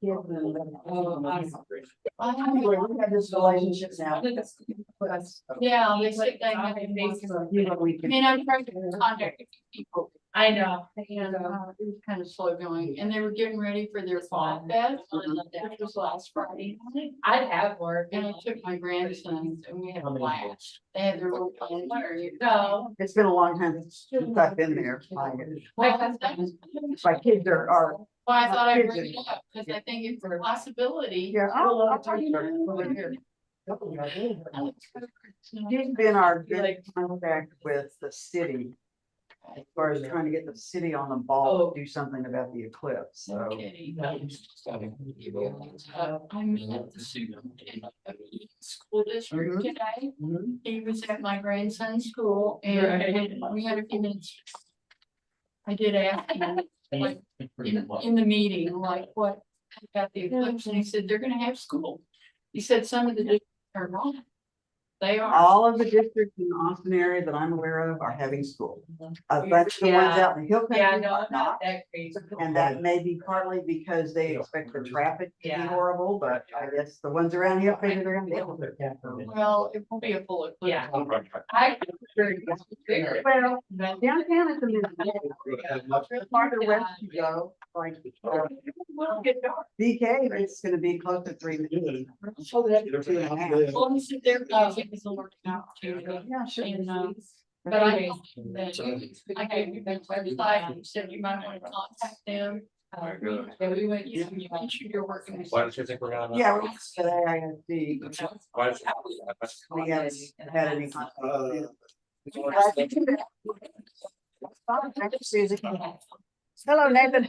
kids and. Anyway, we have this relationship now. Yeah, they said they have a basic. You know, we I can. mean, I'm trying to contact a few people. I know. And it was kind of slow going, and they were getting ready for their fall fest, which was last Friday night. I'd have work. And I took my grandsons and we had a blast. They had their little plans. No. It's been a long time since I've been there. Well, My kids are. Well, I thought I'd bring it up, because I think it's a possibility. Yeah. I'll tell you over here. He's been our good contact with the city. As far as trying to get the city on the ball to do something about the eclipse, so. Okay. I met the superintendent of the school district today. Mhm. He was at my grandson's school and we had a few minutes. I did ask him, like, in the meeting, like, what about the eclipse? And he said, they're gonna have school. He said some of the districts are not. They are. All of the districts in the Austin area that I'm aware of are having school. A bunch of the ones out in the hill country Yeah, no, are I'm not. not that crazy. And that may be partly because they expect the traffic to be Yeah. horrible, but I guess the ones around here figure they're gonna be able to. Well, it will be a full eclipse. Yeah. I. Well, downtown is a little. The farther west you go, like, We'll get dark. BK, it's gonna be close to 3 minutes. Well, he said they're, it was a learning opportunity. Yeah, sure. And, but I, I gave you that website and said you might want to contact them. Yeah, we went, you mentioned you're working with. Why don't you think we're gonna? Yeah, we're today, I can see. Why don't We haven't had any. Hello, Nathan.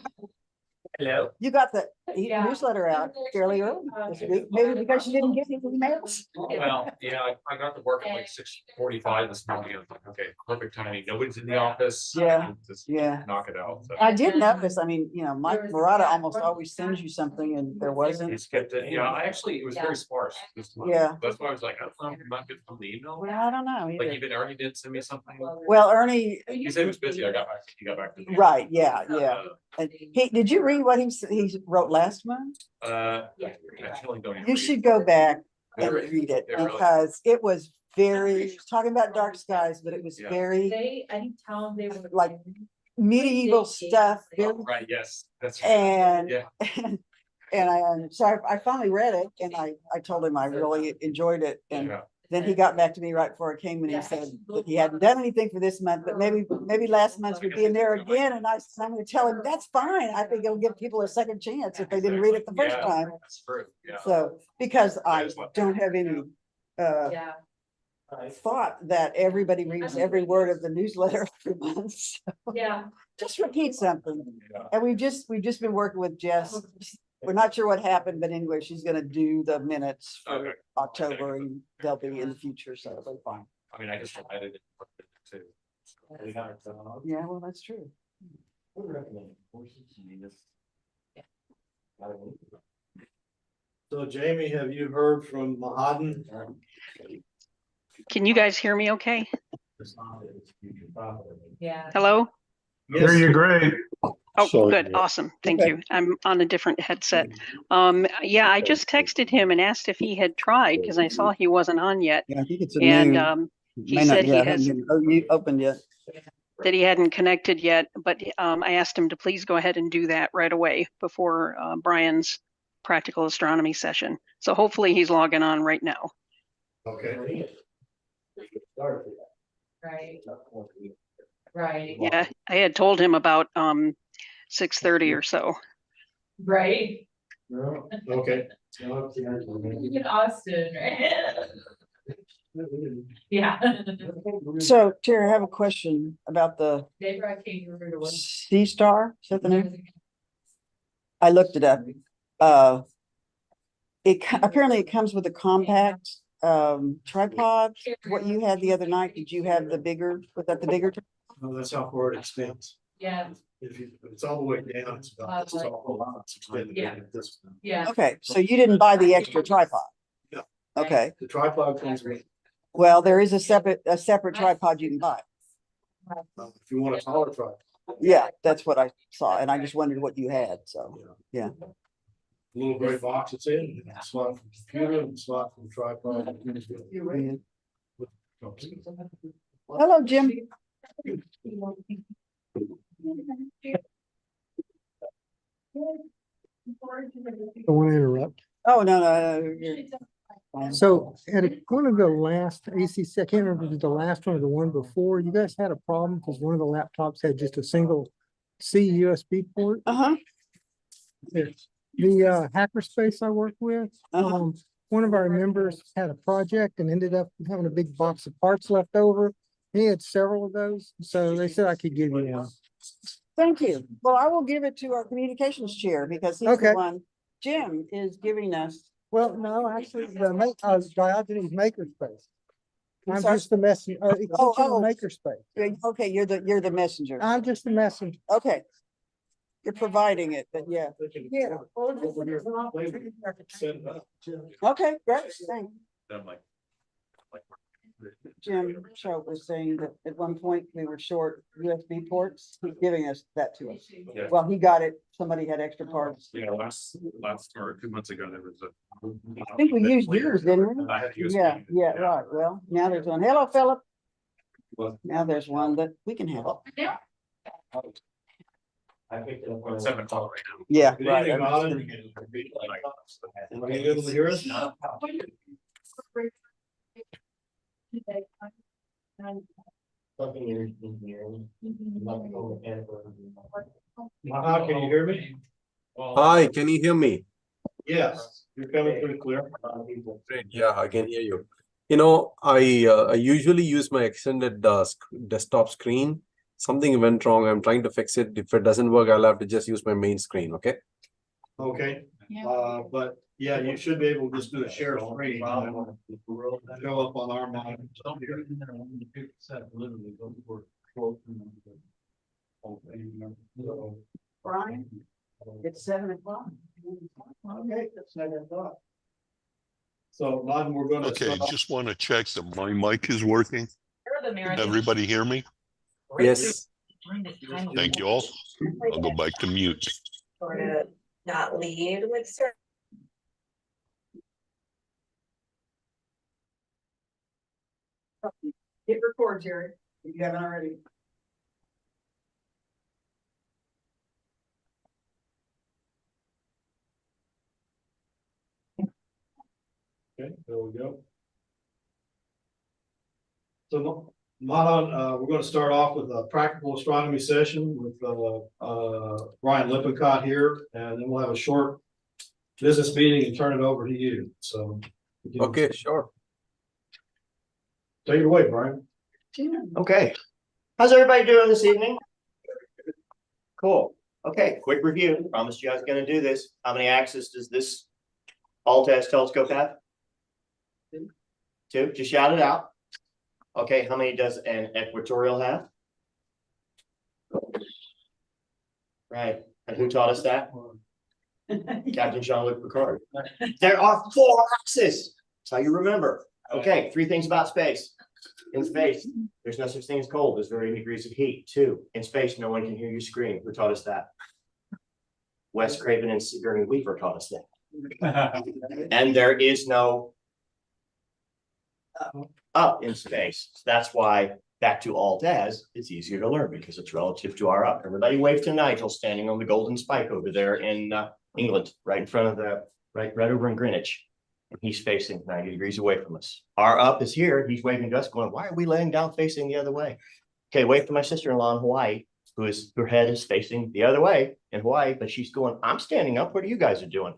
Hello. You got the Yeah. newsletter out fairly early this week, maybe because you didn't get any emails. Well, yeah, I got to work at like 6:45 this morning. I was like, okay, perfect timing. Nobody's in the office. Yeah, Just yeah. knock it out. So I did notice, I mean, you know, Mike Murata almost always sends you something and there he wasn't. skipped it. Yeah, I actually, it was very sparse this month. Yeah. That's why I was like, I don't know, I'm not getting from the email. Well, I don't know Like either. even Ernie did send me something. Well, Ernie, He said he was busy. I got back, he got back to me. right, yeah, yeah. And he, did you read what he wrote last month? I actually don't even You read. should go back and Really? read it Yeah, really? because it was very, he was talking about dark skies, but it was Yeah. very They, I think Tom, they were. like medieval stuff. very- Right, yes, that's. And, Yeah. and so I finally read it and I told him I really enjoyed it. And Yeah. then he got back to me right before I came and he said that he hadn't done anything for this month, but maybe last month would be in there again. And I'm gonna tell him, that's fine. I think it'll give people a second chance if they didn't read it the first Yeah, time. that's true, yeah. So, because I don't have any, Yeah. thought that everybody reads every word of the newsletter every month. So Yeah. just repeat something. Yeah. And we've just been working with Jess. We're not sure what happened, but anyway, she's gonna do the minutes for Okay. October and they'll be in the future, so it'll be fine. I mean, I just added it too. Yeah, well, that's true. So Jamie, have you heard from Mahaden? Can you guys hear me okay? Yeah. Hello? Hear you great. Oh, So- good, awesome, thank Okay. you. I'm on a different headset. Yeah, I just texted him and asked if he had tried, because I saw he wasn't on yet. Yeah, I think it's a And new. he may not- said he yeah, has- hadn't been- you opened yet. that he hadn't connected yet, but I asked him to please go ahead and do that right away before Brian's practical astronomy session. So hopefully he's logging on right now. Okay. Right. Right. Yeah, I had told him about 6:30 or so. Right. Okay. You in Austin, right? Yeah. So Terry, I have a question about the They brought kangaroo to work. Sea Star. Is that the name? I looked it up. Apparently it comes with a compact tripod. What you had the other night, did you have the bigger, was that the bigger? No, that's how far it extends. Yeah, If it's all the way down, it's about this tall. It's extended Yeah. like this. yeah. Okay, so you didn't buy the extra tripod? No. Okay, The tripod comes with, well, there is a separate tripod you can buy. if you want a taller tripod. Yeah, that's what I saw, and I just wondered what you had, so, yeah. little gray box it's in, and slot for the computer and slot for the tripod. Hello, Jim. Don't want to interrupt. Oh, no, you're fine. So at one of the last ACC, I can't remember if it was the last one or the one before, you guys had a problem because one of the laptops had just a single C USB port. Uh-huh, The hackerspace I work with, uh-huh. one of our members had a project and ended up having a big box of parts left over. He had several of those, so they said I could give you one. Thank you. Well, I will give it to our communications chair because he's the Okay. one. Jim is giving us. Well, no, actually, Diogenes Makerspace. I'm sorry? just the messenger, it's Oh, in the oh. Makerspace. Okay, you're the messenger. I'm just the messenger. Okay. You're providing it, but yeah. Yeah. Set it up. Okay, great, thanks. I'm like. Jim Schultz was saying that at one point we were short USB ports. He's giving us that to us. Yeah. Well, he got it. Somebody had extra parts. Yeah, last or 2 months ago, there was a. I think we used yours, didn't we? I had USB. Yeah, right. Well, now there's one. Hello, Philip. Now there's one that we can have. I picked it up at 7 o'clock right now. Yeah. Good evening, Alan. Are you able to hear us? Can you hear me? Hi, can you hear me? Yes, you're coming through clear. Great, yeah, I can hear you. I usually use my extended desktop screen. Something went wrong. I'm trying to fix it. If it doesn't work, I'll have to just use my main screen, okay? Okay, Yeah. but yeah, you should be able to just do a share screen. Show up on our monitor. Brian, it's 7 o'clock. Okay, that's 7 o'clock. So, Martin, we're gonna. Okay, start off- just want to check that my mic is working. You're the mayor. Can everybody hear me? Yes. Thank you all. I'll go back to mute. Sort of not lead with certain. Hit record, Jerry, if you haven't already. Okay, there we go. So, Madan, we're gonna start off with a practical astronomy session with, Brian Lippincott here, and then we'll have a short business meeting and turn it over to you, so. Okay, sure. Take it away, Brian. Okay, how's everybody doing this evening? Cool. Okay, quick review. Promised you I was gonna do this. How many axes does this Altes telescope have? Two, just shout it out. Okay, how many does an equatorial have? Right, and who taught us that? Captain Jean-Luc Picard. There are 4 axes. That's how you remember. Okay, 3 things about space. In space, there's no such thing as cold. There's varying degrees of heat. 2, in space, no one can hear you scream. Who taught us that? Wes Craven and Sigourney Weaver taught us that. And there is no up in space. So that's why, back to alt as, it's easier to learn because it's relative to our up. Everybody wave to Nigel standing on the golden spike over there in England, right in front of the, right over in Greenwich. And he's facing 90 degrees away from us. Our up is here. He's waving to us going, why are we laying down facing the other way? Okay, wave to my sister-in-law in Hawaii, her head is facing the other way in Hawaii, but she's going, I'm standing up. What are you guys are doing?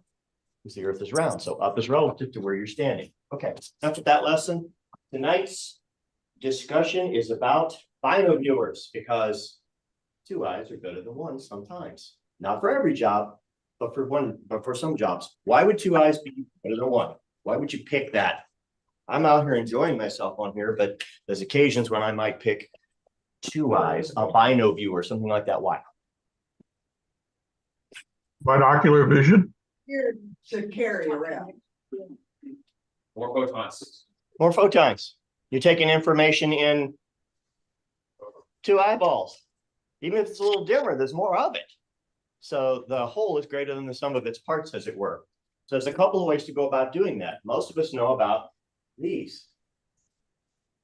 Because the earth is round. So up is relative to where you're standing. Okay, enough with that lesson. Tonight's discussion is about binoviewers because 2 eyes are better than 1 sometimes. Not for every job, but for some jobs. Why would 2 eyes be better than 1? Why would you pick that? I'm out here enjoying myself on here, but there's occasions when I might pick 2 eyes, a binoviewer, something like that. Why? Binocular vision. Here to carry around. More photons. More photons. You're taking information in 2 eyeballs. Even if it's a little dimmer, there's more of it. So the whole is greater than the sum of its parts, as it were. So there's a couple of ways to go about doing that. Most of us know about these.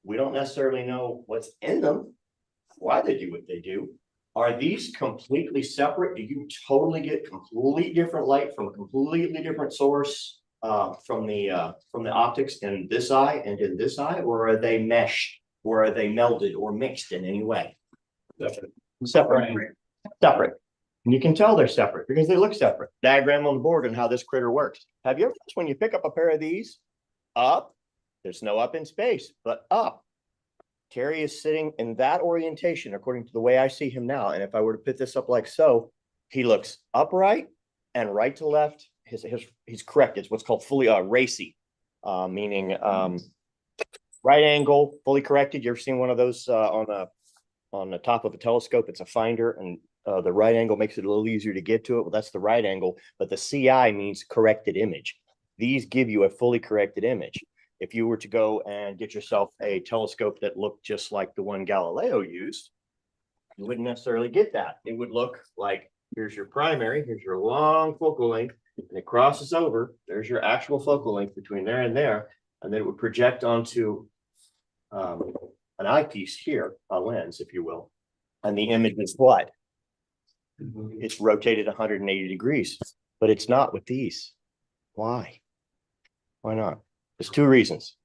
We don't necessarily know what's in them, why they do what they do. Are these completely separate? Do you totally get completely different light from a completely different source from the optics in this eye and in this eye, or are they meshed, or are they melded or mixed in any way? Separate. Separate. And you can tell they're separate because they look separate. Diagram on the board and how this critter works. Have you ever noticed when you pick up a pair of these, up, there's no up in space, but up. Terry is sitting in that orientation according to the way I see him now. And if I were to put this up like so, he looks upright and right to left. He's correct. It's what's called fully racy, meaning right angle, fully corrected. You ever seen one of those on the top of a telescope? It's a finder, and the right angle makes it a little easier to get to it. Well, that's the right angle, but the CI means corrected image. These give you a fully corrected image. If you were to go and get yourself a telescope that looked just like the one Galileo used, you wouldn't necessarily get that. It would look like, here's your primary, here's your long focal length, and it crosses over. There's your actual focal length between there and there, and then it would project onto an eyepiece here, a lens, if you will. And the image is what? It's rotated 180 degrees, but it's not with these. Why? Why not? There's two reasons.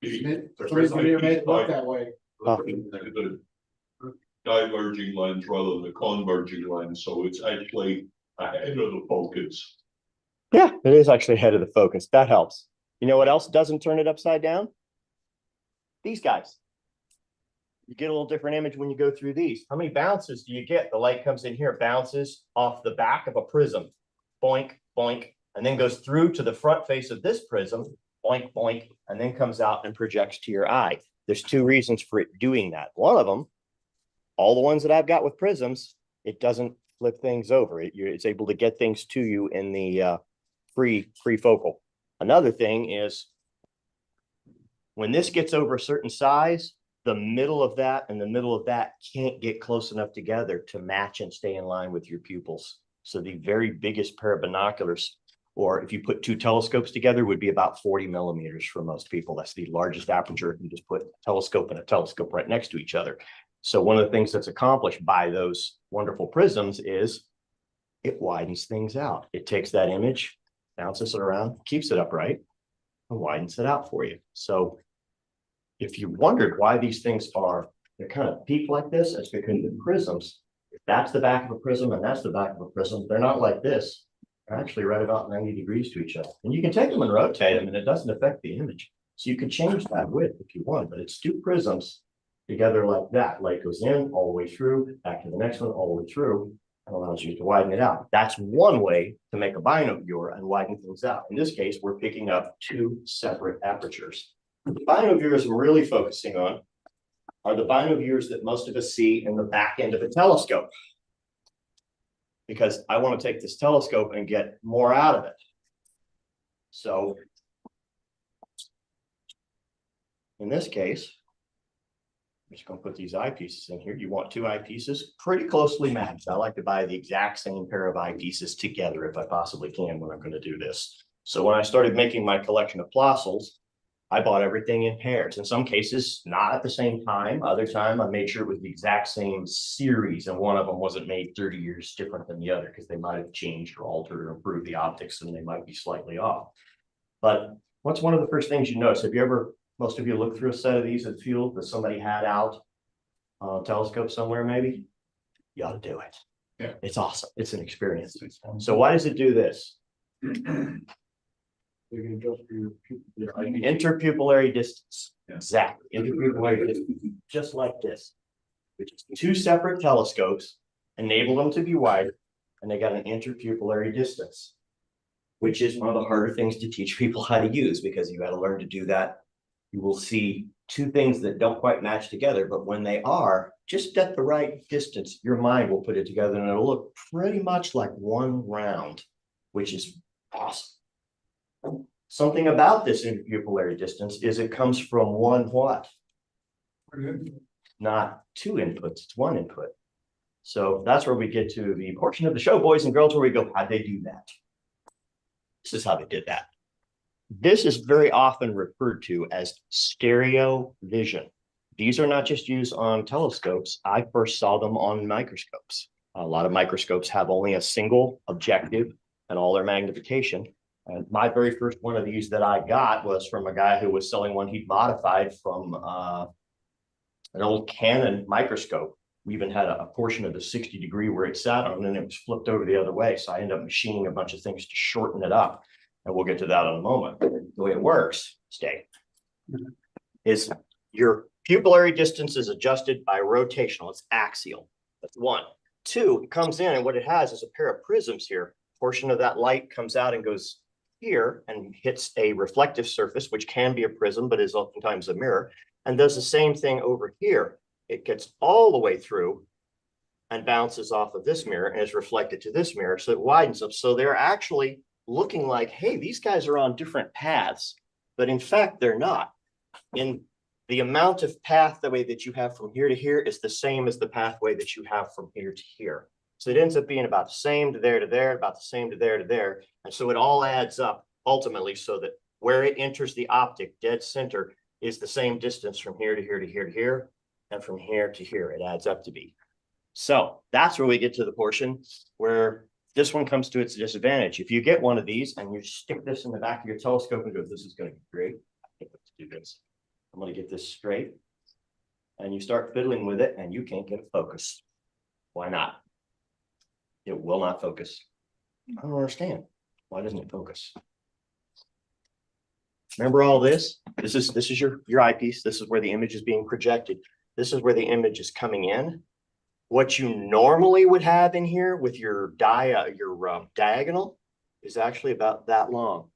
Made it look that way. The diverging lens rather than the converging lens, so it's actually ahead of the focus. Yeah, it is actually ahead of the focus. That helps. You know what else doesn't turn it upside down? These guys. You get a little different image when you go through these. How many bounces do you get? The light comes in here, bounces off the back of a prism, boink, boink, and then goes through to the front face of this prism, boink, boink, and then comes out and projects to your eye. There's two reasons for it doing that. One of them, all the ones that I've got with prisms, it doesn't flip things over. It's able to get things to you in the free focal. Another thing is when this gets over a certain size, the middle of that and the middle of that can't get close enough together to match and stay in line with your pupils. So the very biggest pair of binoculars, or if you put two telescopes together, would be about 40 millimeters for most people. That's the largest aperture. You just put a telescope and a telescope right next to each other. So one of the things that's accomplished by those wonderful prisms is it widens things out. It takes that image, bounces it around, keeps it upright, and widens it out for you. So if you wondered why these things they're kind of peaked like this, it's because the prisms, if that's the back of a prism and that's the back of a prism, they're not like this. They're actually right about 90 degrees to each other. And you can take them and rotate them and it doesn't affect the image. So you can change that width if you want, but it's two prisms together like that. Light goes in all the way through, back to the next one, all the way through, and allows you to widen it out. That's one way to make a binocular and widen things out. In this case, we're picking up two separate apertures. The binoculars I'm really focusing on are the binoculars that most of us see in the back end of a telescope. Because I want to take this telescope and get more out of it. So in this case, I'm just going to put these eyepieces in here. You want two eyepieces pretty closely matched. I like to buy the exact same pair of eyepieces together if I possibly can when I'm going to do this. So when I started making my collection of Plossls, I bought everything in pairs. In some cases, not at the same time. Other time, I made sure it was the exact same series, and one of them wasn't made 30 years different than the other because they might have changed or altered or improved the optics, and they might be slightly off. But what's one of the first things you notice? Have you ever, most of you looked through a set of these at the field that somebody had out on a telescope somewhere maybe? You ought to do it. Yeah. It's awesome. It's an experience. So why does it do this? You can adjust your Interpupillary distance. Yeah. Exactly. Interpupillary distance, just like this. Which is two separate telescopes, enable them to be wider, and they got an interpupillary distance, which is one of the harder things to teach people how to use because you got to learn to do that. You will see two things that don't quite match together, but when they are just at the right distance, your mind will put it together and it'll look pretty much like one round, which is awesome. Something about this interpupillary distance is it comes from one what? Not two inputs, it's one input. So that's where we get to the portion of the show, boys and girls, where we go, how'd they do that? This is how they did that. This is very often referred to as stereo vision. These are not just used on telescopes. I first saw them on microscopes. A lot of microscopes have only a single objective and all their magnification. And my very first one of these that I got was from a guy who was selling one he'd modified from an old Canon microscope. We even had a portion of the 60 degree where it sat on, and it was flipped over the other way. So I ended up machining a bunch of things to shorten it up. And we'll get to that in a moment. The way it works, is your pupillary distance is adjusted by rotational. It's axial. That's one. Two, it comes in, and what it has is a pair of prisms here. Portion of that light comes out and goes here and hits a reflective surface, which can be a prism, but is oftentimes a mirror, and does the same thing over here. It gets all the way through and bounces off of this mirror and is reflected to this mirror. So it widens up. So they're actually looking like, hey, these guys are on different paths, but in fact, they're not. In the amount of path, the way that you have from here to here is the same as the pathway that you have from here to here. So it ends up being about the same to there, about the same to there, And so it all adds up ultimately so that where it enters the optic dead center is the same distance from here to here to here to here, and from here to here, it adds up to be. So that's where we get to the portion where this one comes to its disadvantage. If you get one of these and you stick this in the back of your telescope and go, this is going to be great. I think let's do this. I'm going to get this straight. And you start fiddling with it and you can't get it focused. Why not? It will not focus. I don't understand. Why doesn't it focus? Remember all this? This is your eyepiece. This is where the image is being projected. This is where the image is coming in. What you normally would have in here with your diagonal is actually about that long.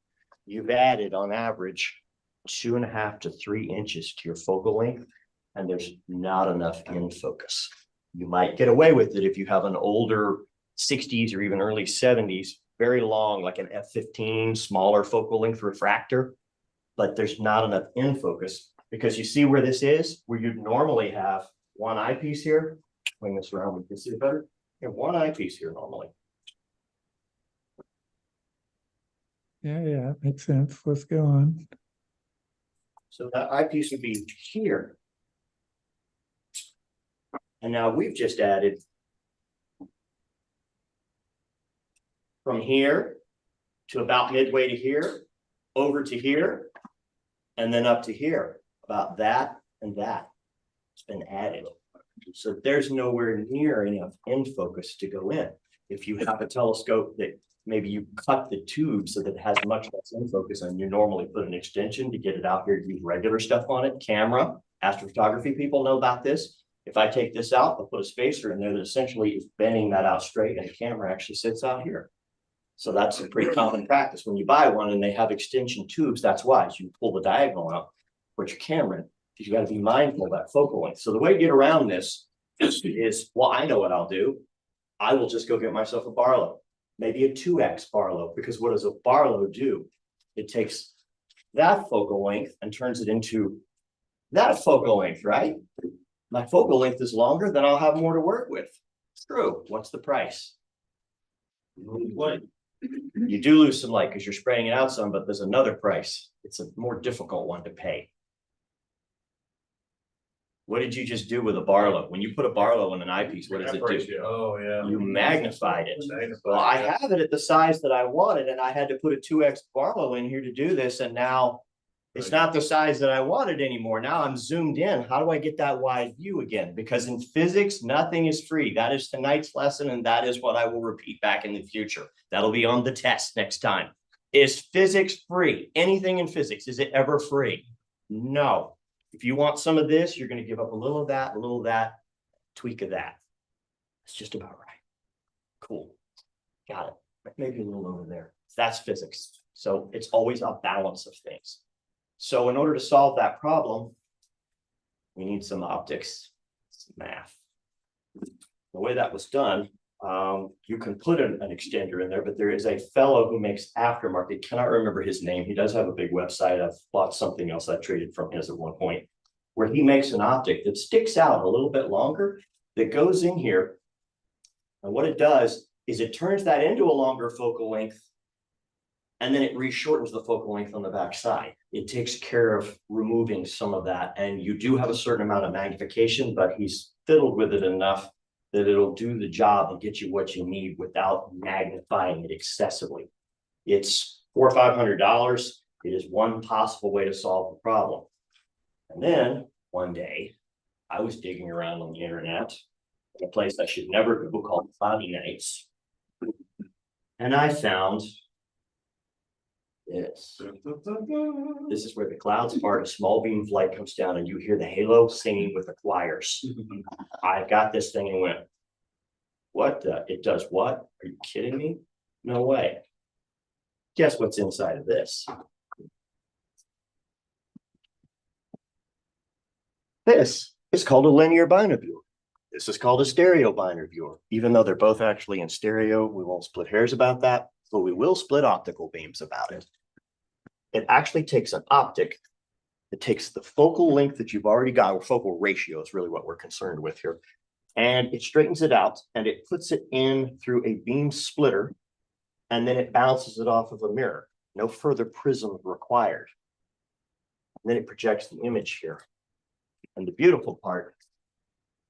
You've added on average 2.5 to 3 inches to your focal length, and there's not enough in focus. You might get away with it if you have an older 60s or even early 70s, very long, like an f/15, smaller focal length refractor, but there's not enough in focus because you see where this is, where you'd normally have one eyepiece here. Swing this around, we can see it better. You have one eyepiece here normally. Yeah, makes sense. Let's go on. So that eyepiece would be here. And now we've just added from here to about midway to here, over to here, and then up to here. About that and that. It's been added. So there's nowhere near enough in focus to go in. If you have a telescope that maybe you cut the tube so that it has much less in focus, and you normally put an extension to get it out here to use regular stuff on it, camera, astrophotography people know about this. If I take this out, I'll put a spacer in there that essentially is bending that out straight, and the camera actually sits out here. So that's a pretty common practice. When you buy one and they have extension tubes, that's why you pull the diagonal out, put your camera in. You got to be mindful of that focal length. So the way to get around this is, well, I know what I'll do. I will just go get myself a Barlow, maybe a 2x Barlow, because what does a Barlow do? It takes that focal length and turns it into that focal length, right? My focal length is longer, then I'll have more to work with. True. What's the price? What? You do lose some light because you're spraying it out some, but there's another price. It's a more difficult one to pay. What did you just do with a Barlow? When you put a Barlow in an eyepiece, what does it do? Oh, yeah. You magnified it. Well, I have it at the size that I wanted, and I had to put a 2x Barlow in here to do this, and now it's not the size that I wanted anymore. Now I'm zoomed in. How do I get that wide view again? Because in physics, nothing is free. That is tonight's lesson, and that is what I will repeat back in the future. That'll be on the test next time. Is physics free? Anything in physics, is it ever free? No. If you want some of this, you're going to give up a little of that, tweak of that. It's just about right. Cool. Got it. Maybe a little over there. That's physics. So it's always a balance of things. So in order to solve that problem, we need some optics, some math. The way that was done, you can put an extender in there, but there is a fellow who makes aftermarket. Cannot remember his name. He does have a big website. I've bought something else I traded from his at one point, where he makes an optic that sticks out a little bit longer, that goes in here And what it does is it turns that into a longer focal length. And then it reshortens the focal length on the back side. It takes care of removing some of that. And you do have a certain amount of magnification, but he's fiddled with it enough that it'll do the job and get you what you need without magnifying it excessively. It's $400 or $500. It is one possible way to solve the problem. And then one day I was digging around on the internet in a place I should never go called Cloudy Nights. And I found this. This is where the clouds part, a small beam of light comes down and you hear the halo singing with the choirs. I got this thing and went, what the, it does what? Are you kidding me? No way. Guess what's inside of this? This is called a linear binaviewer. This is called a stereo binaviewer. Even though they're both actually in stereo, we won't split hairs about that, but we will split optical beams about it. It actually takes an optic that takes the focal length that you've already got, or focal ratio is really what we're concerned with here. And it straightens it out and it puts it in through a beam splitter, and then it bounces it off of a mirror. No further prism required. And then it projects the image here. And the beautiful part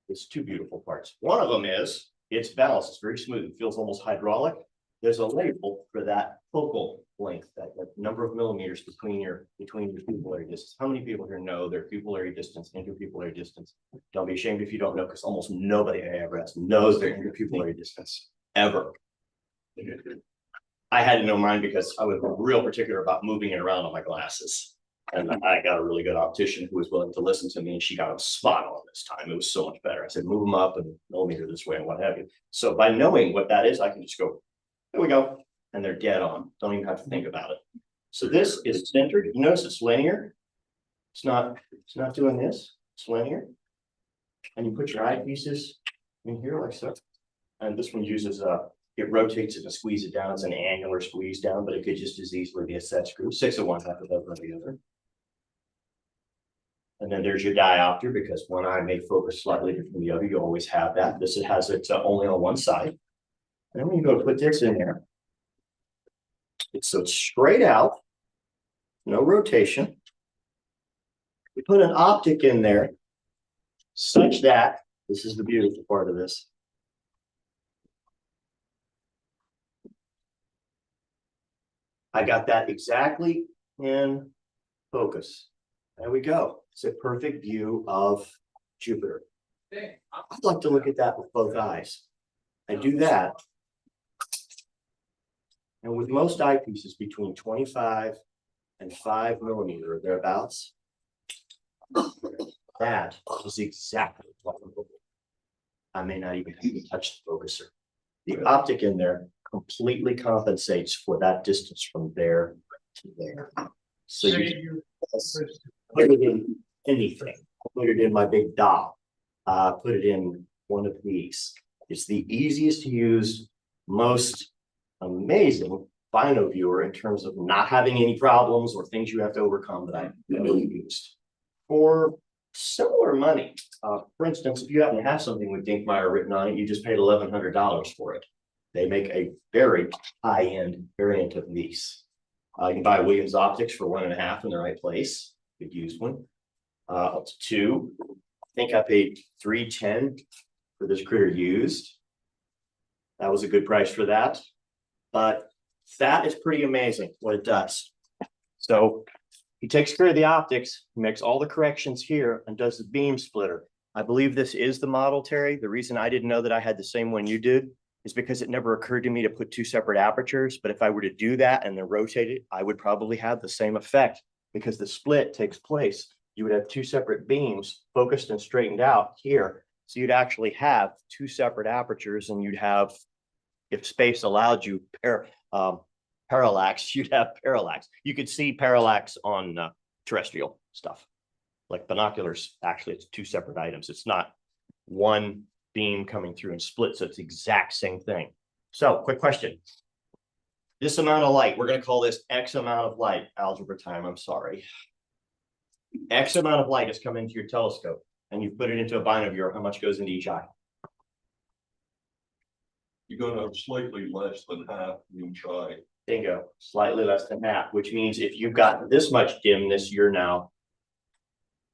is two beautiful parts. One of them is it's balanced, it's very smooth, it feels almost hydraulic. There's a label for that focal length, that number of millimeters between your pupillary distance. How many people here know their pupillary distance, interpupillary distance? Don't be ashamed if you don't know, because almost nobody I ever asked knows their interpupillary distance ever. I had to know mine because I was real particular about moving it around on my glasses. And I got a really good optician who was willing to listen to me, and she got them spot on this time. It was so much better. I said, move them up and millimeter this way and what have you. So by knowing what that is, I can just go, there we go. And they're dead on. Don't even have to think about it. So this is centered. You notice it's linear. It's not doing this. It's linear. And you put your eyepieces in here like so. And this one uses it rotates it and squeeze it down. It's an angular squeeze down, but it could just as easily be a set screw. 6 of one, half of the other. And then there's your diopter, because one eye may focus slightly different from the other. You always have that. This it has it only on one side. And then when you go to put this in there, it's straight out, no rotation. We put an optic in there such that, this is the beautiful part of this. I got that exactly in focus. There we go. It's a perfect view of Jupiter. I'd like to look at that with both eyes. I do that. And with most eyepieces between 25 and 5 millimeter or thereabouts, that is exactly what I'm looking for. I may not even have to touch the focuser. The optic in there completely compensates for that distance from there to there. So you put it in anything. Put it in my big doll. Put it in one of these. It's the easiest to use, most amazing binaviewer in terms of not having any problems or things you have to overcome that I've ever used. For similar money, for instance, if you happen to have something with Dinkmeyer written on it, you just paid $1,100 for it. They make a very high-end variant of these. You can buy Williams Optics for 1.5 in the right place. Could use one. Up to 2. I think I paid $310 for this critter used. That was a good price for that. But that is pretty amazing what it does. So he takes care of the optics, makes all the corrections here, and does the beam splitter. I believe this is the model, Terry. The reason I didn't know that I had the same one you did is because it never occurred to me to put 2 separate apertures. But if I were to do that and then rotate it, I would probably have the same effect, because the split takes place. You would have 2 separate beams focused and straightened out here. So you'd actually have 2 separate apertures, and you'd have, if space allowed you, parallax, you'd have parallax. You could see parallax on terrestrial stuff. Like binoculars, actually, it's 2 separate items. It's not one beam coming through and split, so it's the exact same thing. So, quick question. This amount of light, we're going to call this X amount of light, algebra time, I'm sorry. X amount of light has come into your telescope, and you put it into a binaviewer. How much goes into each eye? You're gonna have slightly less than half in each eye. Bingo, slightly less than half, which means if you've got this much dimness, you're now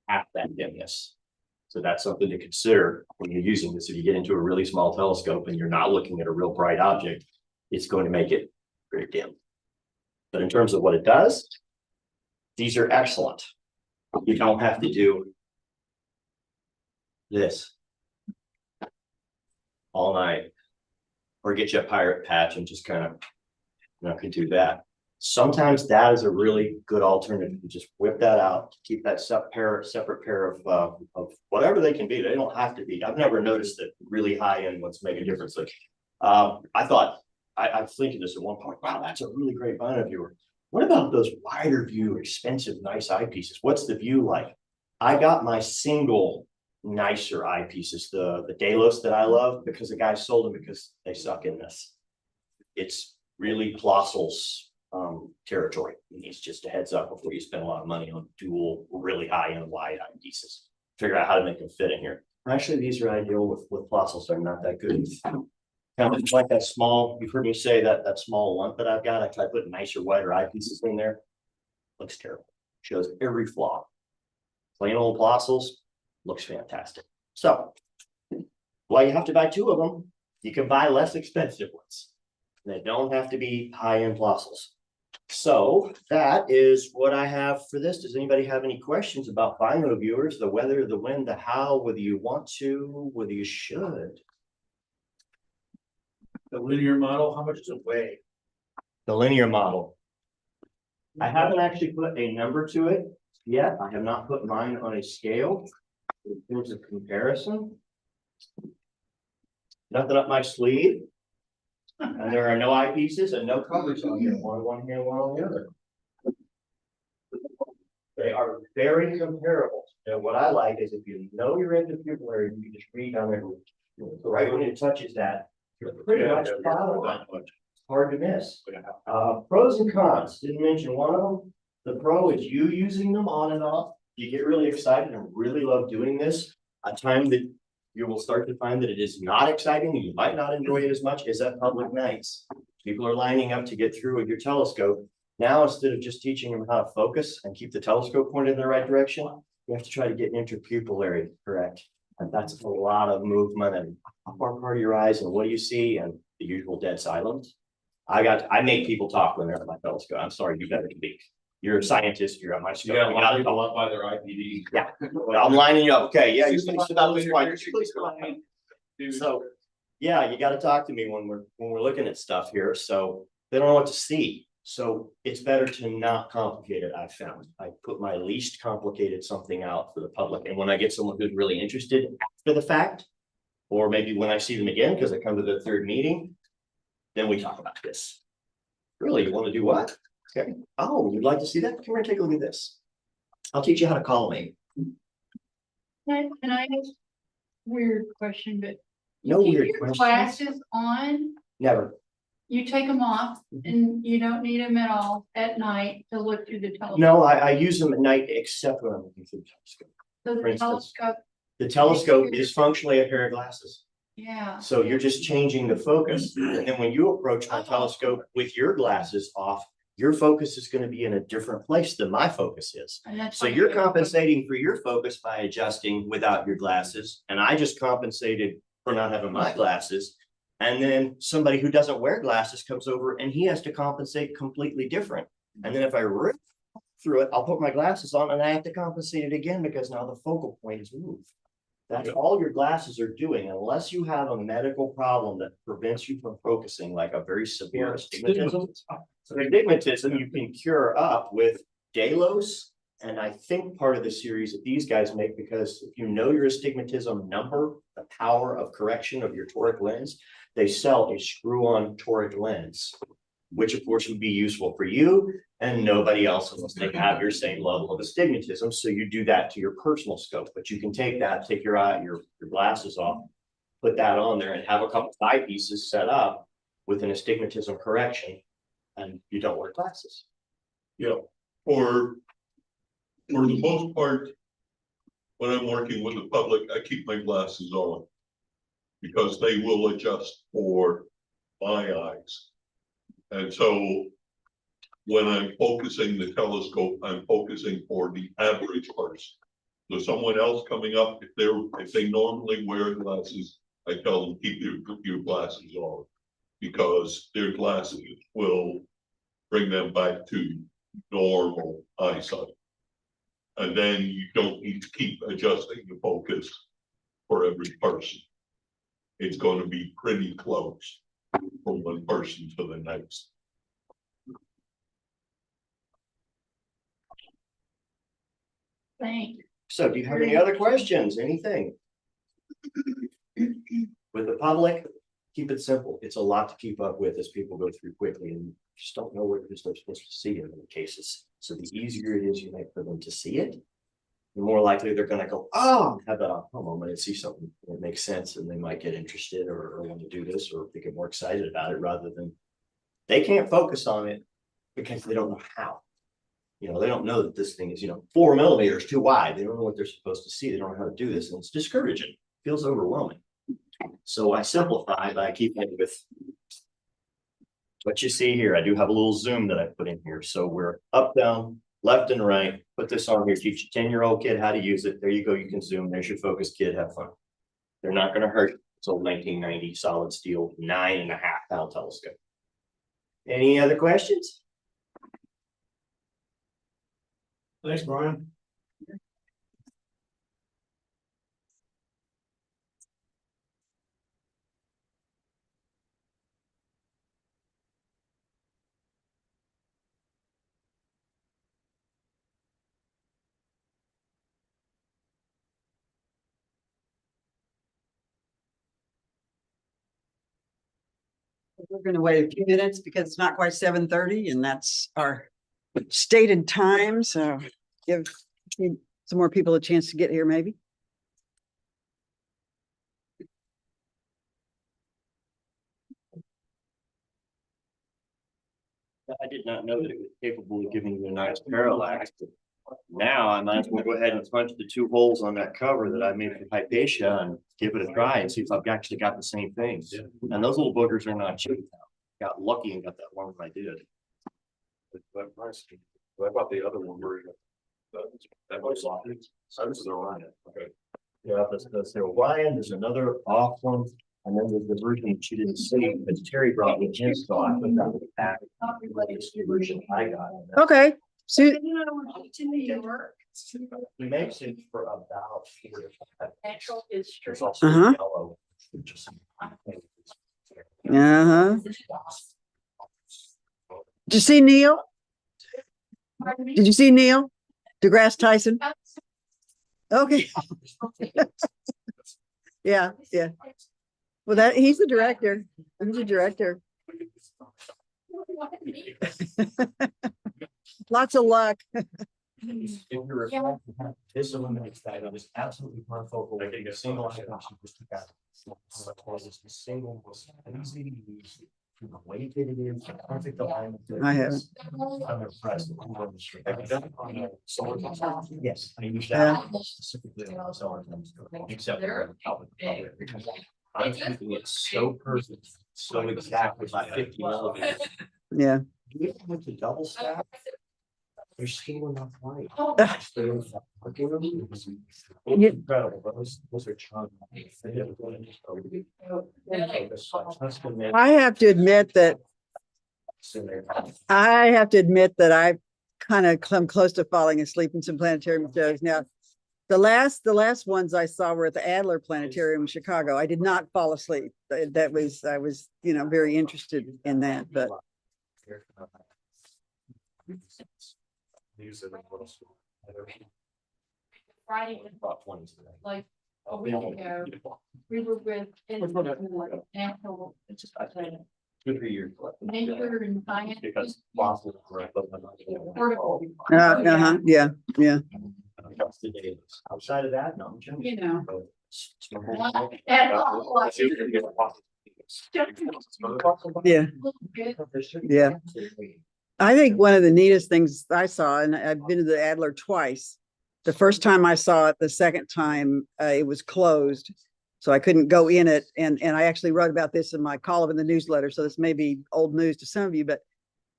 half that dimness. So that's something to consider when you're using this. If you get into a really small telescope and you're not looking at a real bright object, it's going to make it very dim. But in terms of what it does, these are excellent. You don't have to do this all night, or get you a pirate patch and just kind of, can do that. Sometimes that is a really good alternative. You just whip that out, keep that separate pair of whatever they can be. They don't have to be. I've never noticed that really high end ones make a difference. Like, I thought, I was thinking this at one point, wow, that's a really great Binocular. What about those wider view, expensive, nice eyepieces? What's the view like? I got my single nicer eyepieces, the Delos that I love, because the guy sold them because they suck in this. It's really Plossel's territory. It needs just a heads up before you spend a lot of money on dual, really high-end wide eyepieces. Figure out how to make them fit in here. Actually, these are ideal with Plossels. They're not that good. Kind of like that small, you've heard me say that small lump that I've got. I try to put nicer, wider eyepieces in there. Looks terrible. Shows every flaw. Plain old Plossels looks fantastic. So, well, you have to buy two of them. You can buy less expensive ones. They don't have to be high-end Plossels. So that is what I have for this. Does anybody have any questions about bino viewers, the whether, the when, the how, whether you want to, whether you should? The linear model, how much does it weigh? The linear model. I haven't actually put a number to it yet. I have not put mine on a scale. In terms of comparison. Nothing up my sleeve. And there are no eyepieces and no covers on here, one on one hand, one on the other. They are very comparable. And what I like is if you know you're into pupillary, you can just read on there. Right when it touches that, you're pretty much following that much. Hard to miss. Pros and cons, didn't mention one of them. The pro is you using them on and off. You get really excited and really love doing this. A time that you will start to find that it is not exciting and you might not enjoy it as much as at public nights. People are lining up to get through with your telescope. Now, instead of just teaching them how to focus and keep the telescope pointed in the right direction, you have to try to get interpupillary correct. And that's a lot of movement and how far apart your eyes and what do you see and the usual dead silence. I make people talk when they're at my telescope. I'm sorry, you better speak. You're a scientist, you're on my scope. Yeah, a lot of people up by their IPD. Yeah, well, I'm lining you up. Okay, yeah, you finished about this point. Please go ahead. So, yeah, you gotta talk to me when we're looking at stuff here. So they don't know what to see. So it's better to not complicate it, I've found. I put my least complicated something out for the public. And when I get someone who's really interested after the fact, or maybe when I see them again, because I come to the third meeting, then we talk about this. Really, you want to do what? Okay. Oh, you'd like to see that? Come here and take a look at this. I'll teach you how to call me. Can I ask weird question, but No keep weird your questions. glasses on, Never. you take them off and you don't need them at all at night to look through the telescope. No, I use them at night except when I'm looking through the telescope. So for the instance. telescope, The telescope is functionally a pair of glasses. yeah. So you're just changing the focus. And then when you approach my telescope with your glasses off, your focus is going to be in a different place than my focus is. And that's So why you're you- compensating for your focus by adjusting without your glasses. And I just compensated for not having my glasses. And then somebody who doesn't wear glasses comes over and he has to compensate completely different. And then if I rip through it, I'll put my glasses on and I have to compensate it again because now the focal point is moved. That's all your glasses are doing, unless you have a medical problem that prevents you from focusing, like a very severe astigmatism. So astigmatism you can cure up with Delos, and I think part of the series that these guys make, because if you know your astigmatism number, the power of correction of your toric lens, they sell a screw-on toric lens, which of course would be useful for you and nobody else unless they have your same level of astigmatism. So you do that to your personal scope, but you can take that, take your glasses off, put that on there and have a couple of eyepieces set up with an astigmatism correction, and you don't wear glasses. Yeah, for the most part, when I'm working with the public, I keep my glasses on. Because they will adjust for my eyes. And so when I'm focusing the telescope, I'm focusing for the average person. So someone else coming up, if they normally wear glasses, I tell them, keep your glasses on. Because their glasses will bring them back to normal eyesight. And then you don't need to keep adjusting the focus for every person. It's going to be pretty close from one person to the next. Thank you. So do you have any other questions? Anything? With the public, keep it simple. It's a lot to keep up with as people go through quickly and just don't know what it is they're supposed to see in many cases. So the easier it is you make for them to see it, the more likely they're gonna go, oh, have that aha moment and see something that makes sense, and they might get interested or want to do this, or they get more excited about it, rather than they can't focus on it because they don't know how. You know, they don't know that this thing is, 4 millimeters too wide. They don't know what they're supposed to see. They don't know how to do this, and it's discouraging. It feels overwhelming. So I simplify by keeping it with what you see here. I do have a little zoom that I put in here. So we're up, down, left and right. Put this on here, teach a 10-year-old kid how to use it. There you go. You can zoom. There's your focus, kid. Have fun. They're not going to hurt you. It's old 1990 solid steel 9.5-pound telescope. Any other questions? Thanks, Brian. We're gonna wait a few minutes because it's not quite 7:30 and that's our stated time, so give some more people a chance to get here maybe. I did not know that it was capable of giving you a nice parallax, but now I might as well go ahead and punch the 2 holes on that cover that I made for Hypatia and give it a try and see if I've actually got the same things. And those little boogers are not cheap. Got lucky and got that one when I did. What about the other one where that was off? So this is Orion. Okay. Yeah, that's the Orion. There's another off one. And then there's the version that you didn't see, but Terry brought me in, so I put that in the pack. It's the version I got. Okay, so He makes it for about 4 to 5. Natural history. There's also Uh-huh. yellow. Which is- uh-huh. Did you see Neil? Did you see Neil deGrasse Tyson? Okay. Yeah, yeah. Well, he's the director. He's the director. Lots of luck. If you're this eliminates that, it is absolutely confocal. Like a single item. Just took out. So it causes the single most easy to use. The way that it is, the perfect alignment. I haven't. I'm impressed. Have you done it on a solar panel? Yes, I use Yeah. that specifically on solar panels, except for because I'm keeping it so perfect, so exactly by 50 millimeters. Yeah. You with the double stack, you're still enough light. Yeah. Incredible, those are charming. I have to admit that I've kind of come close to falling asleep in some planetarium shows. Now, the last ones I saw were at the Adler Planetarium in Chicago. I did not fall asleep. I was, very interested in that, but Friday, About 20 today. like a week ago, we were with natural, it's just like 2 or 3 years. nature and science. Because fossils. Vertical. yeah. Outside of that, no. You know. Yeah. Yeah. I think one of the neatest things I saw, and I've been to the Adler twice. The first time I saw it, the second time it was closed. So I couldn't go in it. And I actually wrote about this in my column in the newsletter. So this may be old news to some of you, but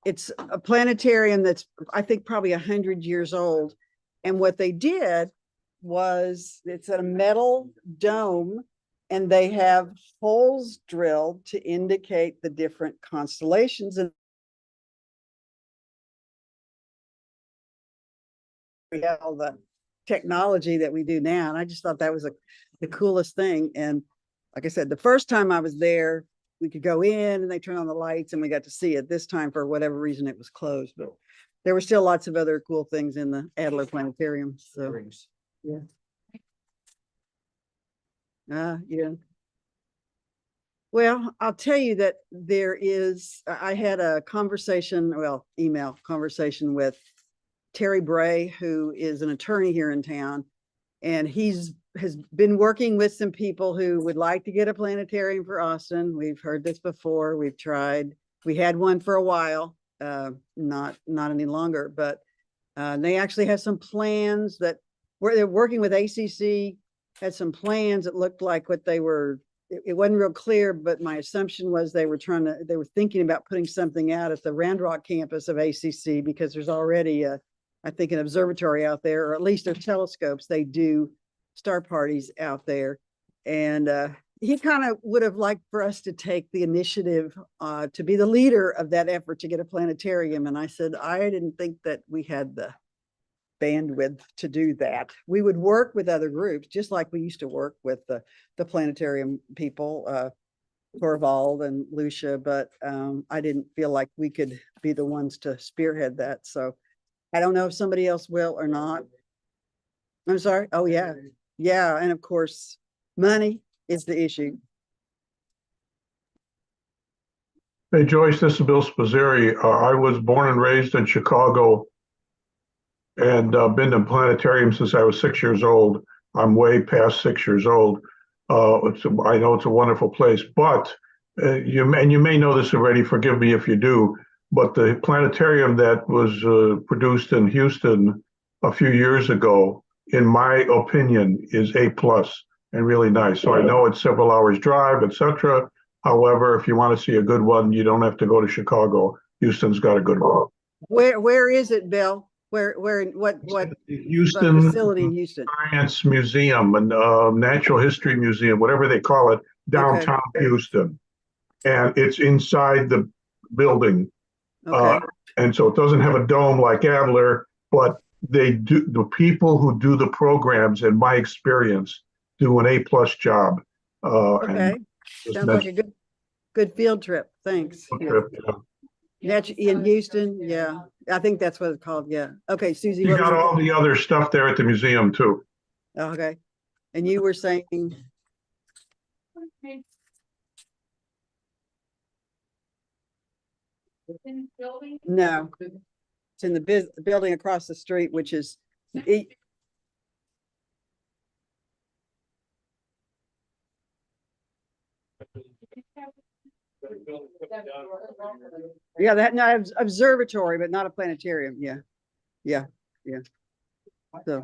it's a planetarium that's, I think, probably 100 years old. And what they did was it's a metal dome and they have holes drilled to indicate the different constellations. And we have all the technology that we do now. And I just thought that was the coolest thing. And like I said, the first time I was there, we could go in and they turn on the lights and we got to see it. This time, for whatever reason, it was closed, but there were still lots of other cool things in the Adler Planetarium. So, yeah. Yeah. Well, I'll tell you that I had a conversation, email conversation with Terry Bray, who is an attorney here in town. And has been working with some people who would like to get a planetarium for Austin. We've heard this before. We've tried. We had one for a while, not any longer, but they actually have some plans that where they're working with ACC, had some plans that looked like what they were. It wasn't real clear, but my assumption was they were thinking about putting something out at the Round Rock campus of ACC, because there's already I think an observatory out there, or at least there's telescopes. They do star parties out there. And he kind of would have liked for us to take the initiative to be the leader of that effort to get a planetarium. And I said, I didn't think that we had the bandwidth to do that. We would work with other groups, just like we used to work with the planetarium people, Torvald and Lucia, but I didn't feel like we could be the ones to spearhead that. So I don't know if somebody else will or not. I'm sorry. Oh, yeah. Yeah. And of course, money is the issue. Hey, Joyce, this is Bill Spazzeri. I was born and raised in Chicago and been to planetarium since I was 6 years old. I'm way past 6 years old. I know it's a wonderful place, but you may know this already, forgive me if you do, but the planetarium that was produced in Houston a few years ago, in my opinion, is A+ and really nice. So I know it's several hours drive, etc. However, if you want to see a good one, you don't have to go to Chicago. Houston's got a good one. Where is it, Bill? What Houston facility in Houston? Science Museum and Natural History Museum, whatever they call it, downtown Houston. And it's inside the building. Okay. And so it doesn't have a dome like Adler, but they do, the people who do the programs, in my experience, do an A+ job. Okay. Sounds like a good field trip. Thanks. That's in Houston. Yeah. I think that's what it's called. Yeah. Okay. Susie. You got all the other stuff there at the museum too. Okay. And you were saying. No, it's in the building across the street, which is yeah, observatory, but not a planetarium. Yeah. So.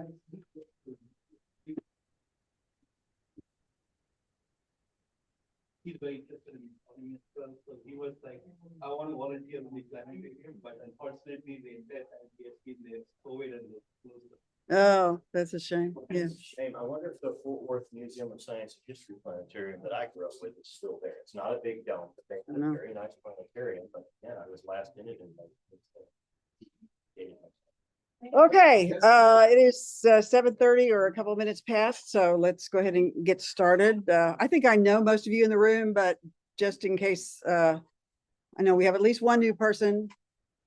He's very interested in farming as well, so he was like, I want to volunteer in the planetarium, but unfortunately the entire time he has been there, COVID and closed. Oh, that's a shame. Yeah. Shame. I wonder if the Fort Worth Museum of Science and History Planetarium that I grew up with is still there. It's not a big dome, but they have a very nice planetarium, but yeah, I was last in it. Okay, it is 7:30 or a couple of minutes past, so let's go ahead and get started. I think I know most of you in the room, but just in case, I know we have at least one new person.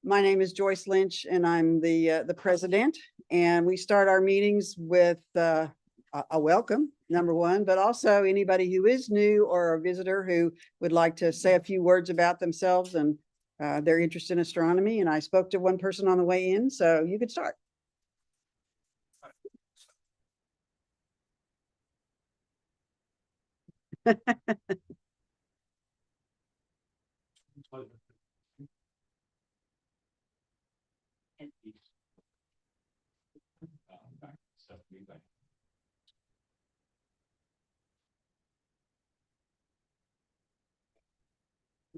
My name is Joyce Lynch, and I'm the president. And we start our meetings with a welcome, number one, but also anybody who is new or a visitor who would like to say a few words about themselves and their interest in astronomy. And I spoke to one person on the way in, so you could start.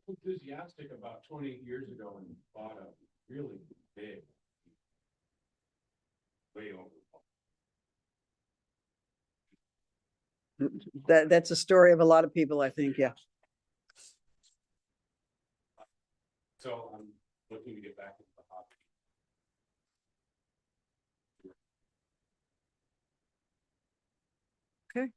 enthusiastic about 20 years ago and bought a really big. Way over. That's a story of a lot of people, I think, yeah. So I'm looking to get back into the hobby.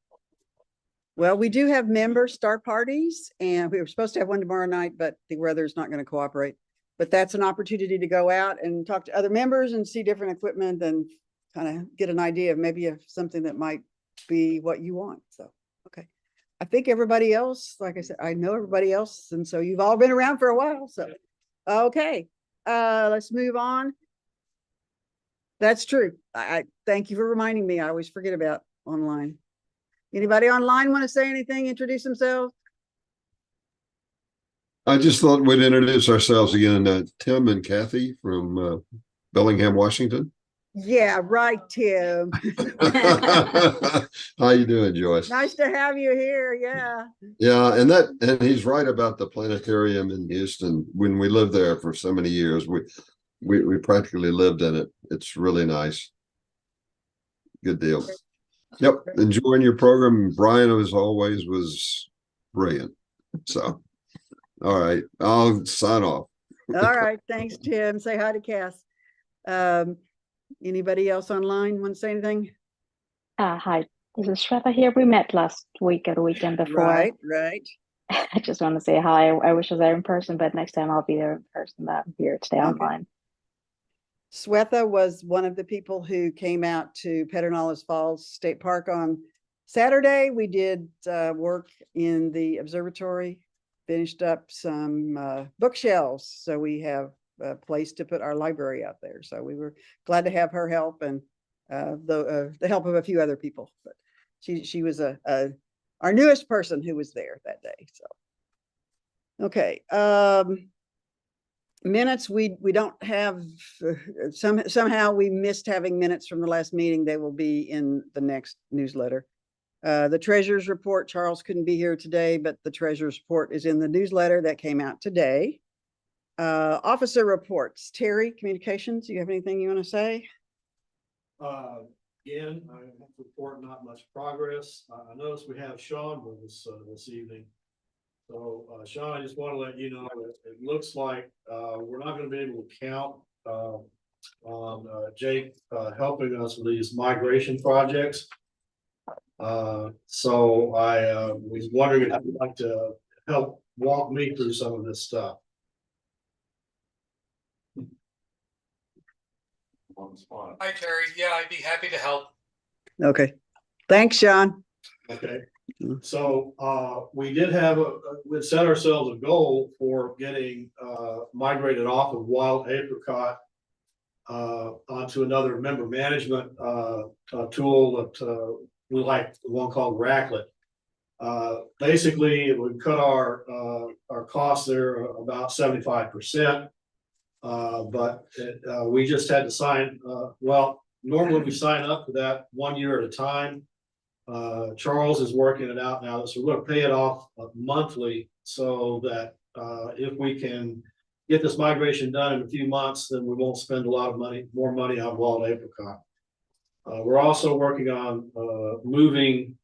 Well, we do have member star parties, and we were supposed to have one tomorrow night, but the weather's not going to cooperate. But that's an opportunity to go out and talk to other members and see different equipment and kind of get an idea of maybe of something that might be what you want. So, okay. I think everybody else, like I said, I know everybody else, and so you've all been around for a while. So, okay, let's move on. That's true. I thank you for reminding me. I always forget about online. Anybody online want to say anything, introduce themselves? I just thought we'd introduce ourselves again. Tim and Kathy from Bellingham, Washington. Yeah, right, Tim. How you doing, Joyce? Nice to have you here. Yeah. Yeah, and he's right about the planetarium in Houston. When we lived there for so many years, we practically lived in it. It's really nice. Good deal. Yep, enjoying your program. Brian, as always, was brilliant. So, all right, I'll sign off. All right, thanks, Tim. Say hi to Cass. Anybody else online want to say anything? Hi, this is Shweta here. We met last week or the weekend before. Right. I just want to say hi. I wish I was there in person, but next time I'll be there in person. But I'm here today online. Swetha was one of the people who came out to Pedernales Falls State Park on Saturday. We did work in the observatory, finished up some bookshelves. So we have a place to put our library out there. So we were glad to have her help and the help of a few other people. But she was our newest person who was there that day. So, okay. Minutes, we don't have, somehow we missed having minutes from the last meeting. They will be in the next newsletter. The treasurer's report, Charles couldn't be here today, but the treasurer's report is in the newsletter that came out today. Officer reports. Terry, communications, do you have anything you want to say? Again, I have to report not much progress. I noticed we have Sean with us this evening. So, Sean, I just want to let you know, it looks like we're not going to be able to count on Jake helping us with these migration projects. So I was wondering if you'd like to help walk me through some of this stuff. On the spot. Hi, Terry. Yeah, I'd be happy to help. Okay. Thanks, Sean. Okay. So we did have we set ourselves a goal for getting migrated off of Wild Apricot onto another member management tool that we like, the one called Racklet. Basically, it would cut our costs there about 75%. But we just had to sign, well, normally we sign up for that 1 year at a time. Charles is working it out now, so we're going to pay it off monthly so that if we can get this migration done in a few months, then we won't spend a lot of more money on Wild Apricot. We're also working on moving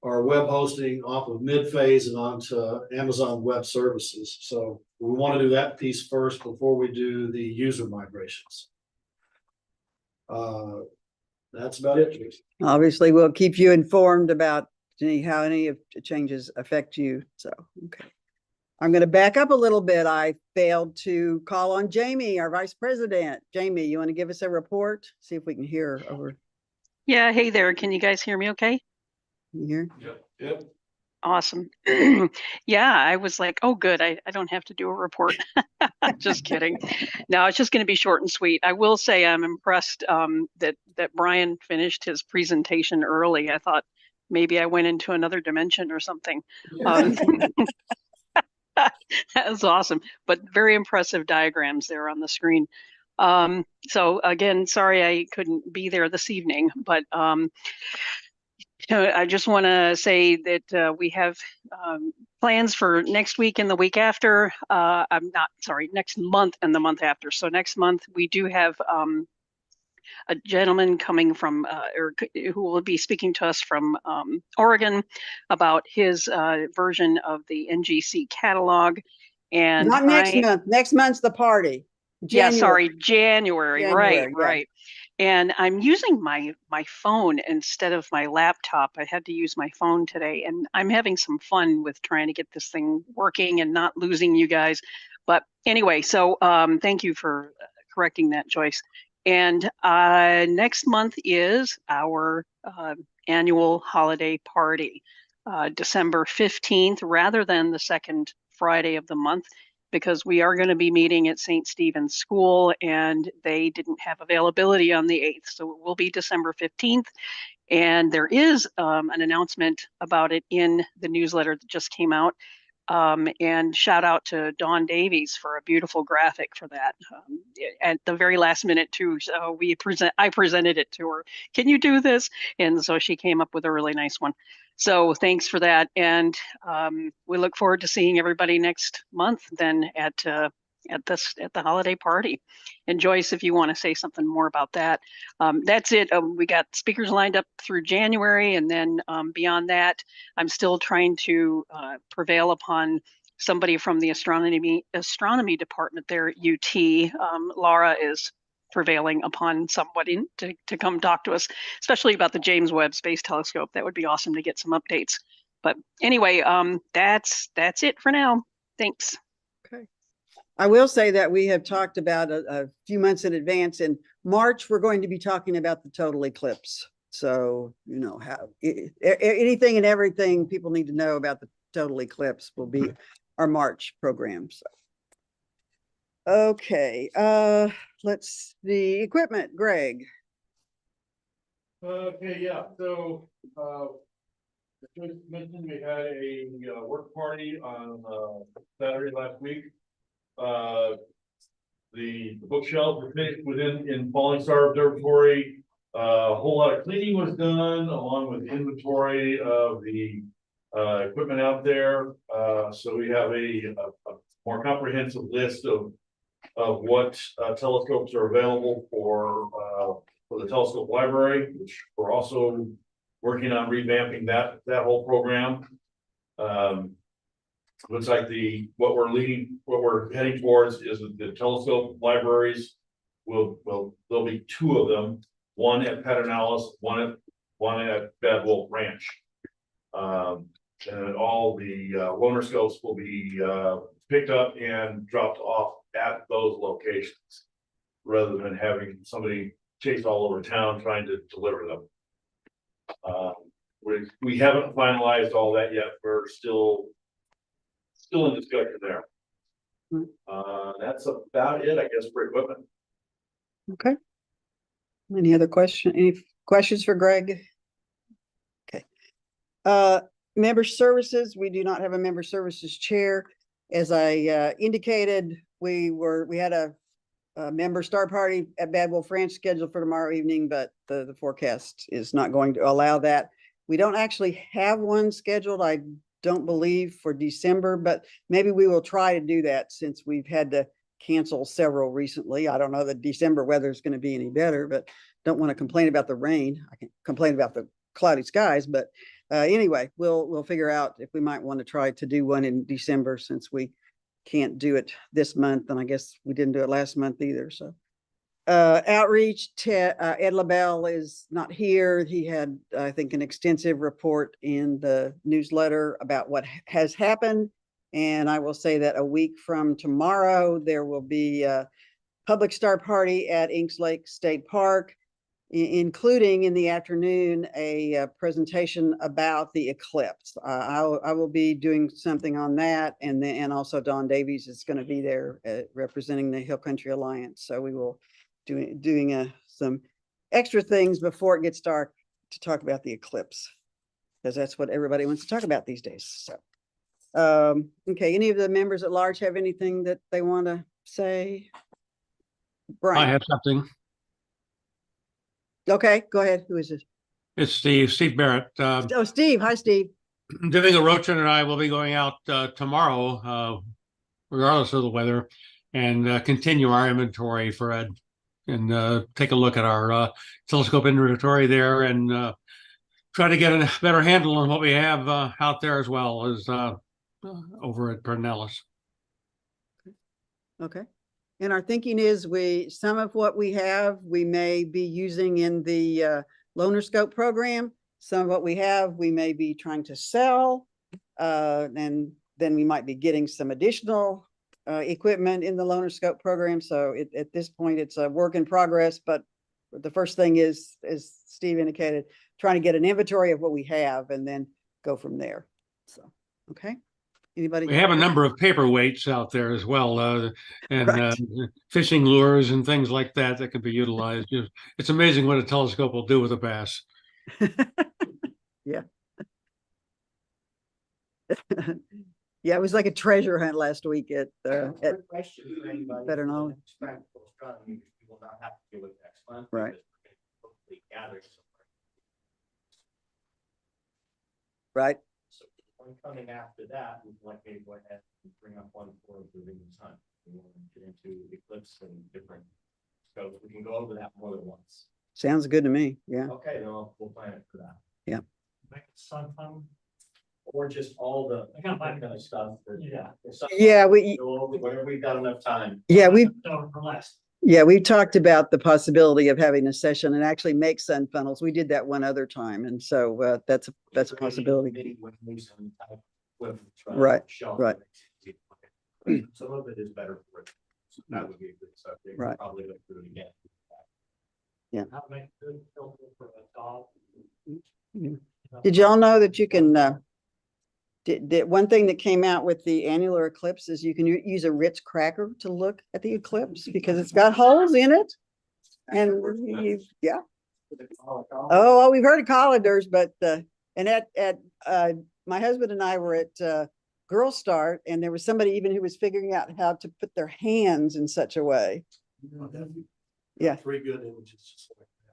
our web hosting off of Midphase and onto Amazon Web Services. So we want to do that piece first before we do the user migrations. That's about it. Obviously, we'll keep you informed about how any of the changes affect you. So, okay. I'm going to back up a little bit. I failed to call on Jamie, our vice president. Jamie, you want to give us a report? See if we can hear over. Yeah, hey there. Can you guys hear me okay? You hear? Yep. Awesome. Yeah, I was like, oh, good. I don't have to do a report. Just kidding. No, it's just going to be short and sweet. I will say I'm impressed that Brian finished his presentation early. I thought maybe I went into another dimension or something. That was awesome, but very impressive diagrams there on the screen. So again, sorry I couldn't be there this evening, but I just want to say that we have plans for next week and the week after. I'm not sorry, next month and the month after. So next month we do have a gentleman coming from who will be speaking to us from Oregon about his version of the NGC catalog. And Not next month. Next month's the party. Yeah, January. sorry, January. Right, January, yeah. right. And I'm using my phone instead of my laptop. I had to use my phone today, and I'm having some fun with trying to get this thing working and not losing you guys. But anyway, so thank you for correcting that, Joyce. And next month is our annual holiday party, December 15th, rather than the second Friday of the month, because we are going to be meeting at St. Stephen's School and they didn't have availability on the 8th. So it will be December 15th. And there is an announcement about it in the newsletter that just came out. And shout out to Dawn Davies for a beautiful graphic for that at the very last minute too. So I presented it to her. Can you do this? And so she came up with a really nice one. So thanks for that. And we look forward to seeing everybody next month then at the holiday party. And Joyce, if you want to say something more about that, that's it. We got speakers lined up through January, and then beyond that, I'm still trying to prevail upon somebody from the astronomy department there at UT. Laura is prevailing upon somebody to come talk to us, especially about the James Webb Space Telescope. That would be awesome to get some updates. But anyway, that's it for now. Thanks. Okay. I will say that we have talked about a few months in advance. In March, we're going to be talking about the total eclipse. So, you know, how anything and everything people need to know about the total eclipse will be our March program. So. Okay, let's the equipment, Greg. Okay, yeah, so, as Joyce mentioned, we had a work party on Saturday last week. The bookshelves were finished in Falling Star Observatory. A whole lot of cleaning was done along with inventory of the equipment out there. So we have a more comprehensive list of what telescopes are available for the telescope library, which we're also working on revamping that whole program. Looks like what we're heading towards is the telescope libraries there'll be two of them, one at Pedernales, one at Bad Wolf Ranch. And all the loaner scopes will be picked up and dropped off at those locations, rather than having somebody chase all over town trying to deliver them. We haven't finalized all that yet. We're still in discussion there. That's about it, I guess, for equipment. Okay. Any questions for Greg? Okay. Member services, we do not have a member services chair. As I indicated, we had a member star party at Bad Wolf Ranch scheduled for tomorrow evening, but the forecast is not going to allow that. We don't actually have one scheduled, I don't believe, for December, but maybe we will try to do that since we've had to cancel several recently. I don't know that December weather is going to be any better, but don't want to complain about the rain. I can complain about the cloudy skies, but anyway, we'll figure out if we might want to try to do one in December since we can't do it this month, and I guess we didn't do it last month either. So outreach, Ed LaBelle is not here. He had, I think, an extensive report in the newsletter about what has happened. And I will say that a week from tomorrow, there will be a public star party at Inks Lake State Park, including in the afternoon a presentation about the eclipse. I will be doing something on that, and also Dawn Davies is going to be there representing the Hill Country Alliance. So we will doing some extra things before it gets dark to talk about the eclipse, because that's what everybody wants to talk about these days. So, okay, any of the members at large have anything that they want to say? Brian. I have something. Okay, go ahead. Who is this? It's Steve Barrett. Oh, Steve. Hi, Steve. Domingo Rochin and I will be going out tomorrow, regardless of the weather, and continue our inventory for and take a look at our telescope inventory there and try to get a better handle on what we have out there as well as over at Pernelis. Okay. And our thinking is some of what we have, we may be using in the loaner scope program. Some of what we have, we may be trying to sell. And then we might be getting some additional equipment in the loaner scope program. So at this point, it's a work in progress, but the first thing is, as Steve indicated, trying to get an inventory of what we have and then go from there. So, okay. Anybody? We have a number of paperweights out there as well, and Right. Fishing lures and things like that that can be utilized. It's amazing what a telescope will do with a bass. Yeah. Yeah, it was like a treasure hunt last week at Better Knowledge. We will not have to do it next month. Right. because we're gonna hopefully gather somewhere. Right. So one coming after that, we'd like to go ahead and bring up one for observing the sun. We want to get into eclipse and different scopes. We can go over that more than once. Sounds good to me. Yeah. Okay, then we'll plan it for that. Yeah. Sun fun. Or just all the kind of stuff. Yeah. Yeah, we- Whenever we've got enough time. Yeah, we For less. Yeah, we've talked about the possibility of having a session and actually make sun funnels. We did that one other time. And so that's a possibility. Right, right. Some of it is better for it. So that would be a good subject. Right. Probably look through it again. Yeah. How to make good filter for a dog. Did y'all know that you can, did one thing that came out with the annular eclipse is you can use a Ritz cracker to look at the eclipse because it's got holes in it. And yeah. Oh, we've heard of collanders, but, and at my husband and I were at Girl Start, and there was somebody even who was figuring out how to put their hands in such a way. Yeah. 3 good images.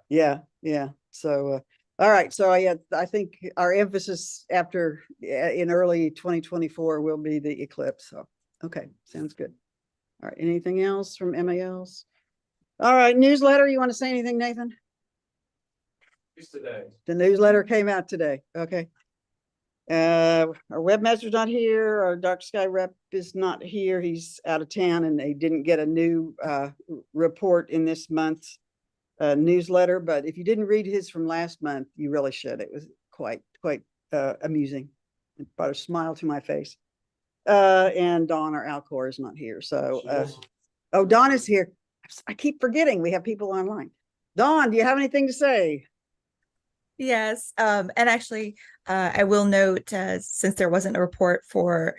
Yeah, yeah. So, all right. So I think our emphasis after in early 2024 will be the eclipse. So, okay, sounds good. All right. Anything else from MALs? All right. Newsletter. You want to say anything, Nathan? Just today. The newsletter came out today. Okay. Our webmaster's not here. Our Dark Sky rep is not here. He's out of town, and they didn't get a new report in this month's newsletter. But if you didn't read his from last month, you really should. It was quite amusing. It brought a smile to my face. And Dawn, our Alcor, is not here. So, oh, Dawn is here. I keep forgetting we have people online. Dawn, do you have anything to say? Yes, and actually, I will note, since there wasn't a report for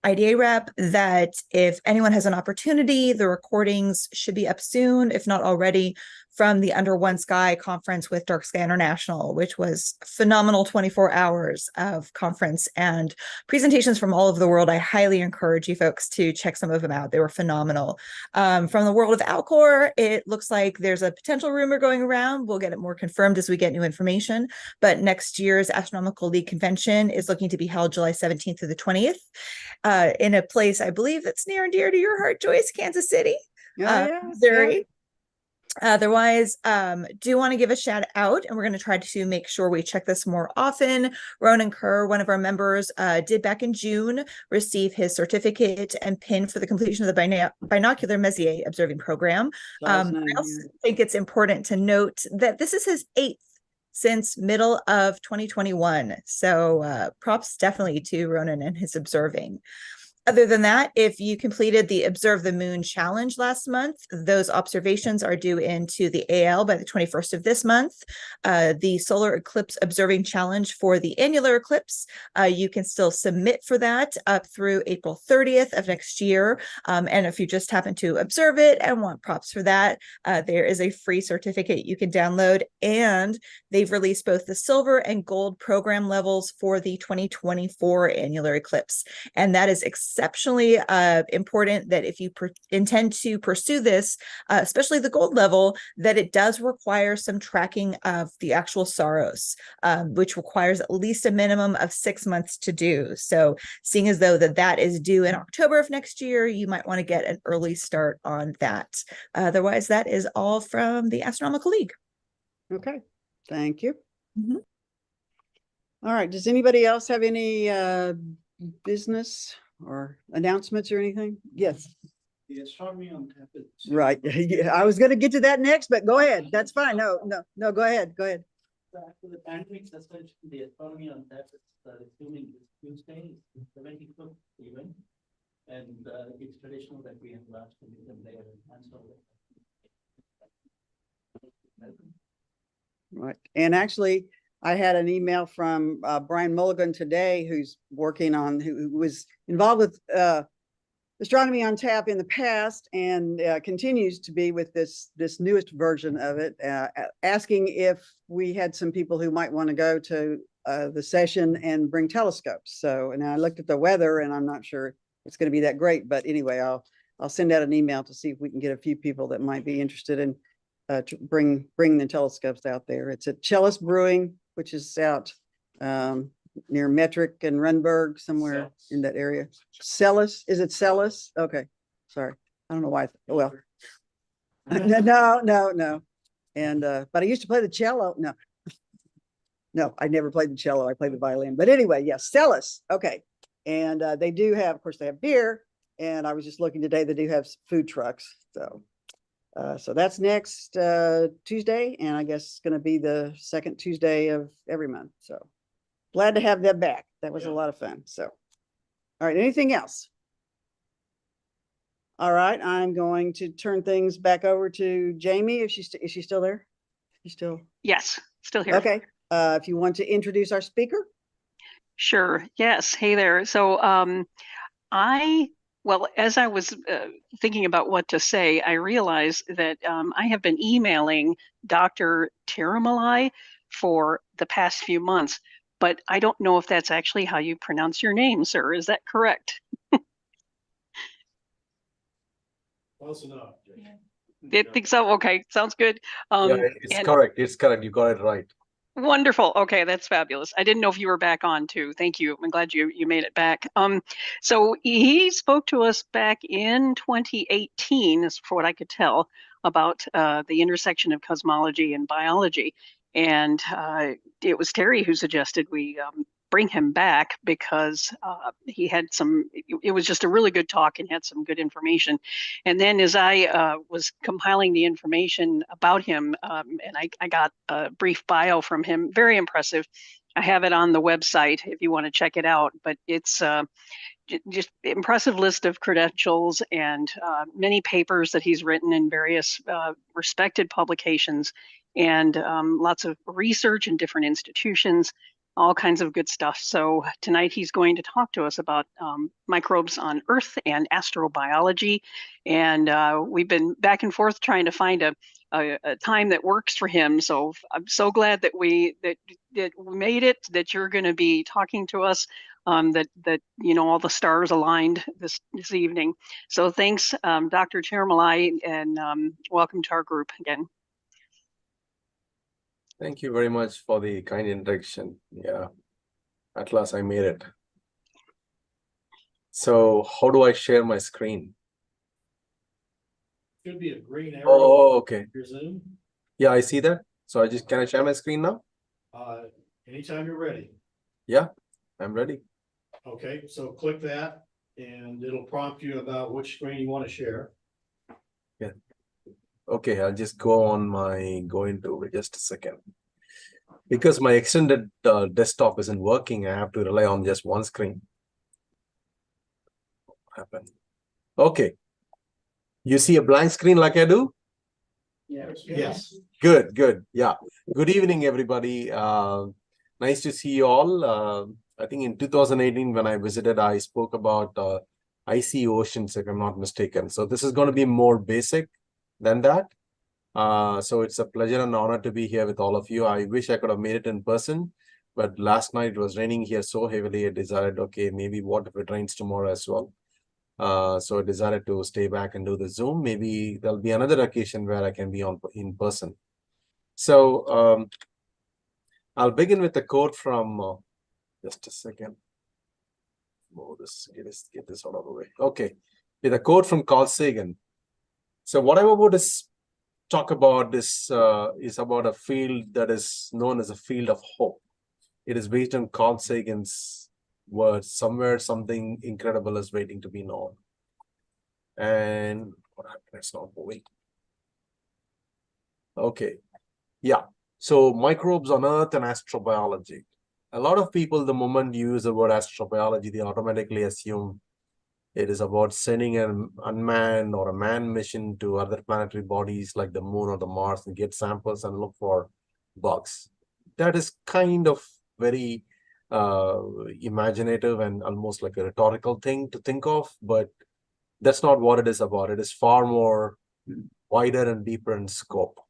IDA rep, that if anyone has an opportunity, the recordings should be up soon, if not already, from the Under One Sky conference with Dark Sky International, which was phenomenal 24 hours of conference and presentations from all over the world. I highly encourage you folks to check some of them out. They were phenomenal. From the world of Alcor, it looks like there's a potential rumor going around. We'll get it more confirmed as we get new information. But next year's Astronomical League convention is looking to be held July 17th through the 20th in a place I believe that's near and dear to your heart, Joyce, Kansas City, Missouri. Yeah. Otherwise, do want to give a shout out, and we're going to try to make sure we check this more often. Ronan Kerr, one of our members, did back in June receive his certificate and pin for the completion of the binocular Messier observing program. I also think it's important to note that this is his 8th since middle of 2021. So props definitely to Ronan and his observing. Other than that, if you completed the Observe the Moon challenge last month, those observations are due into the AL by the 21st of this month. The Solar Eclipse Observing Challenge for the annular eclipse, you can still submit for that up through April 30th of next year. And if you just happen to observe it and want props for that, there is a free certificate you can download. And they've released both the silver and gold program levels for the 2024 annular eclipse. And that is exceptionally important that if you intend to pursue this, especially the gold level, that it does require some tracking of the actual SAROS, which requires at least a minimum of 6 months to do. So seeing as though that is due in October of next year, you might want to get an early start on that. Otherwise, that is all from the Astronomical League. Okay, thank you. Mhm. All right, does anybody else have any business or announcements or anything? Yes, The astronomy on tap is. right. Yeah, I was gonna get to that next, but go ahead. That's fine. No, go ahead. After the pandemic suspension, the astronomy on tap is resuming this Tuesday, 75th event. And it's traditional that we have last them there and so. Right, and actually, I had an email from Brian Mulligan today, who's working on, who was involved with Astronomy on Tap in the past and continues to be with this newest version of it, asking if we had some people who might want to go to the session and bring telescopes. So, and I looked at the weather, and I'm not sure it's going to be that great, but anyway, I'll send out an email to see if we can get a few people that might be interested in to bring the telescopes out there. It's at Chellis Brewing, which is out near Metric and Runberg, somewhere in that area. Celis, is it Celis? Okay, sorry, I don't know why. Well, no. And but I used to play the cello. No, I never played the cello. I played the violin. But anyway, yes, Celis. Okay, and they do have, of course, they have beer. And I was just looking today. They do have food trucks. So. So that's next Tuesday, and I guess it's going to be the second Tuesday of every month. So glad to have them back. That was a lot of fun. So, all right, anything else? All right, I'm going to turn things back over to Jamie. If is she still there? She's still. Yes, still here. Okay. If you want to introduce our speaker. Sure. Yes. Hey there. So well, as I was thinking about what to say, I realized that I have been emailing Dr. Tiramalai for the past few months, but I don't know if that's actually how you pronounce your name, sir. Is that correct? Close enough. Did think so? Okay, sounds good. Yeah, it's correct. It's correct. You got it right. Wonderful. Okay, that's fabulous. I didn't know if you were back on too. Thank you. I'm glad you made it back. So he spoke to us back in 2018, as for what I could tell, about the intersection of cosmology and biology. And it was Terry who suggested we bring him back because he had it was just a really good talk and had some good information. And then as I was compiling the information about him, and I got a brief bio from him, very impressive. I have it on the website if you want to check it out, but it's just impressive list of credentials and many papers that he's written in various respected publications, and lots of research in different institutions, all kinds of good stuff. So tonight he's going to talk to us about microbes on Earth and astrobiology. And we've been back and forth trying to find a time that works for him. So I'm so glad that we made it, that you're going to be talking to us, that all the stars aligned this evening. So thanks, Dr. Tiramalai, and welcome to our group again. Thank you very much for the kind introduction. Yeah, at last I made it. So how do I share my screen? Should be a green arrow. Oh, okay. Your Zoom. Yeah, I see that. So can I share my screen now? Anytime you're ready. Yeah, I'm ready. Okay, so click that and it'll prompt you about which screen you want to share. Yeah. Okay, I'll just go into it just a second. Because my extended desktop isn't working, I have to rely on just one screen. What happened? Okay. You see a blank screen like I do? Yes. Good. Yeah. Good evening, everybody. Nice to see you all. I think in 2018, when I visited, I spoke about icy oceans, if I'm not mistaken. So this is going to be more basic than that. So it's a pleasure and honor to be here with all of you. I wish I could have made it in person, but last night it was raining here so heavily, I decided, okay, maybe what if it rains tomorrow as well. So I decided to stay back and do the Zoom. Maybe there'll be another occasion where I can be in person. So I'll begin with a quote from just a second. Oh, get this out of the way. Okay, with a quote from Carl Sagan. So what I'm about to talk about is about a field that is known as a field of hope. It is based on Carl Sagan's words, somewhere something incredible is waiting to be known. And what happened? It's not moving. Okay. Yeah. So microbes on Earth and astrobiology. A lot of people, the moment you use the word astrobiology, they automatically assume it is about sending an unmanned or a manned mission to other planetary bodies like the moon or the Mars and get samples and look for bugs. That is kind of very imaginative and almost like a rhetorical thing to think of, but that's not what it is about. It is far more wider and deeper in scope.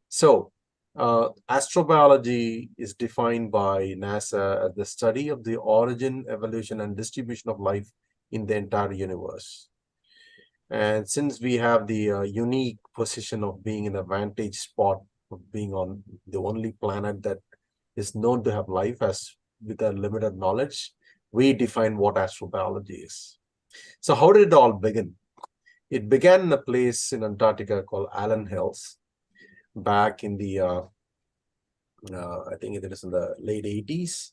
So astrobiology is defined by NASA as the study of the origin, evolution, and distribution of life in the entire universe. And since we have the unique position of being in a vantage spot of being on the only planet that is known to have life, as with our limited knowledge, we define what astrobiology is. So how did it all begin? It began in a place in Antarctica called Allen Hills back in the I think it is in the late 80s.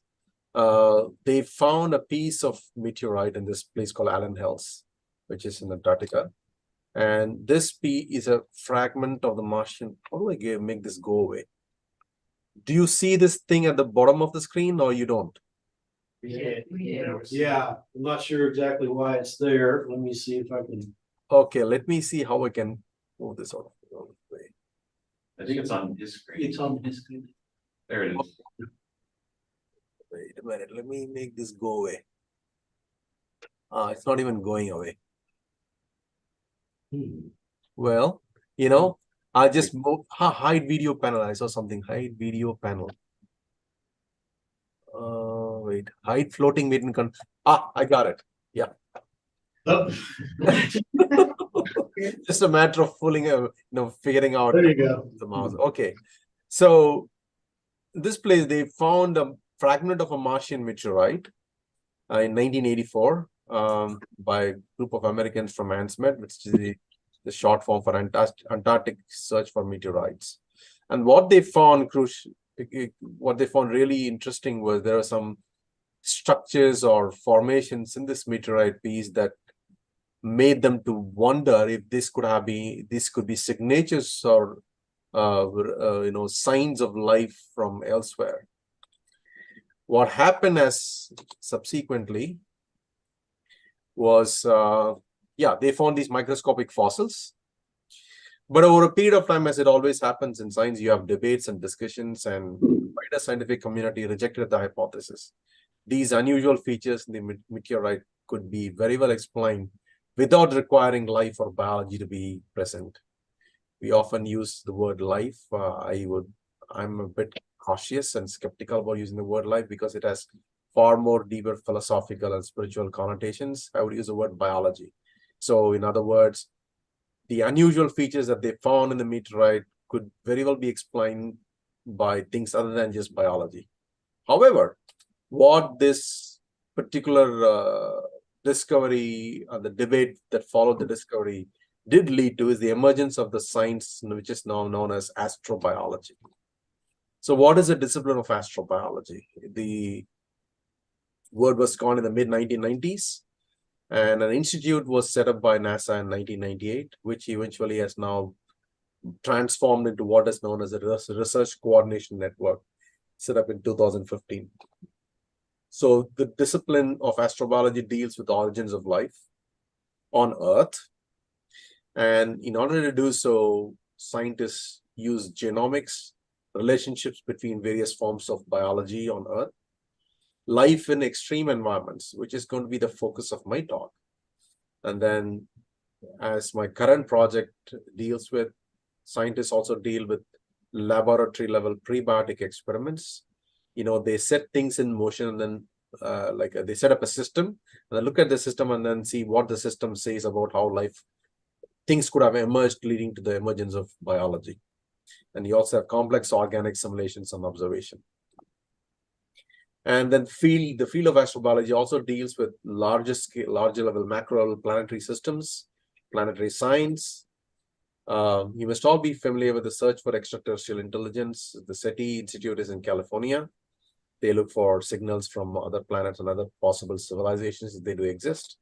They found a piece of meteorite in this place called Allen Hills, which is in Antarctica. And this piece is a fragment of the Martian. How do I make this go away? Do you see this thing at the bottom of the screen or you don't? Yeah, I'm not sure exactly why it's there. Let me see if I can. Okay, let me see how I can move this out of the way. I think it's on his screen. It's on his screen. There it is. Wait a minute, let me make this go away. It's not even going away. Well, you know, I just move hide video panel. I saw something. Hide video panel. Wait, hide floating meeting con. I got it. Yeah. Oh. Just a matter of figuring out There you go. the mouse. Okay. So this place, they found a fragment of a Martian meteorite in 1984 by a group of Americans from ANSMET, which is the short form for Antarctic Search for Meteorites. And what they found really interesting was there are some structures or formations in this meteorite piece that made them to wonder if this could be signatures or signs of life from elsewhere. What happened as subsequently was they found these microscopic fossils. But over a period of time, as it always happens in science, you have debates and discussions, and the wider scientific community rejected the hypothesis. These unusual features in the meteorite could be very well explained without requiring life or biology to be present. We often use the word life. I'm a bit cautious and skeptical about using the word life because it has far more deeper philosophical and spiritual connotations. I would use the word biology. So in other words, the unusual features that they found in the meteorite could very well be explained by things other than just biology. However, what this particular discovery, the debate that followed the discovery did lead to is the emergence of the science which is now known as astrobiology. So what is the discipline of astrobiology? The word was coined in the mid-1990s, and an institute was set up by NASA in 1998, which eventually has now transformed into what is known as a Research Coordination Network, set up in 2015. So the discipline of astrobiology deals with the origins of life on Earth. And in order to do so, scientists use genomics, relationships between various forms of biology on Earth, life in extreme environments, which is going to be the focus of my talk. And then as my current project deals with, scientists also deal with laboratory level prebiotic experiments. They set things in motion and then they set up a system, and they look at the system and then see what the system says about how things could have emerged, leading to the emergence of biology. And you also have complex organic simulations and observation. And then the field of astrobiology also deals with larger level, macro level planetary systems, planetary science. You must all be familiar with the search for extraterrestrial intelligence. The SETI Institute is in California. They look for signals from other planets and other possible civilizations if they do exist.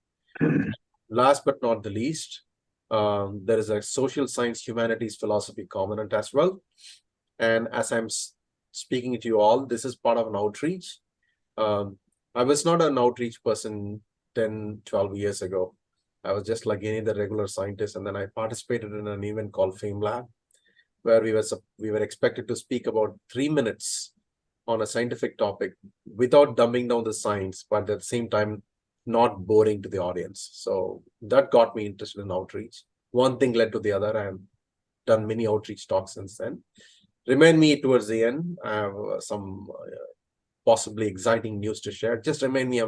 Last but not the least, there is a social science, humanities, philosophy component as well. And as I'm speaking to you all, this is part of an outreach. I was not an outreach person 10, 12 years ago. I was just like any other regular scientist. And then I participated in an event called FameLab, where we were expected to speak about 3 minutes on a scientific topic without dumbing down the science, but at the same time, not boring to the audience. So that got me interested in outreach. One thing led to the other, and done many outreach talks since then. Remind me towards the end. I have some possibly exciting news to share. Just remind me,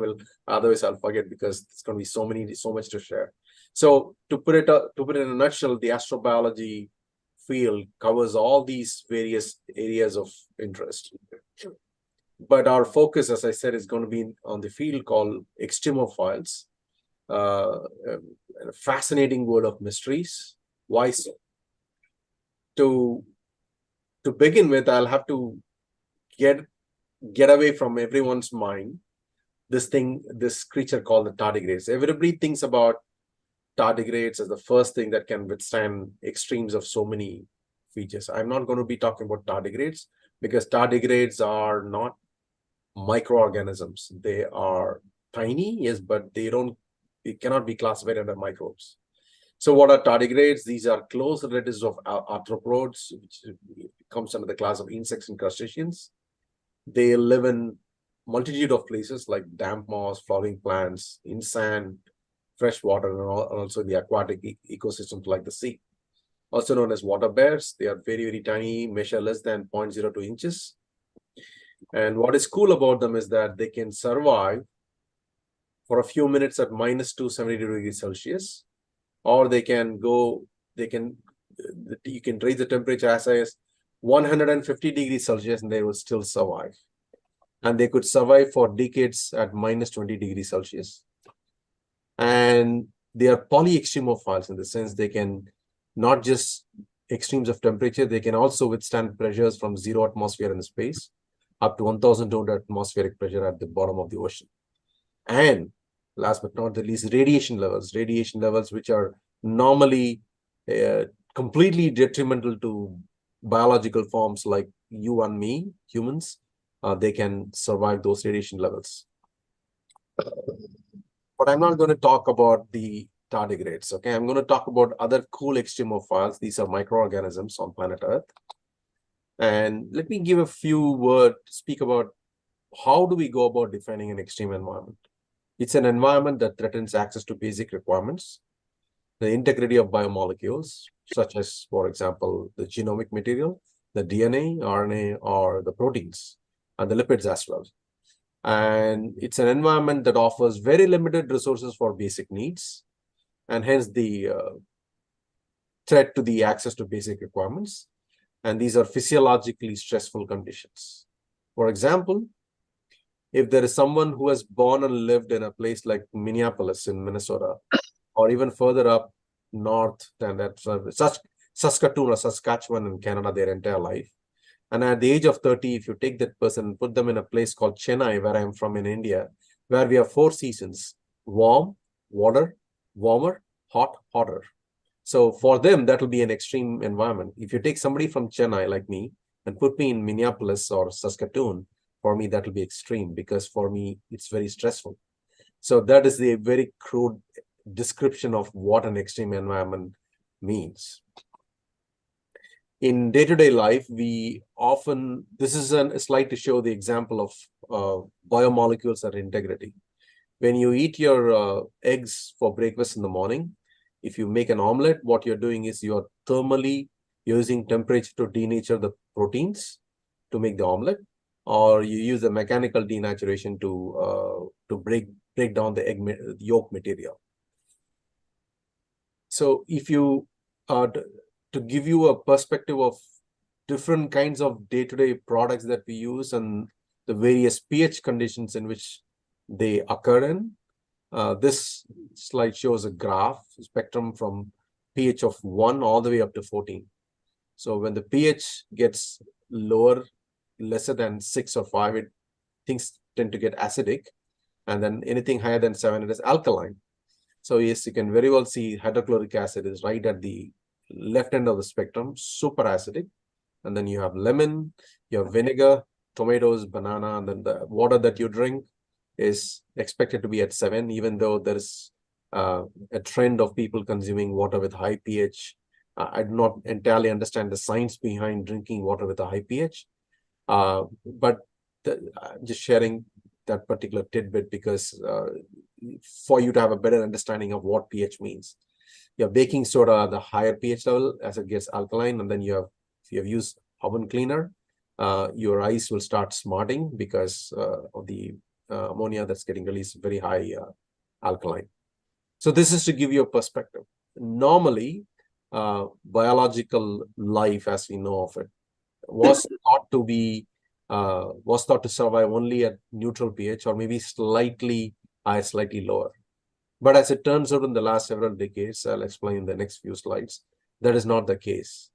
otherwise I'll forget, because it's going to be so much to share. So to put it in a nutshell, the astrobiology field covers all these various areas of interest. But our focus, as I said, is going to be on the field called extremophiles, a fascinating world of mysteries. Why so? To begin with, I'll have to get away from everyone's mind this creature called the tardigrades. Everybody thinks about tardigrades as the first thing that can withstand extremes of so many features. I'm not going to be talking about tardigrades, because tardigrades are not microorganisms. They are tiny, yes, but it cannot be classified under microbes. So what are tardigrades? These are close relatives of arthropods, which comes under the class of insects and crustaceans. They live in multitude of places like damp moss, flowering plants, in sand, fresh water, and also the aquatic ecosystems like the sea. Also known as water bears. They are very, very tiny, measure less than 0.02 inches. And what is cool about them is that they can survive for a few minutes at minus 272 degrees Celsius, or you can raise the temperature as high as 150 degrees Celsius and they will still survive. And they could survive for decades at minus 20 degrees Celsius. And they are polyextremophiles in the sense they can not just extremes of temperature, they can also withstand pressures from 0 atmosphere in space up to 1,200 atmospheric pressure at the bottom of the ocean. And last but not the least, radiation levels which are normally completely detrimental to biological forms like you and me, humans. They can survive those radiation levels. But I'm not going to talk about the tardigrades, okay? I'm going to talk about other cool extremophiles. These are microorganisms on planet Earth. And let me give a few words to speak about how do we go about defining an extreme environment. It's an environment that threatens access to basic requirements, the integrity of biomolecules, such as, for example, the genomic material, the DNA, RNA, or the proteins, and the lipids as well. And it's an environment that offers very limited resources for basic needs, and hence the threat to the access to basic requirements. And these are physiologically stressful conditions. For example, if there is someone who has born and lived in a place like Minneapolis in Minnesota, or even further up north than that, Saskatoon or Saskatchewan in Canada their entire life, and at the age of 30, if you take that person and put them in a place called Chennai, where I'm from in India, where we have 4 seasons: warm, water, warmer, hot, hotter. So for them, that will be an extreme environment. If you take somebody from Chennai like me and put me in Minneapolis or Saskatoon, for me, that will be extreme, because for me, it's very stressful. So that is the very crude description of what an extreme environment means. In day-to-day life, we often, this is a slide to show the example of biomolecules and integrity. When you eat your eggs for breakfast in the morning, if you make an omelette, what you're doing is you're thermally using temperature to denature the proteins to make the omelette. or you use the mechanical denaturation to break down the yolk material. So if you to give you a perspective of different kinds of day-to-day products that we use and the various pH conditions in which they occur in, this slide shows a graph spectrum from pH of 1 all the way up to 14. So when the pH gets lower, lesser than 6 or 5, things tend to get acidic, and then anything higher than 7, it is alkaline. So yes, you can very well see hydrochloric acid is right at the left end of the spectrum, super acidic. And then you have lemon, you have vinegar, tomatoes, banana, and then the water that you drink is expected to be at 7, even though there is a trend of people consuming water with high pH. I do not entirely understand the science behind drinking water with a high pH, but just sharing that particular tidbit because for you to have a better understanding of what pH means. You have baking soda, the higher pH level as it gets alkaline, and then you have, if you have used oven cleaner, your eyes will start smarting because of the ammonia that's getting released, very high alkaline. So this is to give you a perspective. Normally, biological life as we know of it was thought to be to survive only at neutral pH or maybe slightly higher, slightly lower. But as it turns out in the last several decades, I'll explain in the next few slides, that is not the case.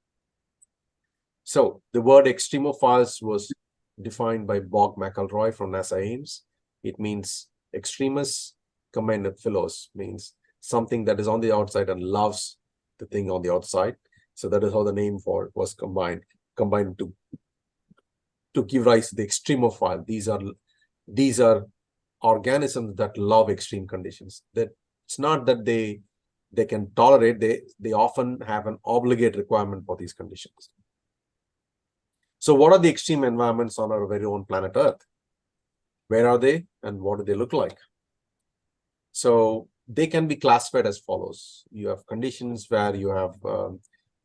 So the word extremophiles was defined by Bob McElroy from NASA Ames. It means extremis combined with philos, means something that is on the outside and loves the thing on the outside. So that is how the name for it was combined to give rise to the extremophile. These are organisms that love extreme conditions. That it's not that they can tolerate, they often have an obligate requirement for these conditions. So what are the extreme environments on our very own planet Earth? Where are they and what do they look like? So they can be classified as follows. You have conditions where you have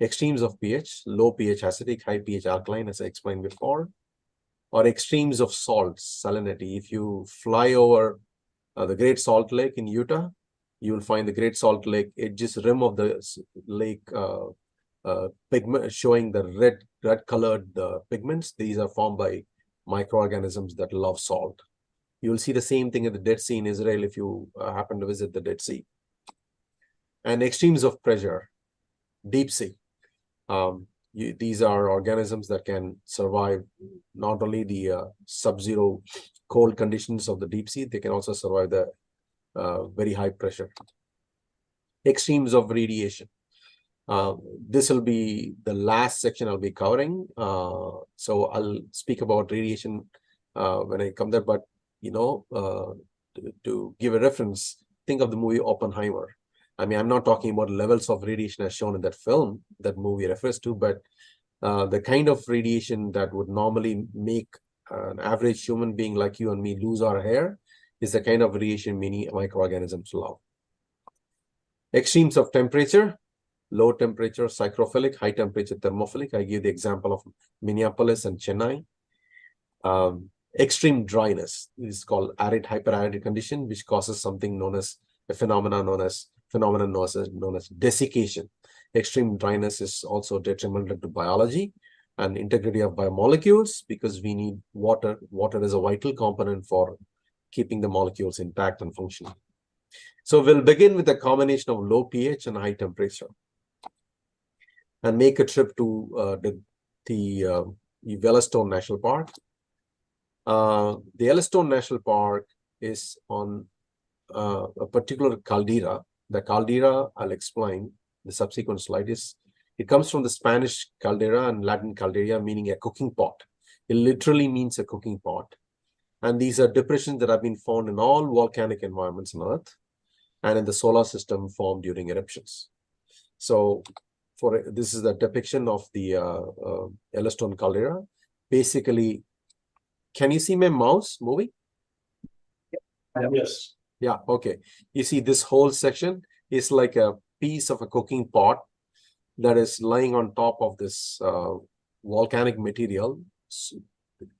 extremes of pH, low pH acidic, high pH alkaline, as I explained before, or extremes of salts, salinity. If you fly over the Great Salt Lake in Utah, you will find the Great Salt Lake edges rim of the lake pigment showing the red colored pigments. These are formed by microorganisms that love salt. You will see the same thing at the Dead Sea in Israel if you happen to visit the Dead Sea. And extremes of pressure, deep sea. These are organisms that can survive not only the sub-zero cold conditions of the deep sea, they can also survive the very high pressure. Extremes of radiation. This will be the last section I'll be covering. So I'll speak about radiation when I come there, but you know, to give a reference, think of the movie Oppenheimer. I mean, I'm not talking about levels of radiation as shown in that film that movie refers to, but the kind of radiation that would normally make an average human being like you and me lose our hair is the kind of radiation many microorganisms love. Extremes of temperature, low temperature psychrophilic, high temperature thermophilic. I give the example of Minneapolis and Chennai. Extreme dryness is called arid hyperarid condition, which causes something known as a phenomenon known as desiccation. Extreme dryness is also detrimental to biology and integrity of biomolecules because we need water. Water is a vital component for keeping the molecules intact and functioning. So we'll begin with a combination of low pH and high temperature and make a trip to the Yellowstone National Park. The Yellowstone National Park is on a particular caldera. The caldera, I'll explain the subsequent slide, it comes from the Spanish caldera and Latin caldera, meaning a cooking pot. It literally means a cooking pot. And these are depressions that have been found in all volcanic environments on Earth and in the solar system formed during eruptions. So this is the depiction of the Yellowstone caldera. Basically, can you see my mouse moving? Yes. Yeah, okay. You see this whole section is like a piece of a cooking pot that is lying on top of this volcanic material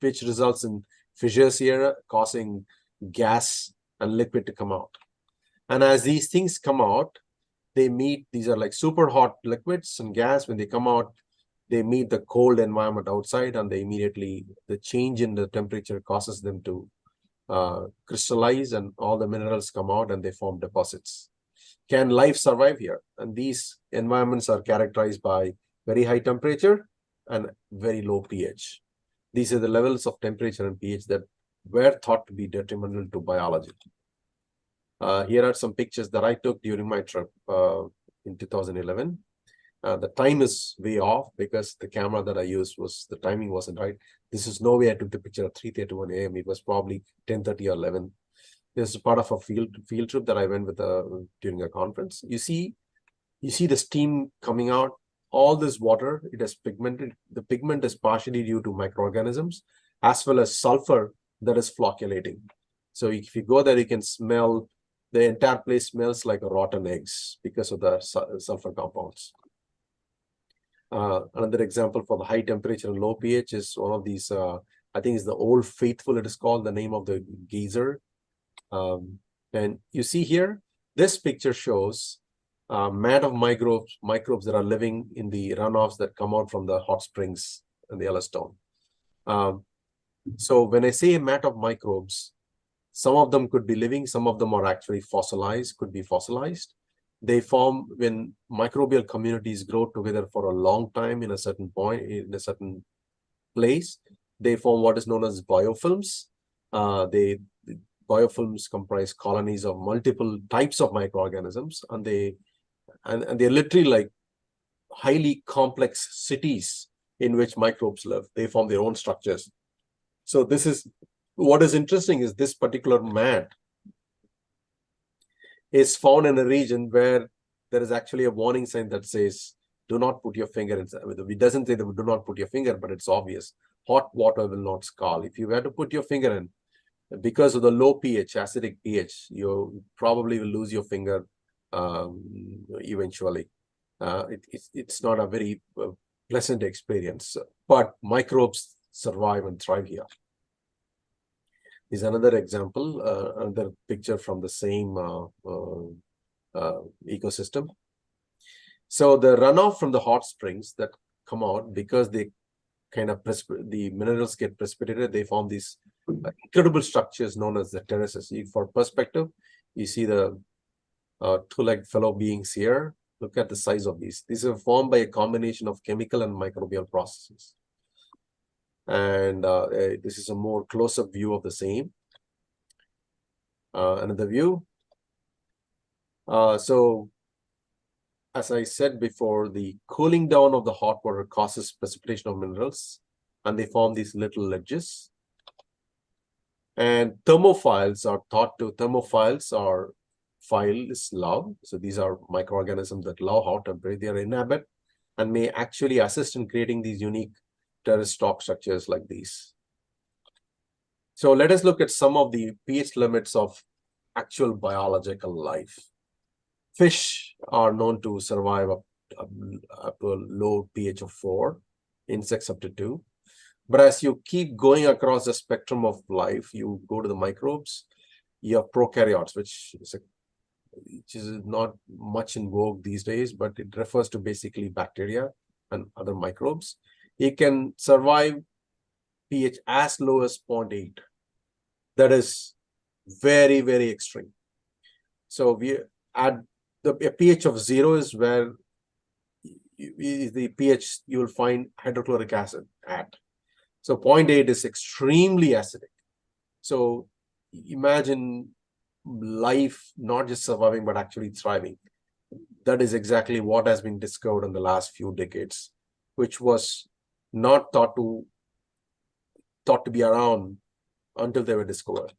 which results in fissures here, causing gas and liquid to come out. And as these things come out, they meet, these are like super hot liquids and gas. When they come out, they meet the cold environment outside, and they immediately, the change in the temperature causes them to crystallize, and all the minerals come out and they form deposits. Can life survive here? And these environments are characterized by very high temperature and very low pH. These are the levels of temperature and pH that were thought to be detrimental to biology. Here are some pictures that I took during my trip in 2011. The time is way off because the camera that I used the timing wasn't right. This is no way I took the picture at 3:31 a.m. It was probably 10:30 or 11. This is part of a field trip that I went with during a conference. You see the steam coming out. All this water, it is pigmented. The pigment is partially due to microorganisms as well as sulfur that is flocculating. So if you go there, you can smell, the entire place smells like rotten eggs because of the sulfur compounds. Another example for the high temperature and low pH is one of these, I think it's the Old Faithful, it is called, the name of the geyser. And you see here, this picture shows mat of microbes that are living in the runoffs that come out from the hot springs in the Yellowstone. So when I say a mat of microbes, some of them could be living, some of them are actually fossilized, could be fossilized. They form when microbial communities grow together for a long time in a certain point, in a certain place. They form what is known as biofilms. Biofilms comprise colonies of multiple types of microorganisms, and they're literally like highly complex cities in which microbes live. They form their own structures. So this is what is interesting is this particular mat is found in a region where there is actually a warning sign that says, do not put your finger inside. It doesn't say that do not put your finger, but it's obvious. Hot water will not scald. If you were to put your finger in, because of the low pH, acidic pH, you probably will lose your finger eventually. It's not a very pleasant experience, but microbes survive and thrive here. Is another example, another picture from the same ecosystem. So the runoff from the hot springs that come out, because they kind of the minerals get precipitated, they form these incredible structures known as the terraces. For perspective, you see the two-legged fellow beings here. Look at the size of these. These are formed by a combination of chemical and microbial processes. And this is a more close-up view of the same. Another view. So, as I said before, the cooling down of the hot water causes precipitation of minerals, and they form these little ledges. And thermophiles are thought to, thermophiles are, phile is love. So these are microorganisms that love hot temperature. They are inhabit and may actually assist in creating these unique terrace stock structures like these. So let us look at some of the pH limits of actual biological life. Fish are known to survive up to a low pH of 4, insects up to 2. But as you keep going across the spectrum of life, you go to the microbes, you have prokaryotes, which is not much in vogue these days, but it refers to basically bacteria and other microbes. It can survive pH as low as 0.8. That is very, very extreme. So we add the pH of 0 is where the pH you will find hydrochloric acid at. So 0.8 is extremely acidic. So imagine life not just surviving, but actually thriving. That is exactly what has been discovered in the last few decades, which was not thought to be around until they were discovered.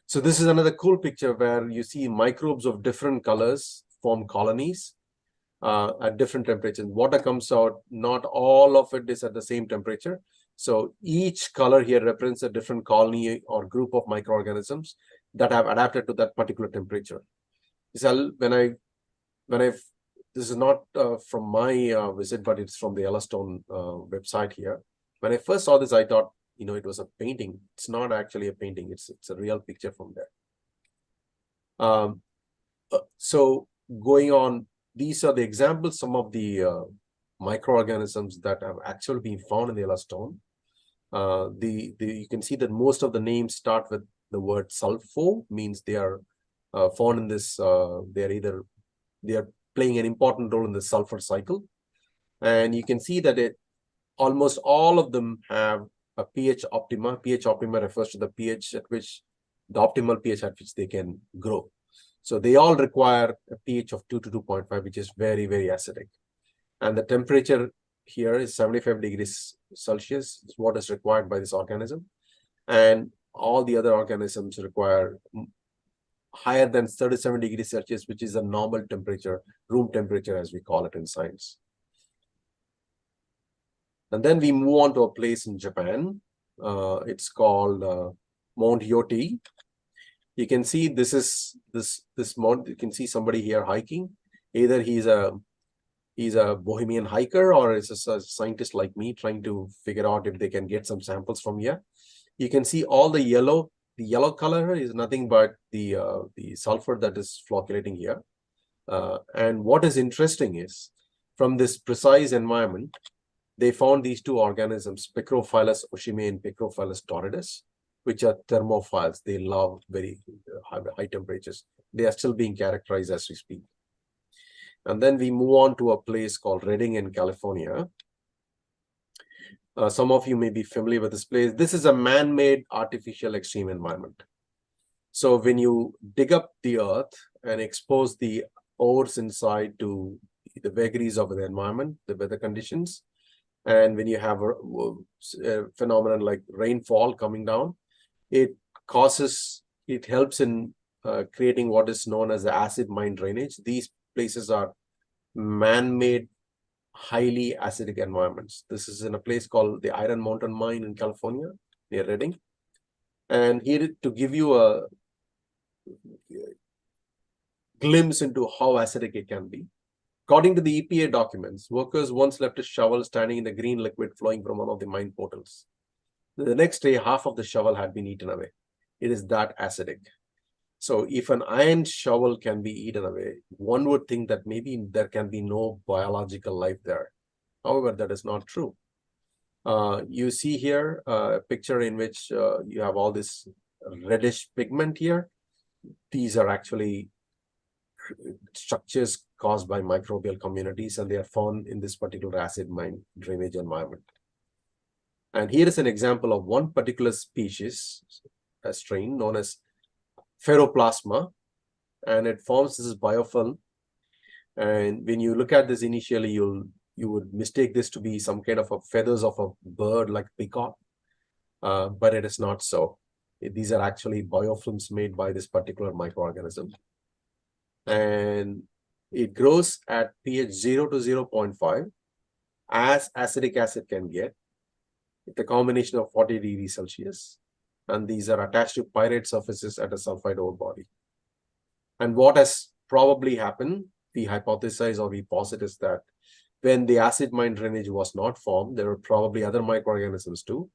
So this is another cool picture where you see microbes of different colors form colonies at different temperatures. Water comes out, not all of it is at the same temperature. So each color here represents a different colony or group of microorganisms that have adapted to that particular temperature. So this is not from my visit, but it's from the Yellowstone website here. When I first saw this, I thought, it was a painting. It's not actually a painting. It's a real picture from there. So going on, these are the examples, some of the microorganisms that have actually been found in the Yellowstone. You can see that most of the names start with the word sulfo, means they are found in this, they are playing an important role in the sulfur cycle. And you can see that almost all of them have a pH optima. pH optima refers to the pH at which, the optimal pH at which they can grow. So they all require a pH of 2 to 2.5, which is very, very acidic. And the temperature here is 75 degrees Celsius, is what is required by this organism. And all the other organisms require higher than 37 degrees Celsius, which is a normal temperature, room temperature, as we call it in science. And then we move on to a place in Japan. It's called Mount Yoti. You can see this mount. You can see somebody here hiking. Either he's a Bohemian hiker, or is a scientist like me trying to figure out if they can get some samples from here. You can see all the yellow. The yellow color is nothing but the sulfur that is flocculating here. And what is interesting is, from this precise environment, they found these two organisms, Picrophilus oshimei and Picrophilus torridus, which are thermophiles. They love very high temperatures. They are still being characterized as we speak. And then we move on to a place called Redding in California. Some of you may be familiar with this place. This is a man-made artificial extreme environment. So when you dig up the earth and expose the ores inside to the vagaries of the environment, the weather conditions, and when you have a phenomenon like rainfall coming down, it helps in creating what is known as the acid mine drainage. These places are man-made, highly acidic environments. This is in a place called the Iron Mountain Mine in California, near Redding. And here, to give you a glimpse into how acidic it can be, according to the EPA documents, workers once left a shovel standing in the green liquid flowing from one of the mine portals. The next day, half of the shovel had been eaten away. It is that acidic. So if an iron shovel can be eaten away, one would think that maybe there can be no biological life there. However, that is not true. You see here a picture in which you have all this reddish pigment here. These are actually structures caused by microbial communities, and they are found in this particular acid mine drainage environment. And here is an example of one particular species, a strain known as Ferroplasma, and it forms this biofilm. And when you look at this initially, you would mistake this to be some kind of feathers of a bird like peacock, but it is not so. These are actually biofilms made by this particular microorganism. And it grows at pH 0 to 0.5, as acidic as it can get, with a combination of 40 degrees Celsius. And these are attached to pyrite surfaces at a sulfide ore body. And what has probably happened, we hypothesize or we posit, is that when the acid mine drainage was not formed, there were probably other microorganisms too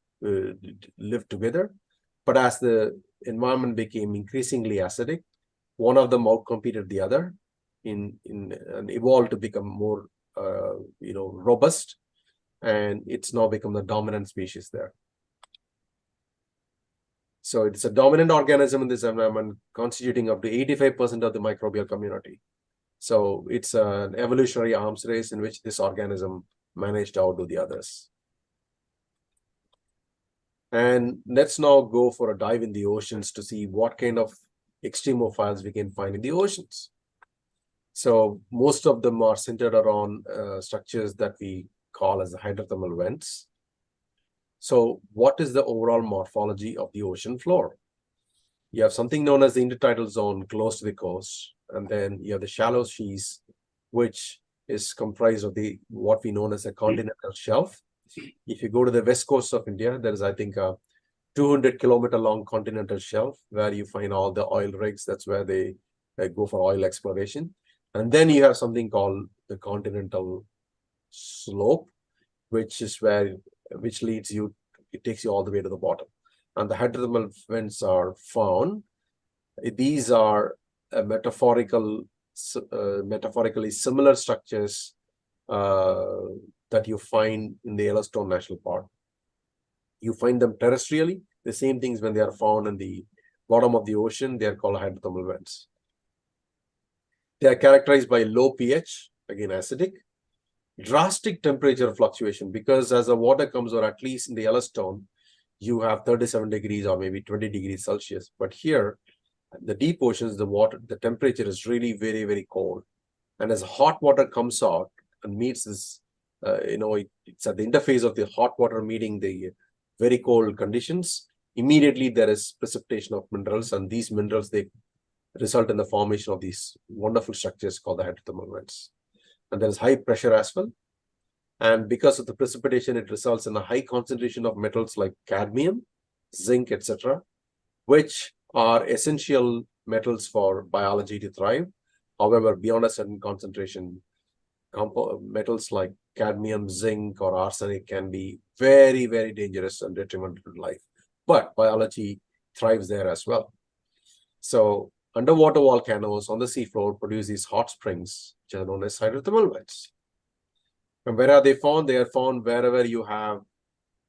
live together. But as the environment became increasingly acidic, one of them outcompeted the other and evolved to become more robust, and it's now become the dominant species there. So it's a dominant organism in this environment, constituting up to 85% of the microbial community. So it's an evolutionary arms race in which this organism managed to outdo the others. And let's now go for a dive in the oceans to see what kind of extremophiles we can find in the oceans. So most of them are centered around structures that we call as the hydrothermal vents. So what is the overall morphology of the ocean floor? You have something known as the intertidal zone close to the coast, and then you have the shallow seas, which is comprised of what we know as a continental shelf. If you go to the west coast of India, there is, I think, a 200-kilometer long continental shelf where you find all the oil rigs. That's where they go for oil exploration. And then you have something called the continental slope, which is where which leads you, it takes you all the way to the bottom. And the hydrothermal vents are found. These are metaphorically similar structures that you find in the Yellowstone National Park. You find them terrestrially. The same things when they are found in the bottom of the ocean, they are called hydrothermal vents. They are characterized by low pH, again acidic, drastic temperature fluctuation, because as the water comes, or at least in the Yellowstone, you have 37 degrees or maybe 20 degrees Celsius. But here, the deep oceans, the temperature is really very, very cold. And as hot water comes out and meets this, it's at the interface of the hot water meeting the very cold conditions, immediately there is precipitation of minerals, and these minerals, they result in the formation of these wonderful structures called the hydrothermal vents. And there is high pressure as well. And because of the precipitation, it results in a high concentration of metals like cadmium, zinc, etc., which are essential metals for biology to thrive. However, beyond a certain concentration, metals like cadmium, zinc, or arsenic can be very, very dangerous and detrimental to life. But biology thrives there as well. So underwater volcanoes on the seafloor produce these hot springs, which are known as hydrothermal vents. And where are they found? They are found wherever you have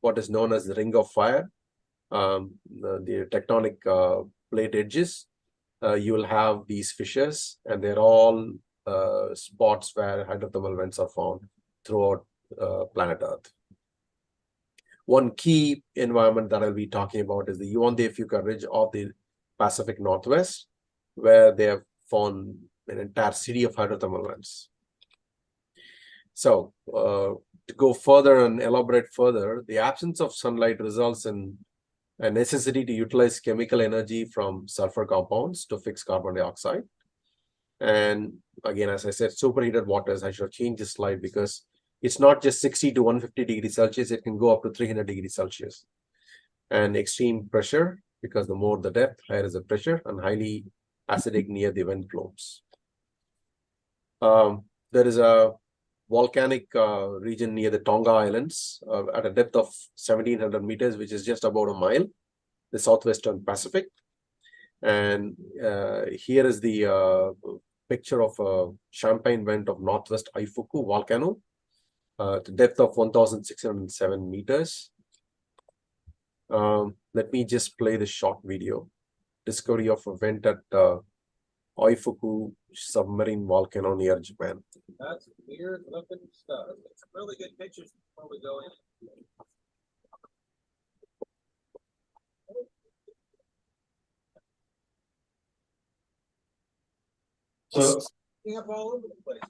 what is known as the ring of fire, the tectonic plate edges. You will have these fissures, and they're all spots where hydrothermal vents are found throughout planet Earth. One key environment that I'll be talking about is the Yuan-de-Fuca Ridge of the Pacific Northwest, where they have found an entire city of hydrothermal vents. So to go further and elaborate further, the absence of sunlight results in a necessity to utilize chemical energy from sulfur compounds to fix carbon dioxide. And again, as I said, superheated waters, I should have changed this slide because it's not just 60 to 150 degrees Celsius, it can go up to 300 degrees Celsius. And extreme pressure, because the more the depth, higher is the pressure, and highly acidic near the vent plumes. There is a volcanic region near the Tonga Islands at a depth of 1700 meters, which is just about a mile, the southwestern Pacific. And here is the picture of a champagne vent of Northwest Aifuku volcano, to depth of 1,607 meters. Let me just play the short video. Discovery of a vent at Aifuku submarine volcano near Japan. That's weird looking stuff. It's really good pictures before we go in. So, Up all over the place.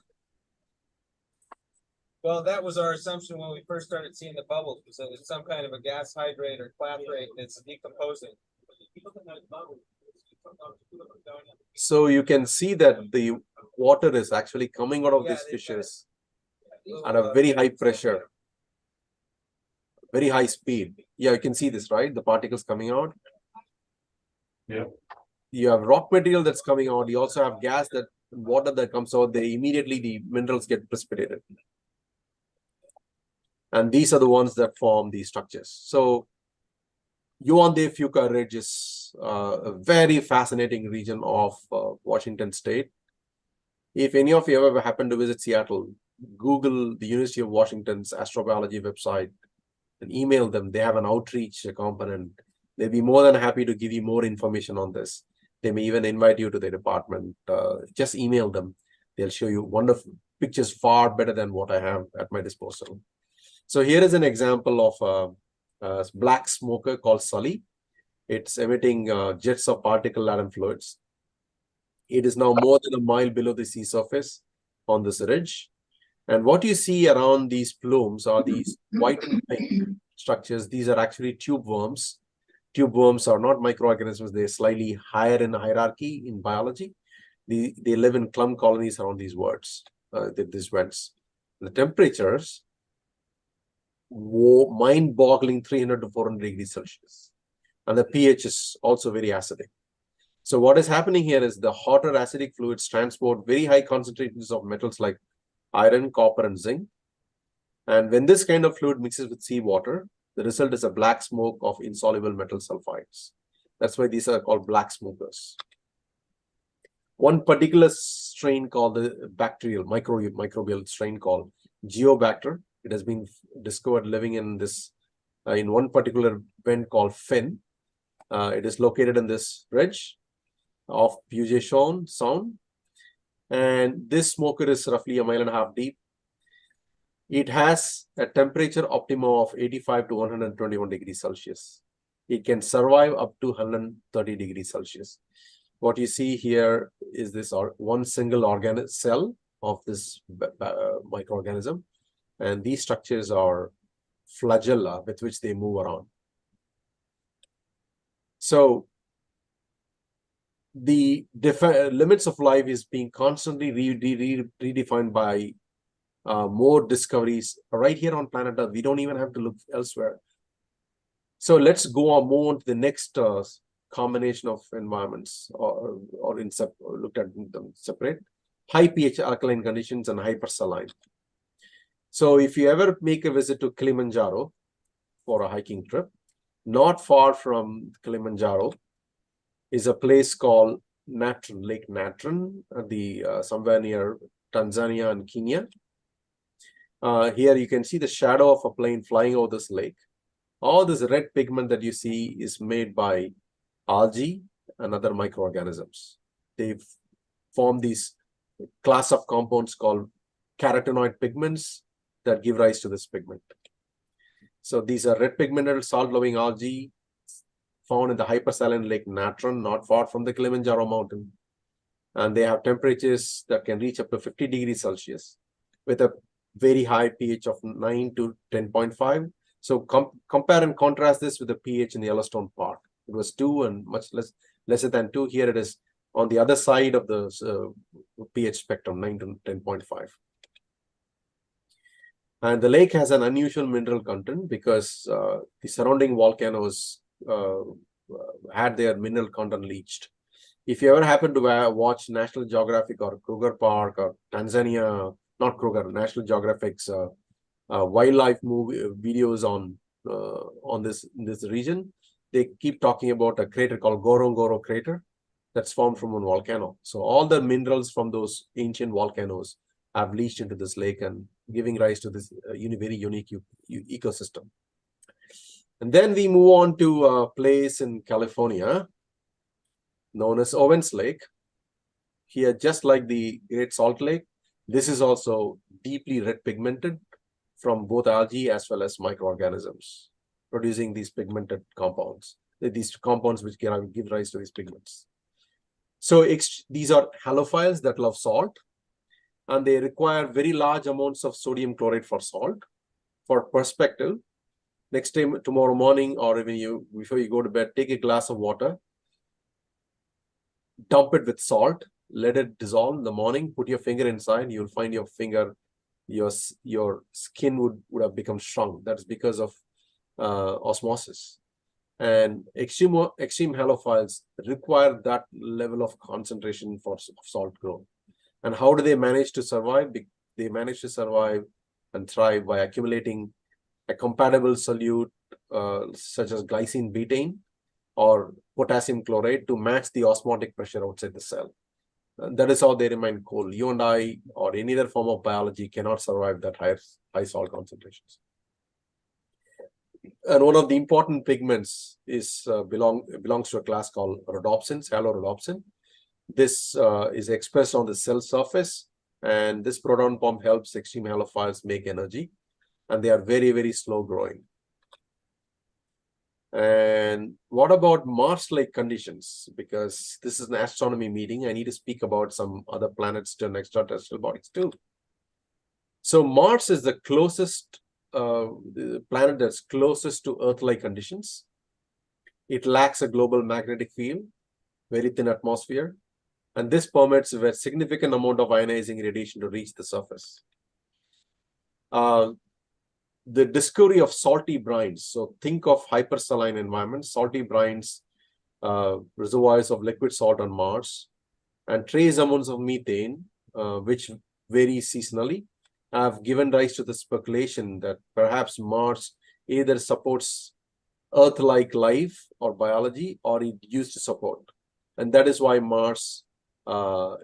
Well, that was our assumption when we first started seeing the bubbles, was that it's some kind of a gas hydrate or claphrate that's decomposing. So you can see that the water is actually coming out of these fissures at a very high pressure, very high speed. Yeah, you can see this, right? The particles coming out. Yeah. You have rock material that's coming out. You also have gas, that water that comes out. They immediately, the minerals get precipitated. And these are the ones that form these structures. So Yuan-de-Fuca Ridge is a very fascinating region of Washington State. If any of you ever happen to visit Seattle, Google the University of Washington's astrobiology website and email them. They have an outreach component. They'd be more than happy to give you more information on this. They may even invite you to their department. Just email them. They'll show you wonderful pictures, far better than what I have at my disposal. So here is an example of a black smoker called Sully. It's emitting jets of particle-laden fluids. It is now more than a mile below the sea surface on this ridge. And what you see around these plumes are these white and pink structures. These are actually tube worms. Tube worms are not microorganisms. They're slightly higher in the hierarchy in biology. They live in clump colonies around these these vents. The temperatures, mind-boggling 300 to 400 degrees Celsius. And the pH is also very acidic. So what is happening here is the hotter acidic fluids transport very high concentrations of metals like iron, copper, and zinc. And when this kind of fluid mixes with seawater, the result is a black smoke of insoluble metal sulfides. That's why these are called black smokers. One particular strain called the microbial strain called Geobacter. It has been discovered living in this in one particular vent called Finn. It is located in this ridge of Puget Sound, and this smoker is roughly 1.5 miles deep. It has a temperature optimum of 85 to 121 degrees Celsius. It can survive up to 130 degrees Celsius. What you see here is this one single cell of this microorganism, and these structures are flagella with which they move around. So the limits of life is being constantly redefined by more discoveries right here on planet Earth. We don't even have to look elsewhere. So let's go on, move on to the next combination of environments, or looked at them separate: high pH alkaline conditions and hypersaline. So if you ever make a visit to Kilimanjaro for a hiking trip, not far from Kilimanjaro is a place called Natron, Lake Natron, somewhere near Tanzania and Kenya. Here you can see the shadow of a plane flying over this lake. All this red pigment that you see is made by algae and other microorganisms. They've formed these class of compounds called carotenoid pigments that give rise to this pigment. So these are red pigmented salt-loving algae found in the hypersaline Lake Natron, not far from the Kilimanjaro mountain. And they have temperatures that can reach up to 50 degrees Celsius with a very high pH of 9 to 10.5. So compare and contrast this with the pH in the Yellowstone Park. It was 2 and much lesser than 2. Here it is on the other side of the pH spectrum, 9 to 10.5. And the lake has an unusual mineral content because the surrounding volcanoes had their mineral content leached. If you ever happen to watch National Geographic or Kruger Park or Tanzania, not Kruger, National Geographic's wildlife videos on this region, they keep talking about a crater called Ngorongoro crater that's formed from a volcano. So all the minerals from those ancient volcanoes have leached into this lake and giving rise to this very unique ecosystem. And then we move on to a place in California known as Owens Lake. Here, just like the Great Salt Lake, this is also deeply red pigmented from both algae as well as microorganisms, producing these pigmented compounds, these compounds which can give rise to these pigments. So these are halophiles that love salt, and they require very large amounts of sodium chloride for salt. For perspective, next time, tomorrow morning, or even before you go to bed, take a glass of water, dump it with salt, let it dissolve in the morning, put your finger inside, you'll find your finger, your skin would have become shrunk. That's because of osmosis. And extreme halophiles require that level of concentration for salt growth. And how do they manage to survive? They manage to survive and thrive by accumulating a compatible solute such as glycine betaine or potassium chloride to match the osmotic pressure outside the cell. That is how they remain cool. You and I, or any other form of biology, cannot survive that high salt concentrations. And one of the important pigments is belongs to a class called rhodopsins, halorhodopsin. This is expressed on the cell surface, and this proton pump helps extreme halophiles make energy, and they are very, very slow growing. And what about Mars-like conditions? Because this is an astronomy meeting, I need to speak about some other planets and extraterrestrial bodies too. So Mars is the closest planet that's closest to Earth-like conditions. It lacks a global magnetic field, very thin atmosphere, and this permits a significant amount of ionizing radiation to reach the surface. The discovery of salty brines. So think of hypersaline environments, salty brines, reservoirs of liquid salt on Mars, and trace amounts of methane, which vary seasonally, have given rise to the speculation that perhaps Mars either supports Earth-like life or biology, or it used to support. And that is why Mars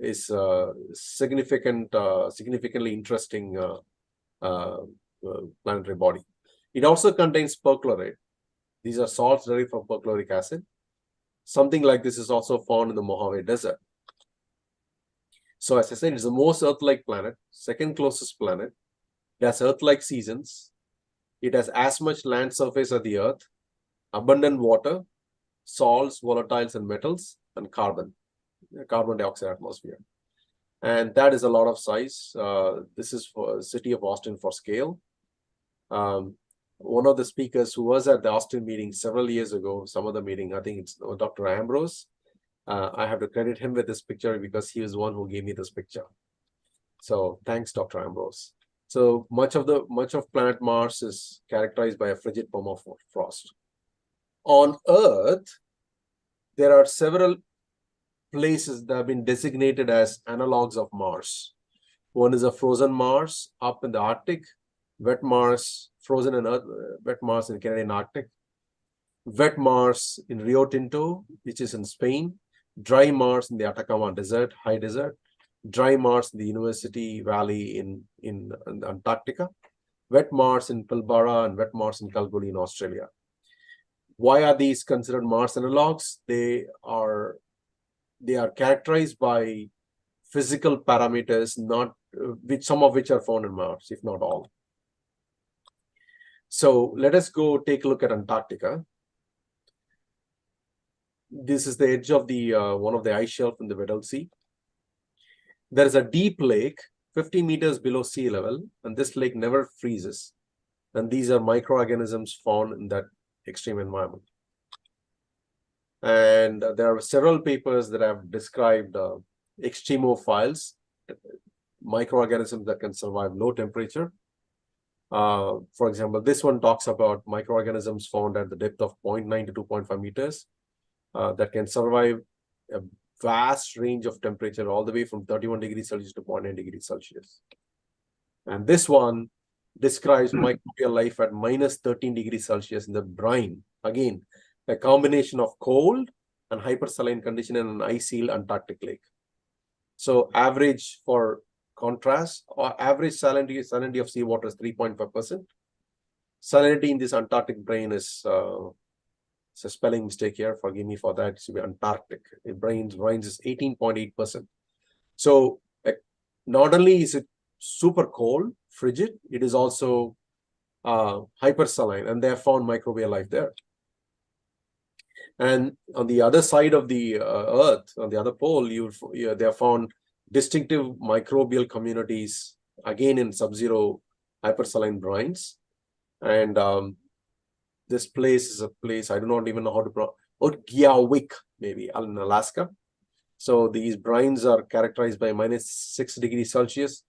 is significantly interesting planetary body. It also contains perchlorate. These are salts derived from perchloric acid. Something like this is also found in the Mojave Desert. So as I said, it's the most Earth-like planet, second closest planet. It has Earth-like seasons. It has as much land surface as the Earth, abundant water, salts, volatiles, and metals, and carbon dioxide atmosphere. And that is a lot of size. This is for city of Austin for scale. One of the speakers who was at the Austin meeting several years ago, some other meeting, I think it's Dr. Ambrose. I have to credit him with this picture because he was the one who gave me this picture. So thanks, Dr. Ambrose. So much of planet Mars is characterized by a frigid permafrost. On Earth, there are several places that have been designated as analogs of Mars. One is a frozen Mars up in the Arctic, wet Mars, frozen and wet Mars in Canadian Arctic, wet Mars in Rio Tinto, which is in Spain, dry Mars in the Atacama Desert, high desert, dry Mars in the University Valley in Antarctica, wet Mars in Pilbara, and wet Mars in Kalgoorlie in Australia. Why are these considered Mars analogs? They are characterized by physical parameters, not some of which are found in Mars, if not all. So let us go take a look at Antarctica. This is the edge of the one of the ice shelf in the Weddell Sea. There is a deep lake 50 meters below sea level, and this lake never freezes. And these are microorganisms found in that extreme environment. And there are several papers that have described extremophiles, microorganisms that can survive low temperature. For example, this one talks about microorganisms found at the depth of 0.9 to 2.5 meters that can survive a vast range of temperature all the way from 31 degrees Celsius to 0.9 degrees Celsius. And this one describes microbial life at minus 13 degrees Celsius in the brine. Again, a combination of cold and hypersaline condition in an ice-sealed Antarctic lake. So average, for contrast, or average salinity of seawater is 3.5%. Salinity in this Antarctic brine is it's a spelling mistake here. Forgive me for that. It should be Antarctic. The brines is 18.8%. So not only is it super cold, frigid, it is also hypersaline, and they have found microbial life there. And on the other side of the Earth, on the other pole, they have found distinctive microbial communities, again in sub-zero hypersaline brines. And this place is a place, I do not even know how to pronounce, Utqiagvik, maybe, in Alaska. So these brines are characterized by minus 6 degrees Celsius,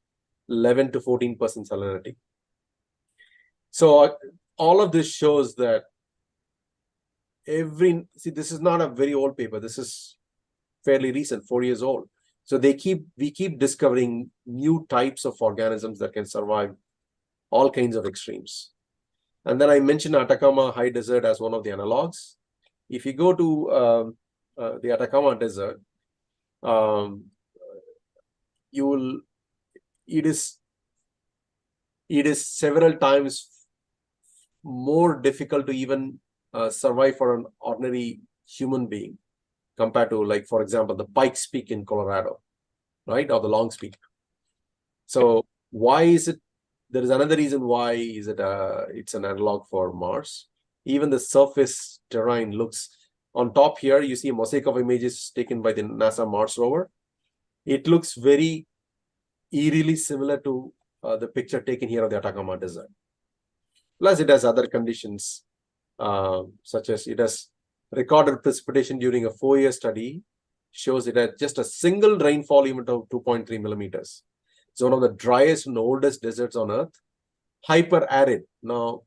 11 to 14% salinity. So all of this shows that this is not a very old paper. This is fairly recent, 4 years old. So we keep discovering new types of organisms that can survive all kinds of extremes. And then I mentioned Atacama High Desert as one of the analogs. If you go to the Atacama Desert, it is several times more difficult to even survive for an ordinary human being compared to, like, for example, the Pikes Peak in Colorado, right? Or the Longs Peak. So why is it? There is another reason why is it it's an analog for Mars. Even the surface terrain looks, on top here, you see a mosaic of images taken by the NASA Mars rover. It looks very eerily similar to the picture taken here of the Atacama Desert. Plus, it has other conditions, such as it has recorded precipitation during a 4-year study, shows it had just a single rainfall event of 2.3 millimeters. It's one of the driest and oldest deserts on Earth. Hyper arid. Now,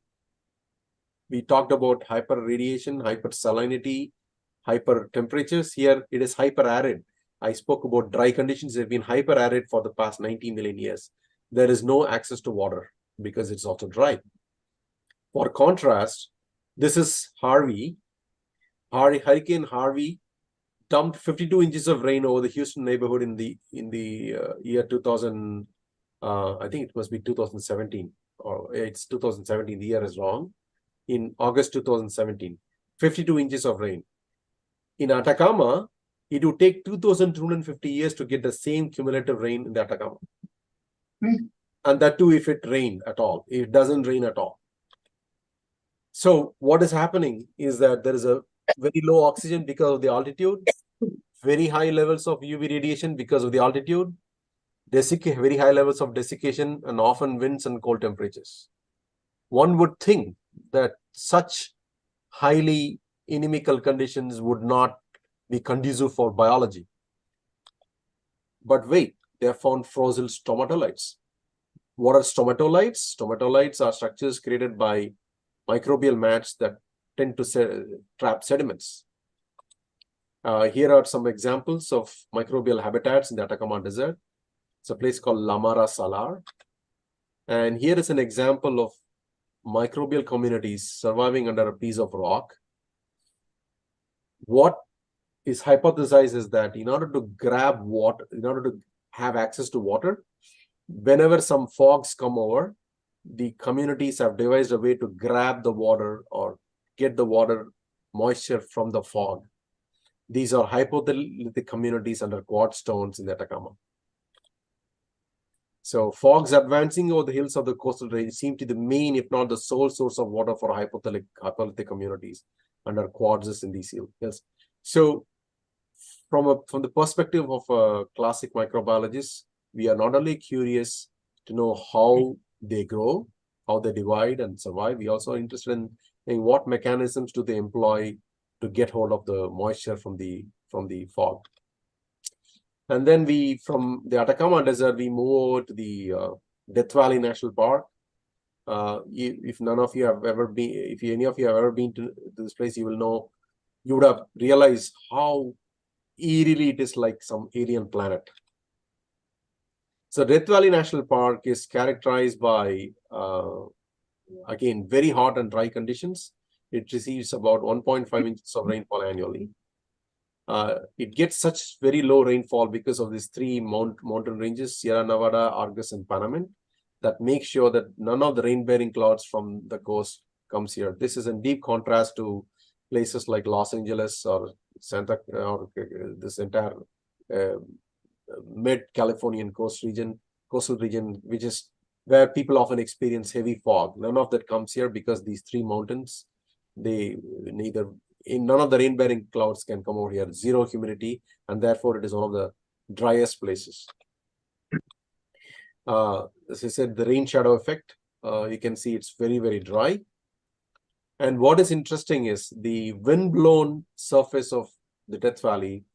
we talked about hyper radiation, hyper salinity, hyper temperatures. Here it is hyper arid. I spoke about dry conditions. They've been hyper arid for the past 90 million years. there is no access to water because it's also dry. For contrast, this is Hurricane Harvey dumped 52 inches of rain over the Houston neighborhood in the year 2000. I think it must be 2017, or it's 2017. The year is wrong. In August 2017, 52 inches of rain. In Atacama, it would take 2,250 years to get the same cumulative rain in the Atacama. And that too, if it rained at all. It doesn't rain at all. So what is happening is that there is a very low oxygen because of the altitude, very high levels of UV radiation because of the altitude, very high levels of desiccation, and often winds and cold temperatures. One would think that such highly inimical conditions would not be conducive for biology. But wait, they have found fossil stromatolites. What are stromatolites? Stromatolites are structures created by microbial mats that tend to trap sediments. Here are some examples of microbial habitats in the Atacama Desert. It's a place called La Mara Salar. And here is an example of microbial communities surviving under a piece of rock. What is hypothesized is that in order to grab water, in order to have access to water, whenever some fogs come over, the communities have devised a way to grab the water or get the water moisture from the fog. These are hypothalamic communities under quartz stones in the Atacama. So fogs advancing over the hills of the coastal range seem to be the main, if not the sole source of water for hypothalamic communities under quartzes in these hills. So from the perspective of a classic microbiologist, we are not only curious to know how they grow, how they divide and survive. We also are interested in what mechanisms do they employ to get hold of the moisture from the fog. And then from the Atacama Desert, we move over to the Death Valley National Park. If none of you have ever been, if any of you have ever been to this place, you will know, you would have realized how eerily it is like some alien planet. So Death Valley National Park is characterized by, again, very hot and dry conditions. It receives about 1.5 inches of rainfall annually. It gets such very low rainfall because of these three mountain ranges, Sierra Nevada, Argus, and Panamint, that make sure that none of the rain-bearing clouds from the coast comes here. This is in deep contrast to places like Los Angeles or this entire mid-Californian coastal region, which is where people often experience heavy fog. None of that comes here because these three mountains, none of the rain-bearing clouds can come over here. Zero humidity, and therefore it is one of the driest places. As I said, the rain shadow effect, you can see it's very, very dry. And what is interesting is the wind-blown surface of the Death Valley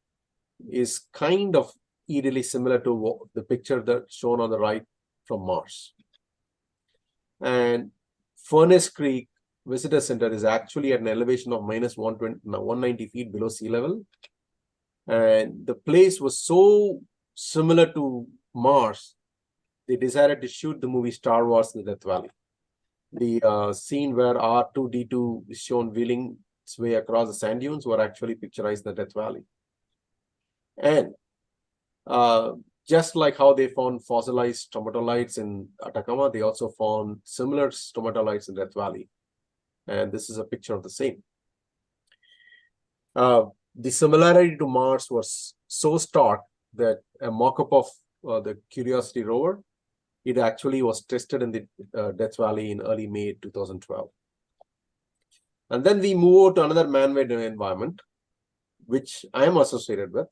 is kind of eerily similar to the picture that's shown on the right from Mars. And Furnace Creek Visitor Center is actually at an elevation of minus 190 feet below sea level. And the place was so similar to Mars, they decided to shoot the movie Star Wars in the Death Valley. The scene where R2-D2 is shown wheeling its way across the sand dunes were actually picturized in the Death Valley. And just like how they found fossilized stromatolites in Atacama, they also found similar stromatolites in Death Valley. And this is a picture of the same. The similarity to Mars was so stark that a mock-up of the Curiosity rover, it actually was tested in the Death Valley in early May 2012. And then we move over to another man-made environment, which I am associated with.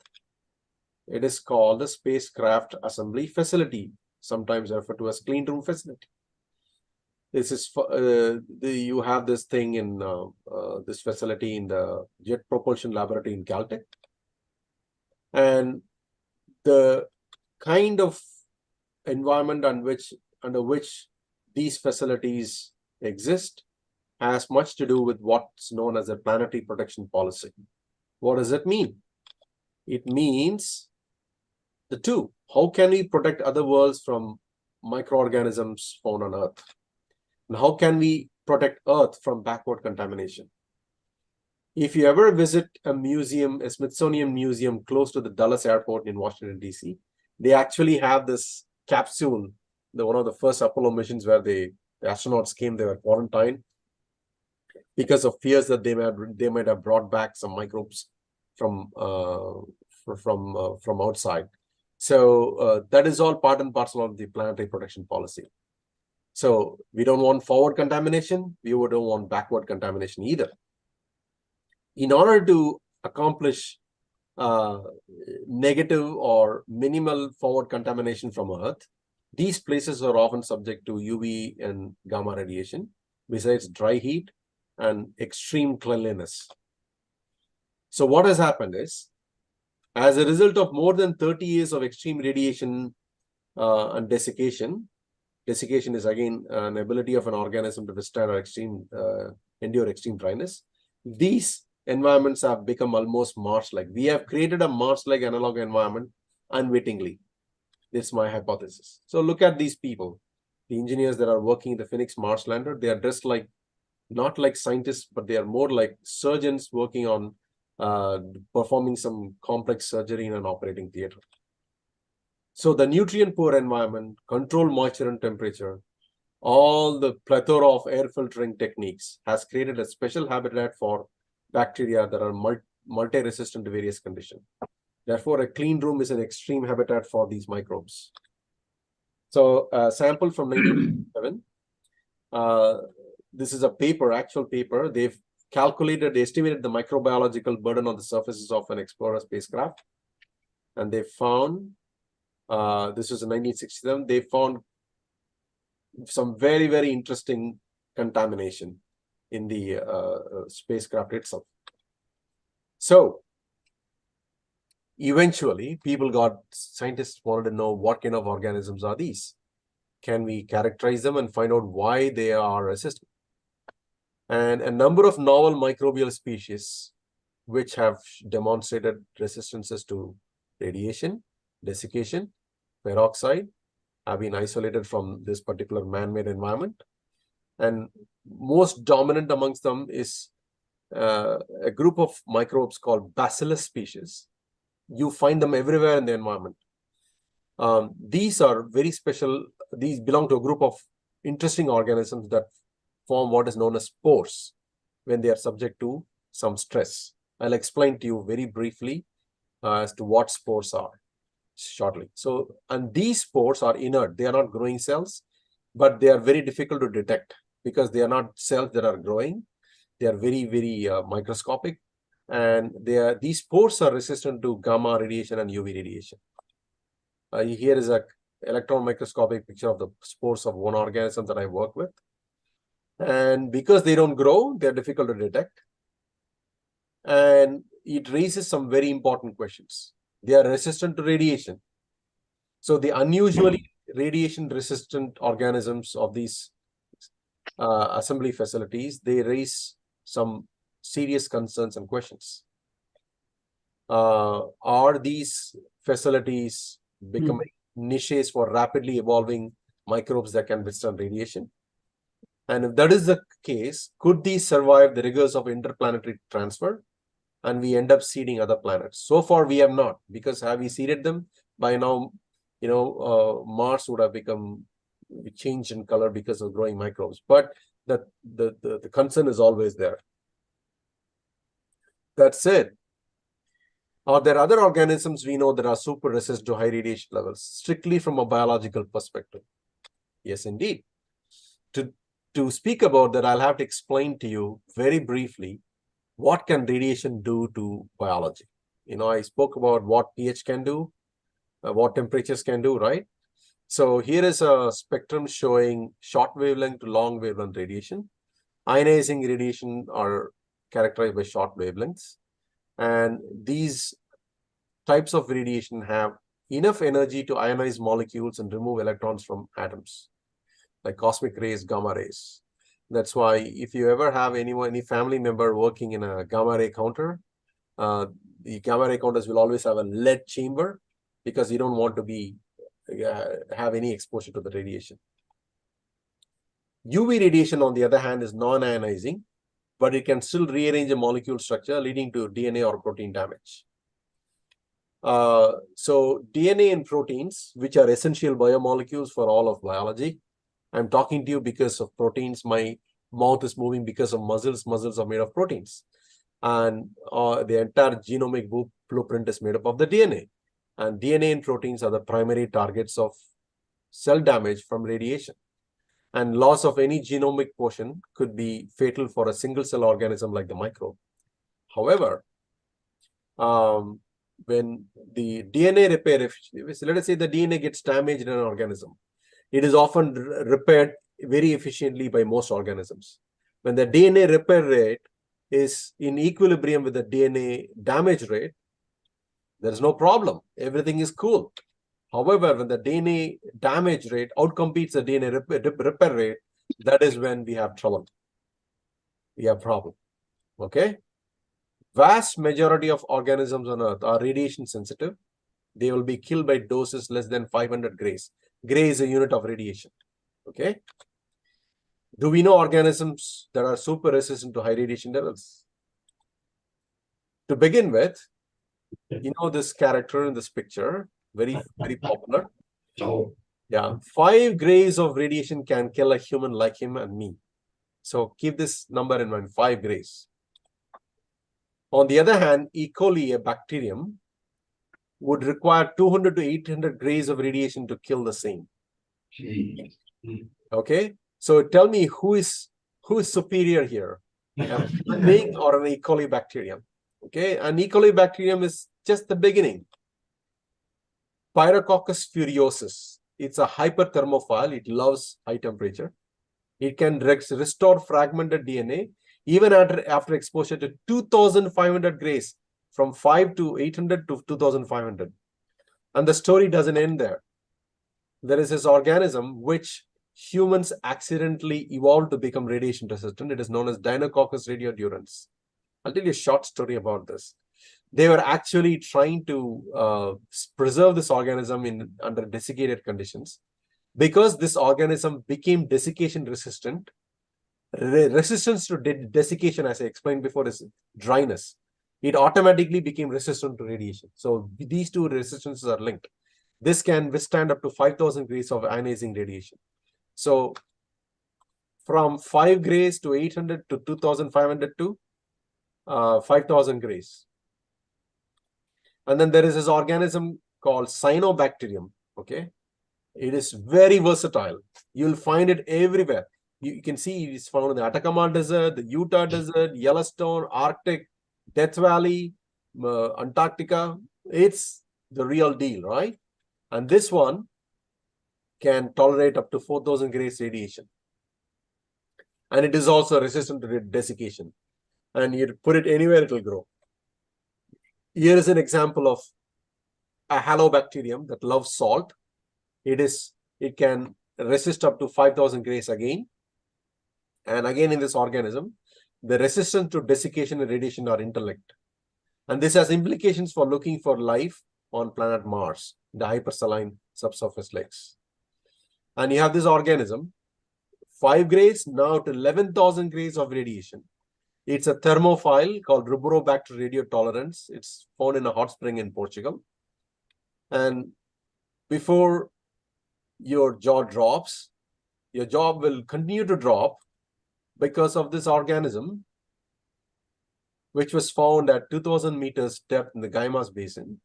It is called the Spacecraft Assembly Facility, sometimes referred to as Clean Room Facility. This is you have this thing in this facility in the Jet Propulsion Laboratory in Caltech. And the kind of environment under which these facilities exist has much to do with what's known as a planetary protection policy. What does it mean? It means the two. How can we protect other worlds from microorganisms found on Earth. And how can we protect Earth from backward contamination? If you ever visit a museum, a Smithsonian museum close to the Dulles Airport in Washington, D.C., they actually have this capsule, one of the first Apollo missions where the astronauts came, they were quarantined because of fears that they might have brought back some microbes from outside. So that is all part and parcel of the planetary protection policy. So we don't want forward contamination. We don't want backward contamination either. In order to accomplish negative or minimal forward contamination from Earth, these places are often subject to UV and gamma radiation, besides dry heat and extreme cleanliness. So what has happened is, as a result of more than 30 years of extreme radiation and desiccation is again an ability of an organism to withstand or endure extreme dryness. These environments have become almost Mars-like. We have created a Mars-like analog environment unwittingly. This is my hypothesis. So look at these people, the engineers that are working in the Phoenix Mars lander. They are dressed like, not like scientists, but they are more like surgeons working on performing some complex surgery in an operating theater. So the nutrient-poor environment, controlled moisture and temperature, all the plethora of air filtering techniques has created a special habitat for bacteria that are multi-resistant to various conditions. Therefore, a clean room is an extreme habitat for these microbes. So a sample from 1997, this is a paper, actual paper. They've estimated the microbiological burden on the surfaces of an Explorer spacecraft. And they found, this was in 1967, they found some very, very interesting contamination in the spacecraft itself. So eventually, scientists wanted to know what kind of organisms are these. Can we characterize them and find out why they are resistant? And a number of novel microbial species which have demonstrated resistances to radiation, desiccation, peroxide, have been isolated from this particular man-made environment. And most dominant amongst them is a group of microbes called Bacillus species. You find them everywhere in the environment. These are very special. These belong to a group of interesting organisms that form what is known as spores when they are subject to some stress. I'll explain to you very briefly as to what spores are shortly. So, and these spores are inert. They are not growing cells, but they are very difficult to detect because they are not cells that are growing. They are very, very microscopic. And these spores are resistant to gamma radiation and UV radiation. Here is an electron microscopic picture of the spores of one organism that I work with. And because they don't grow, they're difficult to detect. And it raises some very important questions. They are resistant to radiation. So the unusually radiation-resistant organisms of these assembly facilities, they raise some serious concerns and questions. Are these facilities becoming niches for rapidly evolving microbes that can withstand radiation? And if that is the case, could these survive the rigors of interplanetary transfer? And we end up seeding other planets. So far, we have not, because have we seeded them? By now, Mars would have become changed in color because of growing microbes. But the concern is always there. That said, are there other organisms we know that are super resistant to high radiation levels, strictly from a biological perspective? Yes, indeed. To speak about that, I'll have to explain to you very briefly what can radiation do to biology. I spoke about what pH can do, what temperatures can do, right? So here is a spectrum showing short wavelength to long wavelength radiation. Ionizing radiation are characterized by short wavelengths. And these types of radiation have enough energy to ionize molecules and remove electrons from atoms, like cosmic rays, gamma rays. That's why if you ever have any family member working in a gamma ray counter, the gamma ray counters will always have a lead chamber because you don't want to be have any exposure to the radiation. UV radiation, on the other hand, is non-ionizing, but it can still rearrange a molecule structure, leading to DNA or protein damage. So DNA and proteins, which are essential biomolecules for all of biology. I'm talking to you because of proteins. My mouth is moving because of muscles. Muscles are made of proteins. And the entire genomic blueprint is made up of the DNA. And DNA and proteins are the primary targets of cell damage from radiation. And loss of any genomic portion could be fatal for a single cell organism like the microbe. However, when the DNA repair, let us say the DNA gets damaged in an organism, it is often repaired very efficiently by most organisms. When the DNA repair rate is in equilibrium with the DNA damage rate, there is no problem. Everything is cool. However, when the DNA damage rate outcompetes the DNA repair rate, that is when we have trouble. We have problem. Okay? Vast majority of organisms on Earth are radiation sensitive. They will be killed by doses less than 500 grays. Gray is a unit of radiation. Okay? Do we know organisms that are super resistant to high radiation levels? To begin with, you know this character in this picture, very popular. Oh. Yeah, 5 grays of radiation can kill a human like him and me. So keep this number in mind, 5 grays. On the other hand, E. coli, a bacterium, would require 200 to 800 grays of radiation to kill the same. Okay, so tell me who is superior here, a human being or an E. coli bacterium? Okay, an E. coli bacterium is just the beginning. Pyrococcus furiosus. It's a hyperthermophile. It loves high temperature. It can restore fragmented DNA even after exposure to 2,500 grays, from 5 to 800 to 2,500. And the story doesn't end there. There is this organism which humans accidentally evolved to become radiation resistant. It is known as Deinococcus radiodurans. I'll tell you a short story about this. They were actually trying to preserve this organism under desiccated conditions. Because this organism became desiccation resistant, resistance to desiccation, as I explained before, is dryness. It automatically became resistant to radiation. So these two resistances are linked. This can withstand up to 5,000 grays of ionizing radiation. So from 5 grays to 800 to 2,500 to 5,000 grays. And then there is this organism called cyanobacterium. Okay, it is very versatile. You'll find it everywhere. You can see it is found in the Atacama Desert, the Utah Desert, Yellowstone, Arctic, Death Valley, Antarctica. It's the real deal, right? And this one can tolerate up to 4,000 grays radiation. And it is also resistant to desiccation. And you put it anywhere, it will grow. Here is an example of a halobacterium that loves salt. It can resist up to 5,000 grays again. And again, in this organism, the resistance to desiccation and radiation are interlinked. And this has implications for looking for life on planet Mars, the hypersaline subsurface lakes. And you have this organism, 5 grays now to 11,000 grays of radiation. It's a thermophile called Rubrobacter radiotolerans. It's found in a hot spring in Portugal. And before your jaw drops, your jaw will continue to drop because of this organism, which was found at 2,000 meters depth in the Guaymas Basin.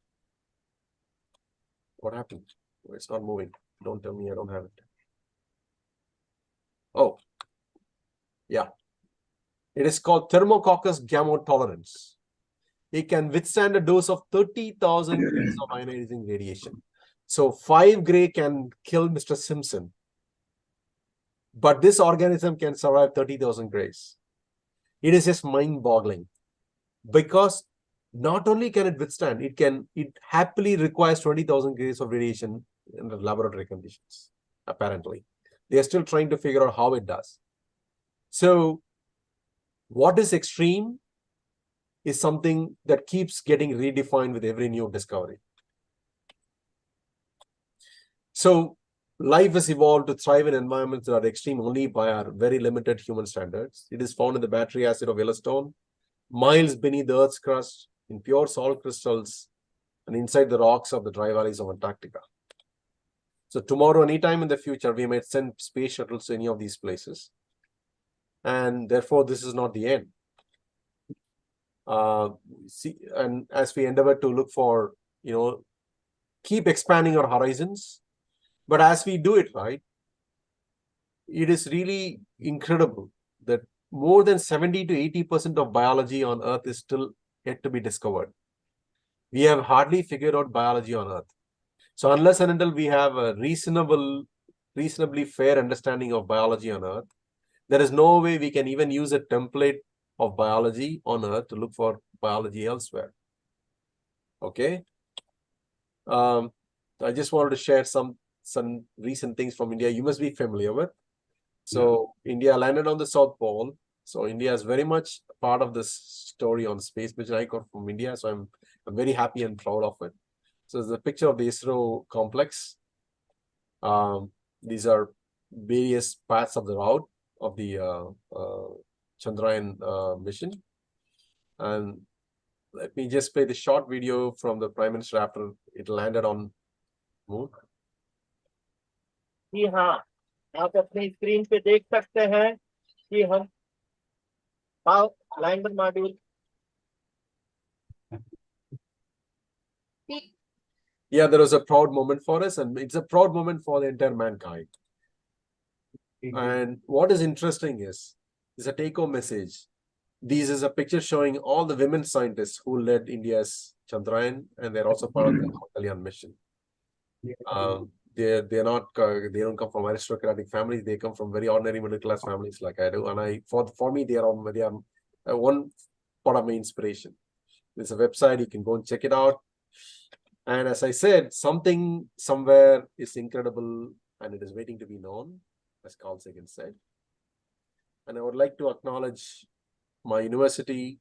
What happened? It's not moving. Don't tell me I don't have it. Oh, yeah. It is called Thermococcus gamotolerans. It can withstand a dose of 30,000 grays of ionizing radiation. So 5 gray can kill Mr. Simpson. But this organism can survive 30,000 grays. It is just mind-boggling. Because not only can it withstand, it happily requires 20,000 grays of radiation in the laboratory conditions, apparently. They are still trying to figure out how it does. So what is extreme is something that keeps getting redefined with every new discovery. So life has evolved to thrive in environments that are extreme only by our very limited human standards. It is found in the battery acid of Yellowstone, miles beneath the Earth's crust, in pure salt crystals, and inside the rocks of the dry valleys of Antarctica. So tomorrow, anytime in the future, we might send space shuttles to any of these places. And therefore, this is not the end. And as we endeavor to look for, keep expanding our horizons, but as we do it right, it is really incredible that more than 70 to 80% of biology on Earth is still yet to be discovered. We have hardly figured out biology on Earth. So unless and until we have a reasonably fair understanding of biology on Earth, there is no way we can even use a template of biology on Earth to look for biology elsewhere. Okay. I just wanted to share some recent things from India you must be familiar with. So India landed on the South Pole. So India is very much part of this story on space, which I got from India. So I'm very happy and proud of it. So it's a picture of the ISRO complex. These are various parts of the route of the Chandrayaan mission. And let me just play the short video from the Prime Minister after it landed on Moon. जी हाँ, आप अपनी screen पे देख सकते हैं कि हम lander module Yeah, there was a proud moment for us, and it's a proud moment for the entire mankind. And what is interesting is a take-home message. This is a picture showing all the women scientists who led India's Chandrayaan, and they're also part of the Kalyan mission. They don't come from aristocratic families. They come from very ordinary middle class families like I do. And for me, they are one part of my inspiration. There's a website, you can go and check it out. And as I said, something somewhere is incredible and it is waiting to be known, as Carl Sagan said. And I would like to acknowledge my university,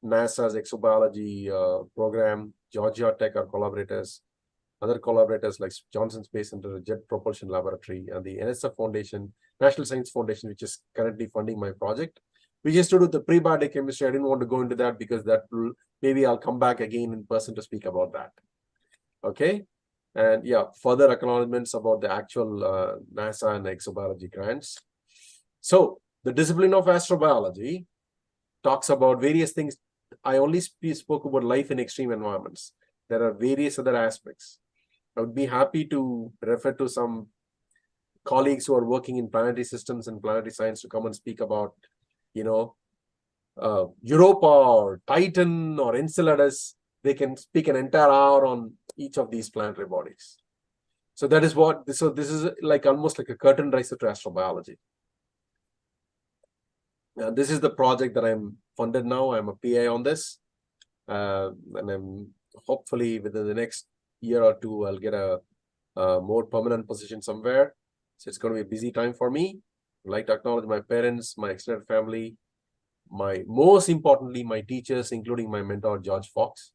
NASA's exobiology program, Georgia Tech, our collaborators, other collaborators like Johnson Space Center, Jet Propulsion Laboratory, and the NSF Foundation, National Science Foundation, which is currently funding my project. We just do the prebiotic chemistry. I didn't want to go into that because that will, maybe I'll come back again in person to speak about that. Okay. And yeah, further acknowledgements about the actual NASA and exobiology grants. So the discipline of astrobiology talks about various things. I only spoke about life in extreme environments. There are various other aspects. I would be happy to refer to some colleagues who are working in planetary systems and planetary science to come and speak about, Europa or Titan or Enceladus. They can speak an entire hour on each of these planetary bodies. So that is what, so this is like almost like a curtain raiser to astrobiology. This is the project that I'm funded now. I'm a PI on this. And I'm hopefully within the next year or two, I'll get a more permanent position somewhere. So it's going to be a busy time for me. I'd like to acknowledge my parents, my extended family, most importantly, my teachers, including my mentor, George Fox,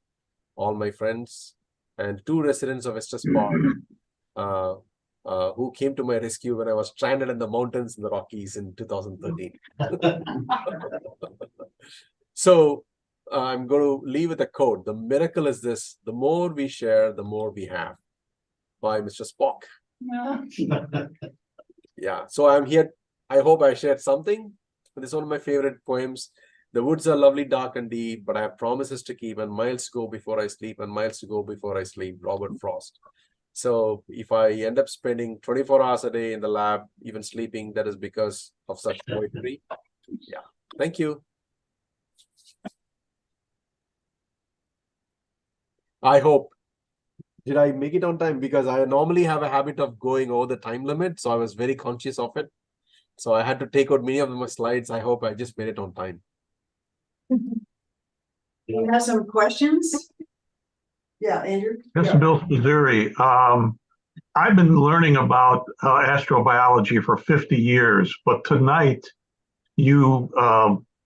all my friends, and 2 residents of Estes Park who came to my rescue when I was stranded in the mountains in the Rockies in 2013. So I'm going to leave with a quote. The miracle is this: the more we share, the more we have, by Mr. Spock. Yeah, so I'm here. I hope I shared something. This is one of my favorite poems. The woods are lovely, dark and deep, but I have promises to keep, and miles to go before I sleep, and miles to go before I sleep. Robert Frost. So if I end up spending 24 hours a day in the lab, even sleeping, that is because of such poetry. Yeah, thank you. I hope. Did I make it on time? Because I normally have a habit of going over the time limit, so I was very conscious of it. So I had to take out many of my slides. I hope I just made it on time. You have some questions? Yeah, Andrew? Bill Spizzirri, I've been learning about astrobiology for 50 years, but tonight you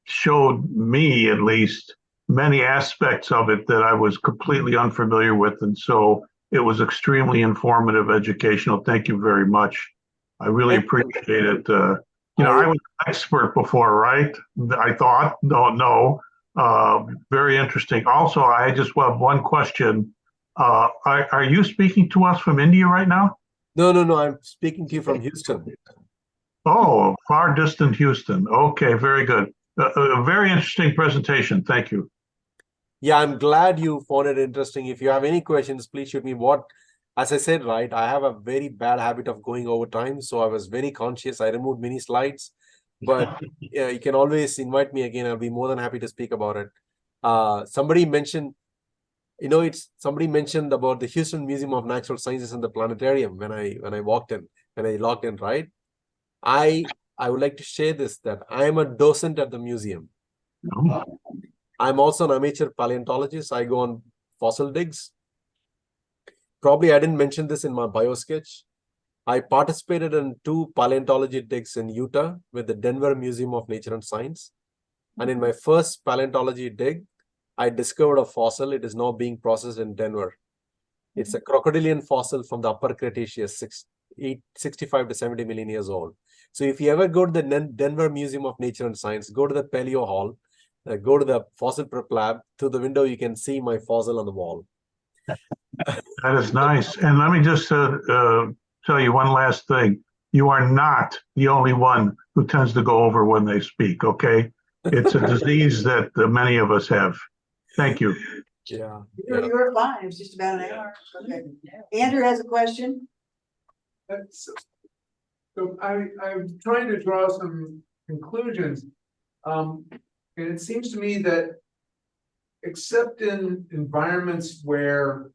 showed me, at least, many aspects of it that I was completely unfamiliar with. And so It was extremely informative, educational. Thank you very much. I really appreciate it. I was an expert before, right? I thought, don't know. Very interesting. Also, I just have one question. Are you speaking to us from India right now? No. I'm speaking to you from Houston. Oh, far distant Houston. Okay, very good. A very interesting presentation. Thank you. Yeah, I'm glad you found it interesting. If you have any questions, please shoot me. As I said, right, I have a very bad habit of going over time. So I was very conscious. I removed many slides, but you can always invite me again. I'll be more than happy to speak about it. Somebody mentioned about the Houston Museum of Natural Sciences and the planetarium when I logged in, right? I would like to share this, that I am a docent at the museum. I'm also an amateur paleontologist. I go on fossil digs. Probably I didn't mention this in my bio sketch. I participated in 2 paleontology digs in Utah with the Denver Museum of Nature and Science. And in my first paleontology dig, I discovered a fossil. It is now being processed in Denver. It's a crocodilian fossil from the Upper Cretaceous, 65 to 70 million years old. So if you ever go to the Denver Museum of Nature and Science, go to the Paleo Hall, go to the Fossil Prep Lab. Through the window, you can see my fossil on the wall. That is nice. And let me just tell you one last thing. You are not the only one who tends to go over when they speak, okay? It's a disease that many of us have. Thank you. Yeah. You were fine. It was just about an hour. Okay. Andrew has a question. So I'm trying to draw some conclusions. And it seems to me that except in environments where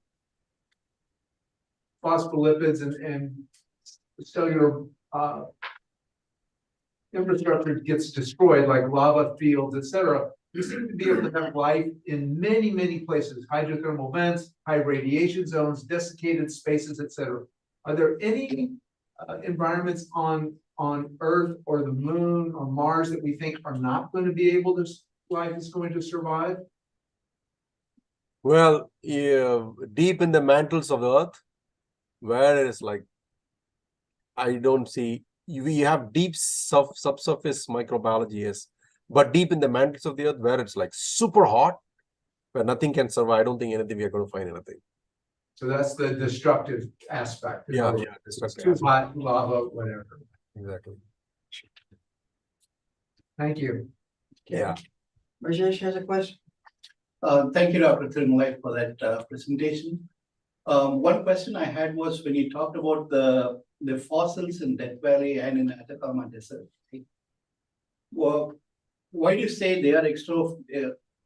phospholipids and cellular infrastructure gets destroyed, like lava fields, etc., we seem to be able to have life in many, many places, hydrothermal vents, high radiation zones, desiccated spaces, etc. Are there any environments on Earth or the Moon or Mars that we think are not going to be able to, life is going to survive? Well, deep in the mantles of the Earth, where it is like, I don't see, we have deep subsurface microbiology, yes, but deep in the mantles of the Earth, where it's like super hot, where nothing can survive, I don't think we are going to find anything. So that's the destructive aspect. Yeah, destructive Too aspect. hot, lava, whatever. Exactly. Thank you. Yeah. Rajesh has a question. Thank you, Dr. Trimlai, for that presentation. One question I had was when you talked about the fossils in Death Valley and in Atacama Desert. Right? Well, why do you say they are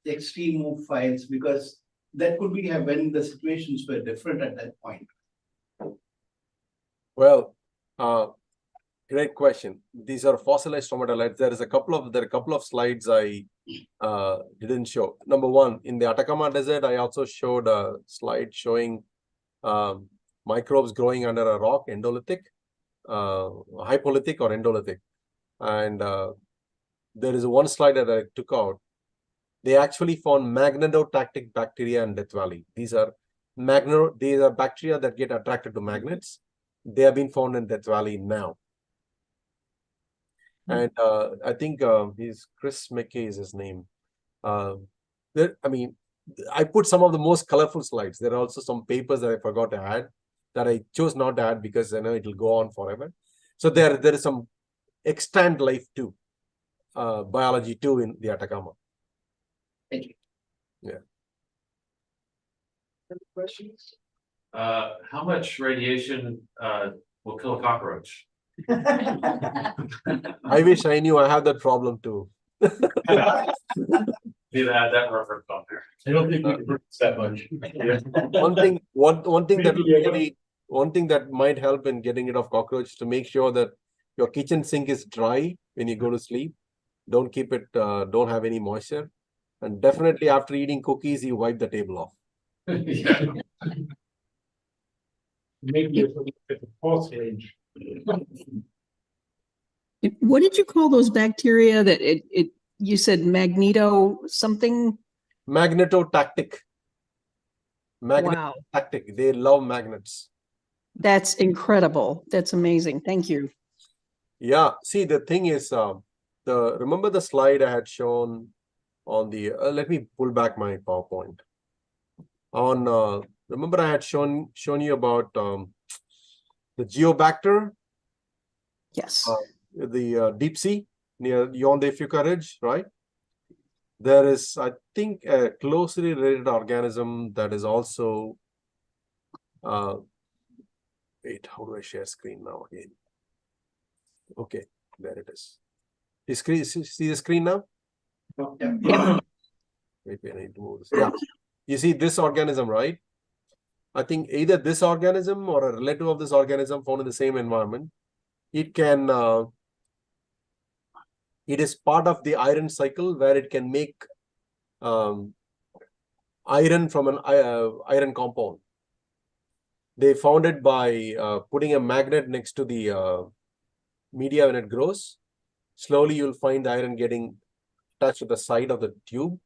extremophiles? Because that could be when the situations were different at that point. Well, great question. These are fossilized stromatolites. There are a couple of slides I didn't show. Number one, in the Atacama Desert, I also showed a slide showing microbes growing under a rock, endolithic, hypolithic or endolithic. And there is one slide that I took out. They actually found magnetotactic bacteria in Death Valley. These are bacteria that get attracted to magnets. They have been found in Death Valley now. And I think he's Chris McKay is his name. I put some of the most colorful slides. There are also some papers that I forgot to add that I chose not to add because I know it will go on forever. So there is some extant life too, biology too in the Atacama. Thank you. Yeah. Questions? How much radiation will kill a cockroach? I wish I knew I have that problem too. Need to add that reference on there. I don't think we can produce that much. One thing that might help in getting rid of cockroach is to make sure that your kitchen sink is dry when you go to sleep. Don't keep it, don't have any moisture. And definitely after eating cookies, you wipe the table off. Yeah. Maybe it's a false range. What did you call those bacteria that you said magneto something? Magnetotactic. Magnet Wow, tactic. They love magnets. that's incredible. That's amazing. Thank you. Yeah. See, the thing is, remember the slide I had shown on the, let me pull back my PowerPoint. On, remember I had shown you about the Geobacter, Yes. the deep sea near Yonde Fuca Ridge, right? There is, I think, a closely related organism that is also, wait, how do I share screen now again? Okay, there it is. See the screen now? Yeah. Maybe I need to move this. Yeah, you see this organism, right? I think either this organism or a relative of this organism found in the same environment. It can, it is part of the iron cycle where it can make iron from an iron compound. They found it by putting a magnet next to the media when it grows. Slowly, you'll find the iron getting touched with the side of the tube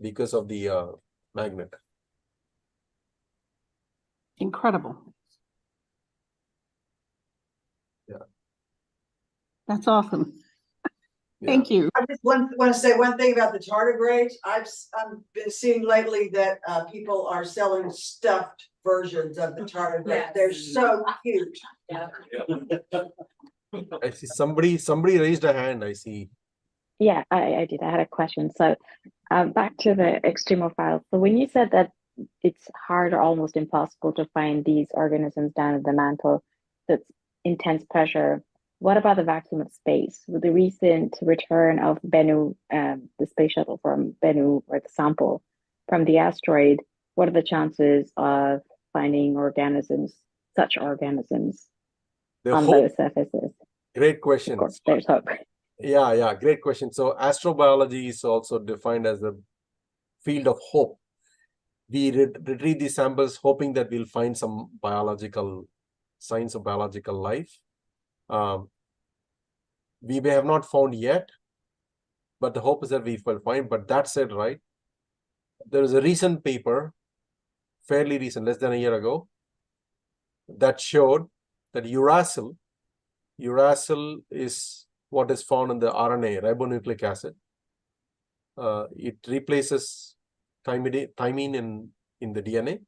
because of the magnet. Incredible. Yeah. That's awesome. Yeah. Thank you. I just want to say one thing about the tardigrades. I've been seeing lately that people are selling stuffed versions of the tardigrade. Yes. They're so cute. I see somebody raised a hand. I see. Yeah, I did. I had a question. So back to the extremophiles. So when you said that it's hard or almost impossible to find these organisms down in the mantle, that's intense pressure, what about the vacuum of space? With the recent return of Bennu, the space shuttle from Bennu, or the sample from the asteroid, what are the chances of finding organisms, such organisms, on those surfaces? Great question. Of course, there's hope. Yeah, great question. So astrobiology is also defined as the field of hope. We retrieve these samples hoping that we'll find some biological signs of biological life. We may have not found yet, but the hope is that we will find. But that said, right, there is a recent paper, fairly recent, less than a year ago, that showed that uracil is what is found in the RNA, ribonucleic acid. It replaces thymine in the DNA.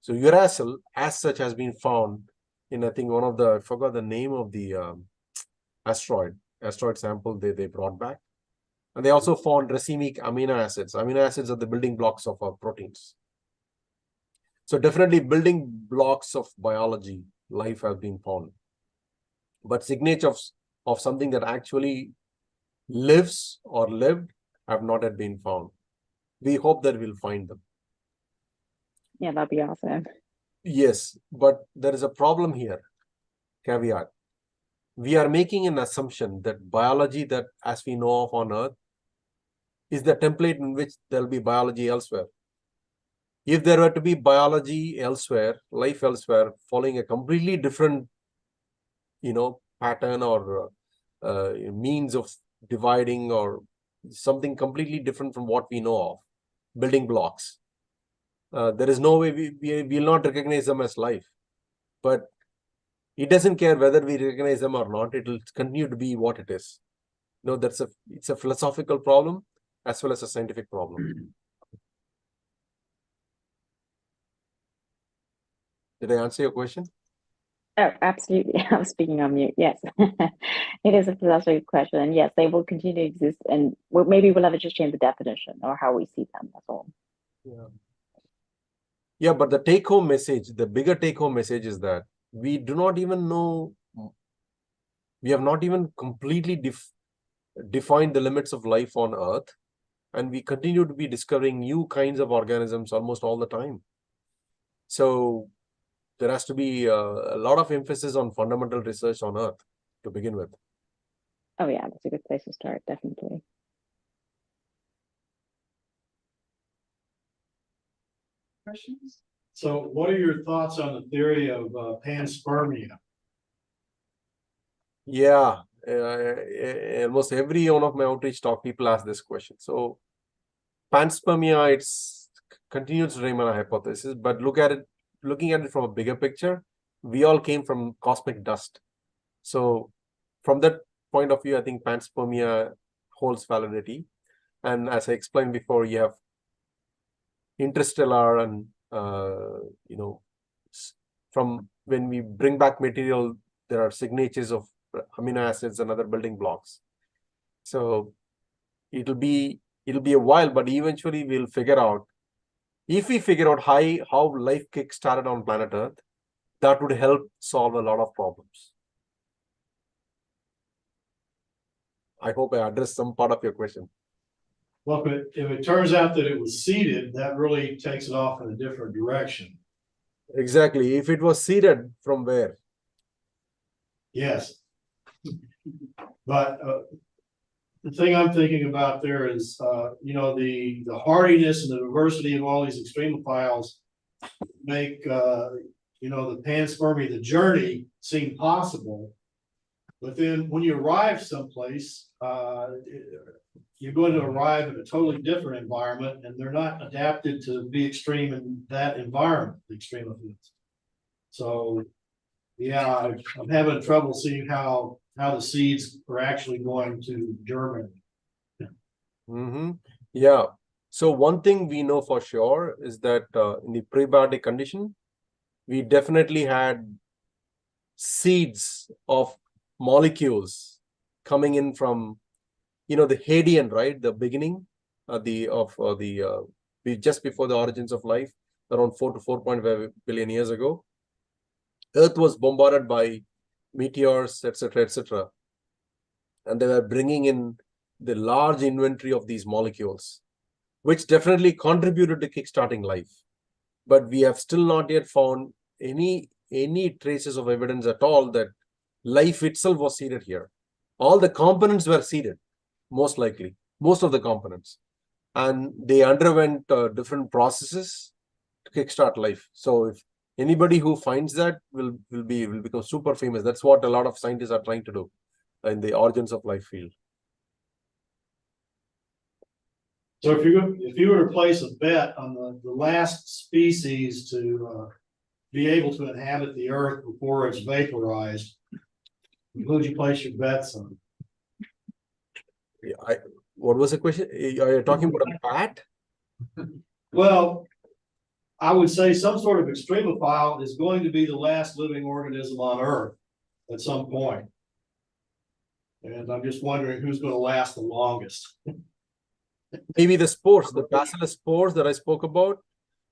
So uracil as such has been found in, I think, one of the, I forgot the name of the asteroid sample they brought back. And they also found racemic amino acids. Amino acids are the building blocks of our proteins. So definitely building blocks of biology, life has been found. But signatures of something that actually lives or lived have not yet been found. We hope that we'll find them. Yeah, that'd be awesome. Yes, but there is a problem here. Caveat. We are making an assumption that biology that as we know of on Earth is the template in which there'll be biology elsewhere. If there were to be biology elsewhere, life elsewhere, following a completely different, pattern or means of dividing or something completely different from what we know of, building blocks, there is no way we will not recognize them as life. But it doesn't care whether we recognize them or not. It will continue to be what it is. It's a philosophical problem as well as a scientific problem. Did I answer your question? Oh, absolutely. I'm speaking on mute. Yes, it is a philosophical question, and yes, they will continue to exist. And maybe we'll have to just change the definition or how we see them. That's all. Yeah, but the take-home message, the bigger take-home message is that we do not even know. We have not even completely defined the limits of life on Earth, and we continue to be discovering new kinds of organisms almost all the time. So there has to be a lot of emphasis on fundamental research on Earth to begin with. Oh yeah, that's a good place to start, definitely. Questions? So what are your thoughts on the theory of panspermia? Yeah, almost every one of my outreach talk, people ask this question. So panspermia, it's continues to remain a hypothesis, but looking at it from a bigger picture, we all came from cosmic dust. So from that point of view, I think panspermia holds validity. And as I explained before, you have interstellar and, from when we bring back material, there are signatures of amino acids and other building blocks. So it'll be a while, but eventually we'll figure out, if we figure out how life kick started on planet Earth, that would help solve a lot of problems. I hope I addressed some part of your question. Well, if it turns out that it was seeded, that really takes it off in a different direction. Exactly. If it was seeded, from where? Yes. But the thing I'm thinking about there is, the hardiness and the diversity of all these extremophiles make, the panspermia, the journey, seem possible. But then when you arrive someplace, you're going to arrive in a totally different environment, and they're not adapted to be extreme in that environment, the extremophiles. So, yeah, I'm having trouble seeing how the seeds are actually going to germinate. Yeah. So one thing we know for sure is that in the prebiotic condition, we definitely had seeds of molecules coming in from, the Hadean, right? The beginning just before the origins of life, around 4 to 4.5 billion years ago. Earth was bombarded by meteors, etc., etc. And they were bringing in the large inventory of these molecules, which definitely contributed to kickstarting life. But we have still not yet found any traces of evidence at all that life itself was seeded here. All the components were seeded, most likely, most of the components. And they underwent different processes to kickstart life. So if anybody who finds that will become super famous. That's what a lot of scientists are trying to do in the origins of life field. So if you were to place a bet on the last species to be able to inhabit the Earth before it's vaporized, who'd you place your bets on? Yeah, what was the question? Are you talking about a bat? Well, I would say some sort of extremophile is going to be the last living organism on Earth at some point. And I'm just wondering who's going to last the longest. Maybe the spores, the bacillus spores that I spoke about.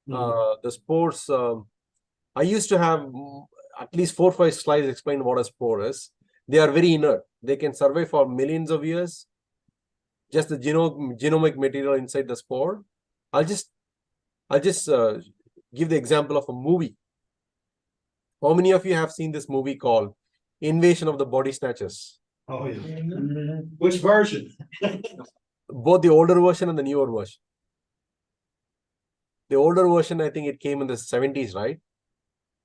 The spores, I used to have at least 4 or 5 slides explain what a spore is. They are very inert. They can survive for millions of years. Just the genomic material inside the spore. I'll just give the example of a movie. How many of you have seen this movie called Invasion of the Body Snatchers? Oh, yeah. Which version? Both the older version and the newer version. The older version, I think it came in the 70s, right?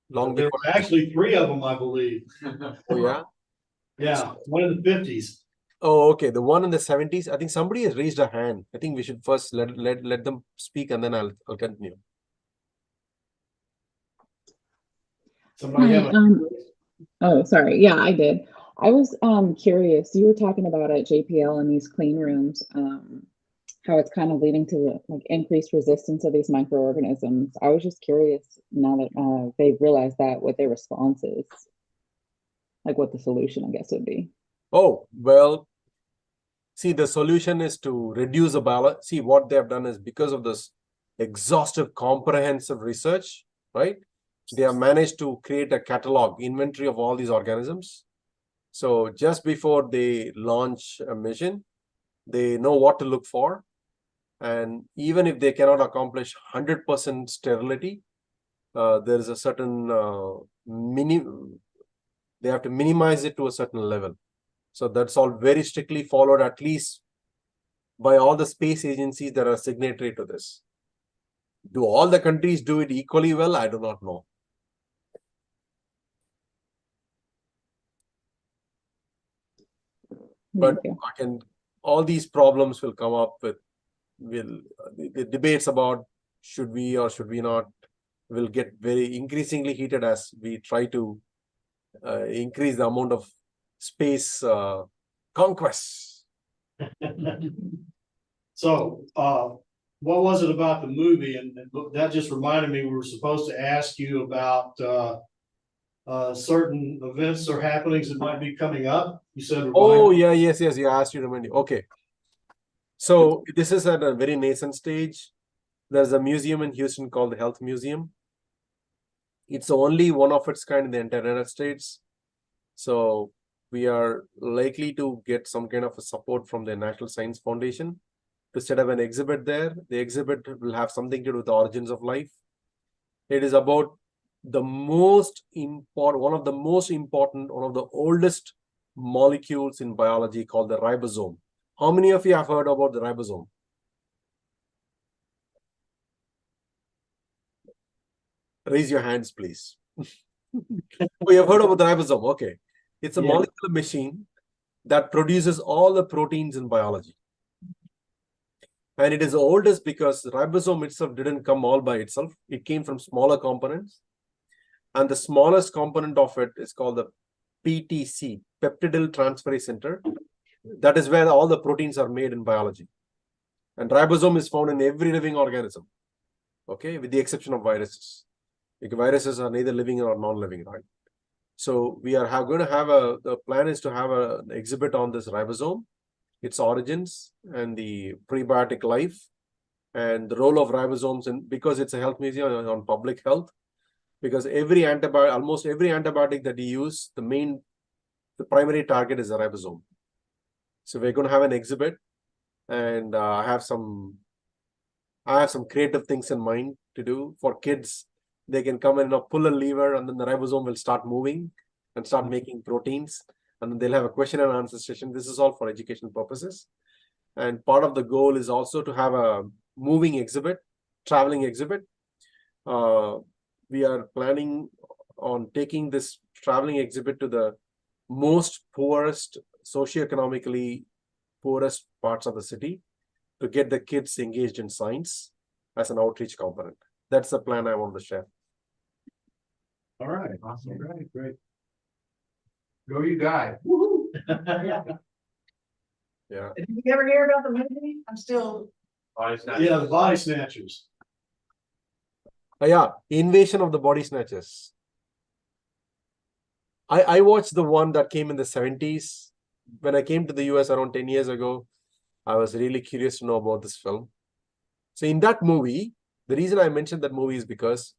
Long There before. were actually 3 of them, I believe. Oh, yeah? Yeah, one in the 50s. Oh, okay. The one in the 70s, I think somebody has raised a hand. I think we should first let them speak, and then I'll continue. Somebody have Oh, sorry. Yeah, I did. I was curious. You were talking about at JPL in these clean rooms, how it's kind of leading to like increased resistance of these microorganisms. I was just curious now that they've realized that, what their response is, like what the solution, I guess, would be. Oh, well, see, the solution is to reduce the balance. See, what they have done is, because of this exhaustive, comprehensive research, right? They have managed to create a catalog, inventory of all these organisms. So just before they launch a mission, they know what to look for. And even if they cannot accomplish 100% sterility, there is a certain they have to minimize it to a certain level. So that's all very strictly followed, at least by all the space agencies that are signatory to this. Do all the countries do it equally well? I do not know. But all these problems will come up with the debates about should we or should we not, will get very increasingly heated as we try to increase the amount of space conquests. So, what was it about the movie? And that just reminded me, we were supposed to ask you about, certain events or happenings that might be coming up. You said. Oh, yeah, yes, you asked you to remind you. Okay. So this is at a very nascent stage. There's a museum in Houston called the Health Museum. It's only one of its kind in the entire United States. So we are likely to get some kind of a support from the National Science Foundation to set up an exhibit there. The exhibit will have something to do with the origins of life. It is about the most important, one of the oldest molecules in biology called the ribosome. How many of you have heard about the ribosome? Raise your hands, please. We have heard about the ribosome. Okay. It's a molecular machine that produces all the proteins in biology. And it is the oldest because the ribosome itself didn't come all by itself. It came from smaller components. And the smallest component of it is called the PTC, peptidyl transferase center. That is where all the proteins are made in biology. And ribosome is found in every living organism, okay, with the exception of viruses. Because viruses are neither living or non-living, right? So we are going to have the plan is to have an exhibit on this ribosome, its origins and the prebiotic life and the role of ribosomes, and because it's a health museum on public health, because almost every antibiotic that you use, the primary target is a ribosome. So we're going to have an exhibit, and I have some creative things in mind to do for kids. They can come and pull a lever, and then the ribosome will start moving and start making proteins. And then they'll have a question and answer session. This is all for education purposes. And part of the goal is also to have a moving exhibit, traveling exhibit. We are planning on taking this traveling exhibit to the most poorest, socioeconomically poorest parts of the city to get the kids engaged in science as an outreach component. That's the plan I want to share. All right, awesome, great. Go you guys. Yeah. Did you ever hear about the movie? I'm still. Yeah, the Body Snatchers. Yeah, Invasion of the Body Snatchers. I watched the one that came in the 70s. When I came to the US around 10 years ago, I was really curious to know about this film. So in that movie, the reason I mentioned that movie is because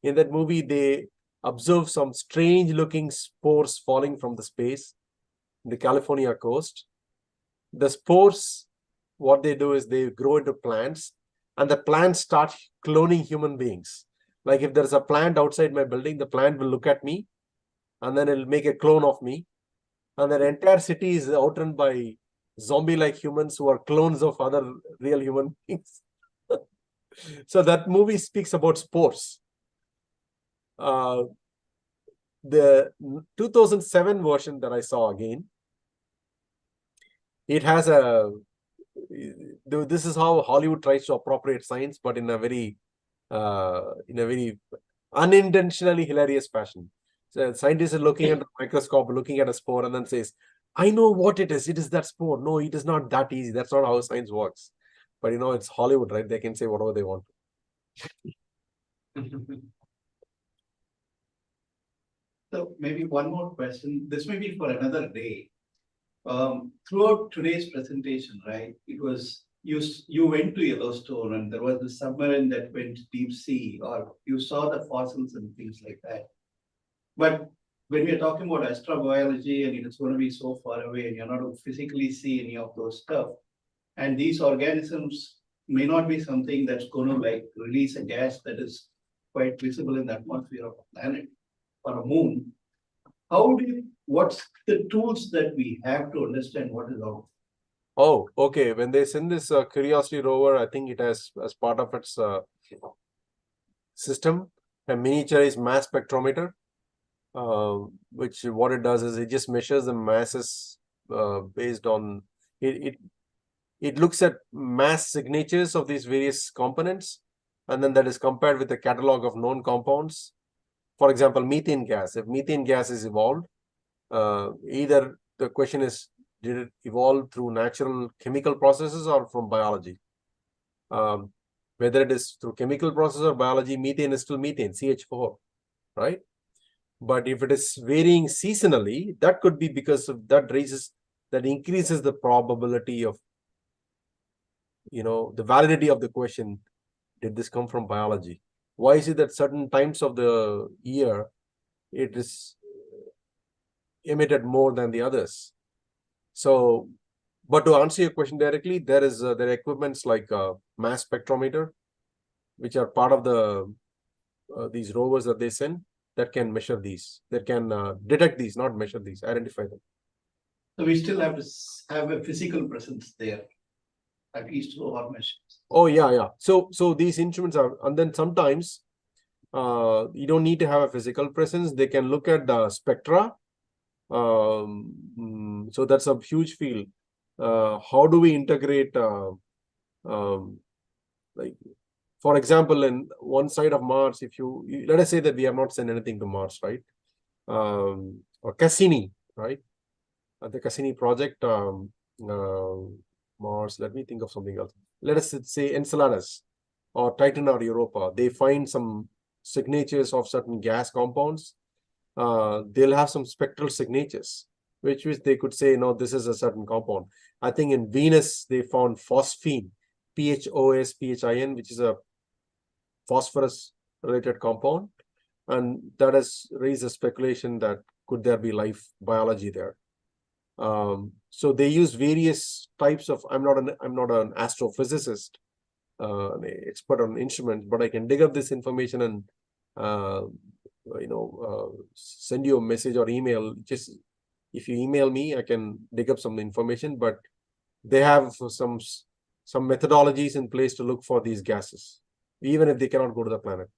in that movie, they observe some strange looking spores falling from the space in the California coast. The spores, what they do is they grow into plants, and the plants start cloning human beings. Like if there's a plant outside my building, the plant will look at me, and then it'll make a clone of me. And the entire city is outrun by zombie-like humans who are clones of other real human beings. So that movie speaks about spores. The 2007 version that I saw again, it has this is how Hollywood tries to appropriate science, but in a very unintentionally hilarious fashion. So scientists are looking at the microscope, looking at a spore, and then says, I know what it is. It is that spore. No, it is not that easy. That's not how science works. But it's Hollywood, right? They can say whatever they want. So maybe one more question. This may be for another day. Throughout today's presentation, right, it was you went to Yellowstone and there was a submarine that went deep sea, or you saw the fossils and things like that. But when we are talking about astrobiology and it's going to be so far away and you're not going to physically see any of those stuff, and these organisms may not be something that's going to release a gas that is quite visible in the atmosphere of a planet or a moon. What's the tools that we have to understand what is out? Oh, okay. When they send this Curiosity rover, I think it has, as part of its system, a miniaturized mass spectrometer, which what it does is it just measures the masses based on it looks at mass signatures of these various components, and then that is compared with a catalog of known compounds. For example, methane gas. If methane gas is evolved, either the question is, did it evolve through natural chemical processes or from biology? Whether it is through chemical process or biology, methane is still methane, CH4, right? But if it is varying seasonally, that could be because of that increases the probability of, the validity of the question. Did this come from biology? Why is it that certain times of the year it is emitted more than the others? So, but to answer your question directly, there are equipments like mass spectrometer, which are part of the these rovers that they send, that can measure these, that can detect these, not measure these, identify them. So we still have to have a physical presence there, at least to our machines. Oh yeah. So these instruments are, and then sometimes you don't need to have a physical presence. They can look at the spectra. So that's a huge field. How do we integrate, like, for example, in one side of Mars, if you let us say that we have not sent anything to Mars, right? Or Cassini, right? The Cassini project, Mars. Let me think of something else. Let us say Enceladus or Titan or Europa. They find some signatures of certain gas compounds. They'll have some spectral signatures, which they could say, no, this is a certain compound. I think in Venus, they found phosphine, PHOSPHIN, which is a phosphorus-related compound. And that has raised a speculation that could there be life biology there. So they use various types of, I'm not an astrophysicist, an expert on instruments, but I can dig up this information and send you a message or email. Just if you email me, I can dig up some information, but they have some methodologies in place to look for these gases, even if they cannot go to the planet.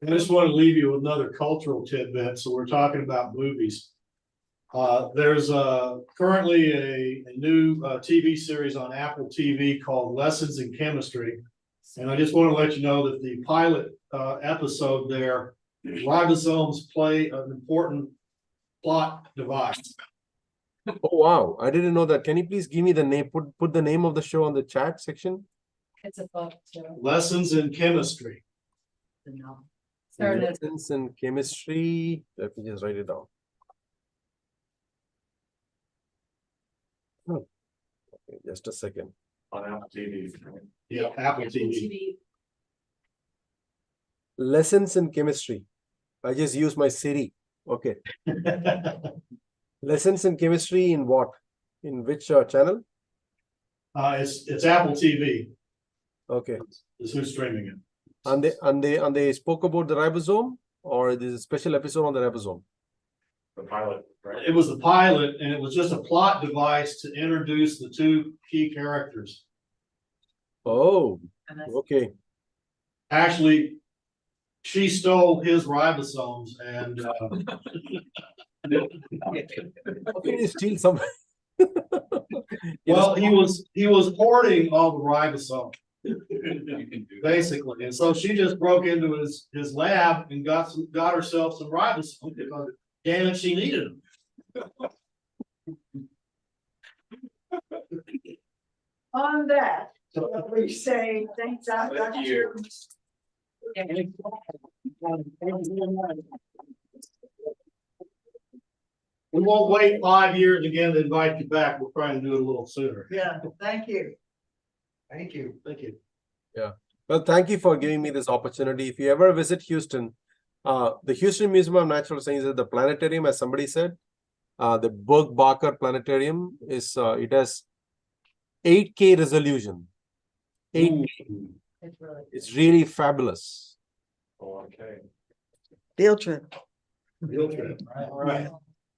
I just want to leave you with another cultural tidbit. So we're talking about movies. There's currently a new TV series on Apple TV called Lessons in Chemistry. And I just want to let you know that the pilot episode there, ribosomes play an important plot device. Oh, wow. I didn't know that. Can you please give me the name, put the name of the show on the chat section? It's a book. Lessons in Chemistry. Lessons in Chemistry. Let me just write it down. Okay, just a second. On Apple TV. Yeah, Apple TV. Lessons in Chemistry. I just use my Siri. Okay. Lessons in Chemistry in what? In which channel? It's Apple TV. Okay. Is who's streaming it. And they spoke about the ribosome, or there's a special episode on the ribosome? The pilot, right? It was the pilot, and it was just a plot device to introduce the two key characters. Oh, okay. Actually, she stole his ribosomes, and How can you steal some? well, he was hoarding all the ribosome, basically, and so she just broke into his lab and got herself some ribosomes because, damn it, she needed them. On that, we say thanks out. Thank you. We won't wait 5 years again to invite you back. We'll try and do it a little sooner. Yeah, thank you. Thank you. Thank you. Yeah. Well, thank you for giving me this opportunity. If you ever visit Houston, the Houston Museum of Natural Sciences, the planetarium, as somebody said, the Burke-Barker Planetarium is, it has 8K resolution. 8K. It's really fabulous. Okay. Field trip. Field trip. All right.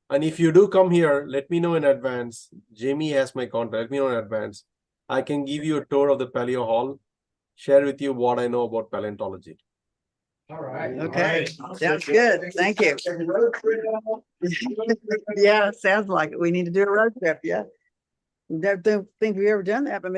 And if you do come here, let me know in advance. Jamie has my contact. Let me know in advance. I can give you a tour of the Paleo Hall, share with you what I know about paleontology. All right. Okay, sounds good. Thank you. Yeah, sounds like it. We need to do a road trip, yeah. Don't think we've ever done that, but